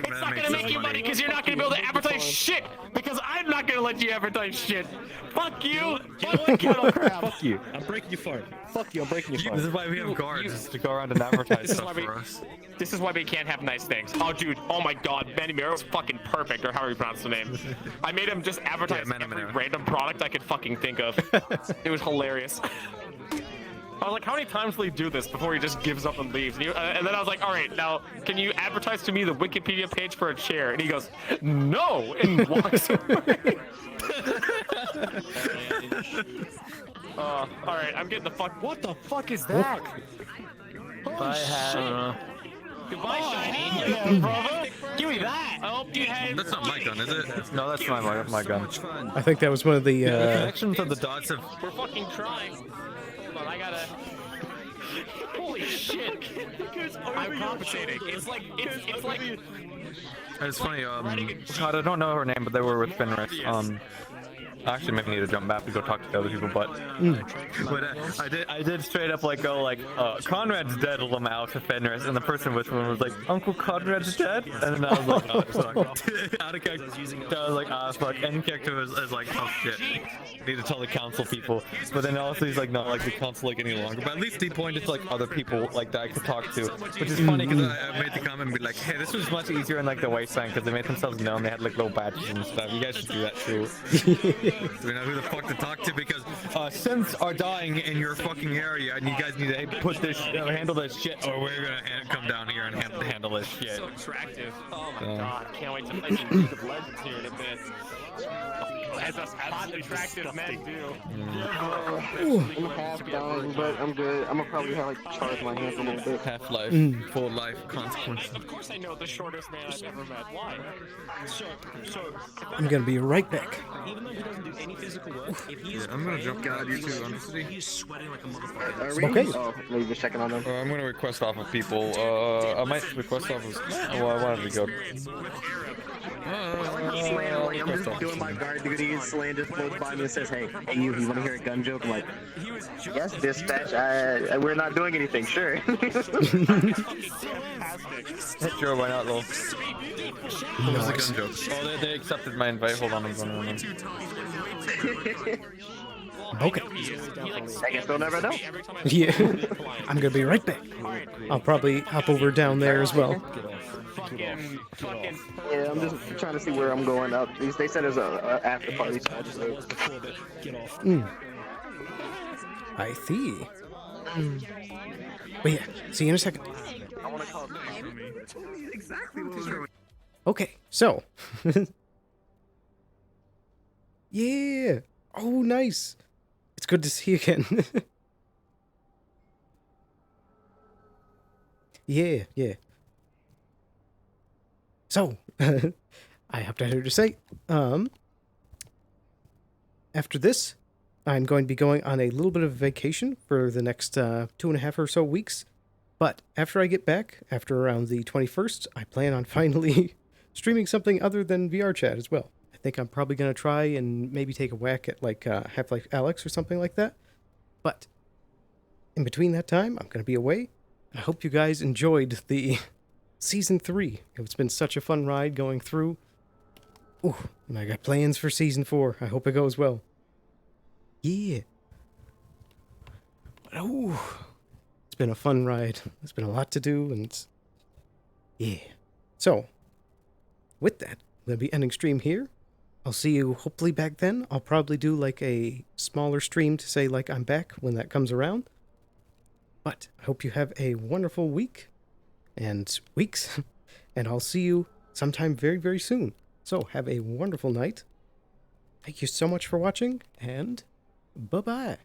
It's not gonna make you money because you're not gonna be able to advertise shit. Because I'm not gonna let you advertise shit. Fuck you. Fuck Kettle Crab. Fuck you. I'm breaking your fart. Fuck you. I'm breaking your fart. This is why we have guards to go around and advertise stuff for us. This is why we can't have nice things. Oh, dude. Oh my God. Manny Miro's fucking perfect, or however you pronounce the name. I made him just advertise every random product I could fucking think of. It was hilarious. I was like, how many times will he do this before he just gives up and leaves? And then I was like, all right, now, can you advertise to me the Wikipedia page for a chair? And he goes, no, and walks away. All right, I'm getting the fuck. What the fuck is that? Holy shit. Goodbye, Shiny. Yeah, brother. Give me that. I hope you had. That's not my gun, is it? No, that's not my gun. I think that was one of the, The connections of the dots have... We're fucking trying. But I gotta. Holy shit! I'm compensating. It's like it's like. It's funny. God, I don't know her name, but they were with Fenris. I actually maybe need to jump back to go talk to the other people, but I did straight up like go like Conrad's dead, Lamau to Fenris, and the person with one was like, Uncle Conrad's dead, and then I was like, oh fuck. Out of character, I was like, ah fuck, and character was like, oh shit, I need to tell the council people, but then also he's like, not like the council like any longer, but at least he pointed to like other people like that I could talk to, which is funny because I made the comment and be like, hey, this was much easier in like the wasteland because they made themselves known, they had like little badges and stuff. You guys should do that too. Do we know who the fuck to talk to? Because synths are dying in your fucking area, and you guys need to put this, handle this shit, or we're gonna come down here and handle this shit. So attractive. Oh my God! Can't wait to play some League of Legends here in a bit. As us hot, attractive men do. I'm half dying, but I'm good. I'm gonna probably have like charge my hands a little bit. Half-life, full life consequences. Of course I know the shortest man I've ever met. Why? I'm gonna be right back. Even though he doesn't do any physical work, if he's I'm gonna jump down you too, honestly. He's sweating like a motherfucker. Okay. Oh, maybe just checking on them. I'm gonna request off of people. I might request off of. Well, I wanted to go. I'm just doing my guard duty. Slan just floats by me and says, "Hey, you want to hear a gun joke?" I'm like, "Yes, dispatch. We're not doing anything. Sure." Sure, why not, lol? What was the gun joke? Oh, they accepted my invite. Hold on, I'm going. Okay. I guess they'll never know. Yeah. I'm gonna be right back. I'll probably hop over down there as well. Yeah, I'm just trying to see where I'm going up. They said there's a after party, so I'll just wait. I see. But yeah, see you in a second. I want to call exactly what was going. Okay, so. Yeah. Oh, nice. It's good to see you again. Yeah. So, I have to say, after this, I'm going to be going on a little bit of vacation for the next 2.5 or so weeks. But after I get back, after around the 21st, I plan on finally streaming something other than VR chat as well. I think I'm probably going to try and maybe take a whack at like Half-Life Alyx or something like that. But in between that time, I'm going to be away. I hope you guys enjoyed the Season 3. It's been such a fun ride going through. Ooh, and I got plans for Season 4. I hope it goes well. Yeah. But, ooh, it's been a fun ride. There's been a lot to do, and yeah. So, with that, I'm going to be ending stream here. I'll see you hopefully back then. I'll probably do like a smaller stream to say like I'm back when that comes around. But I hope you have a wonderful week and weeks, and I'll see you sometime very, very soon. So have a wonderful night. Thank you so much for watching, and bye-bye.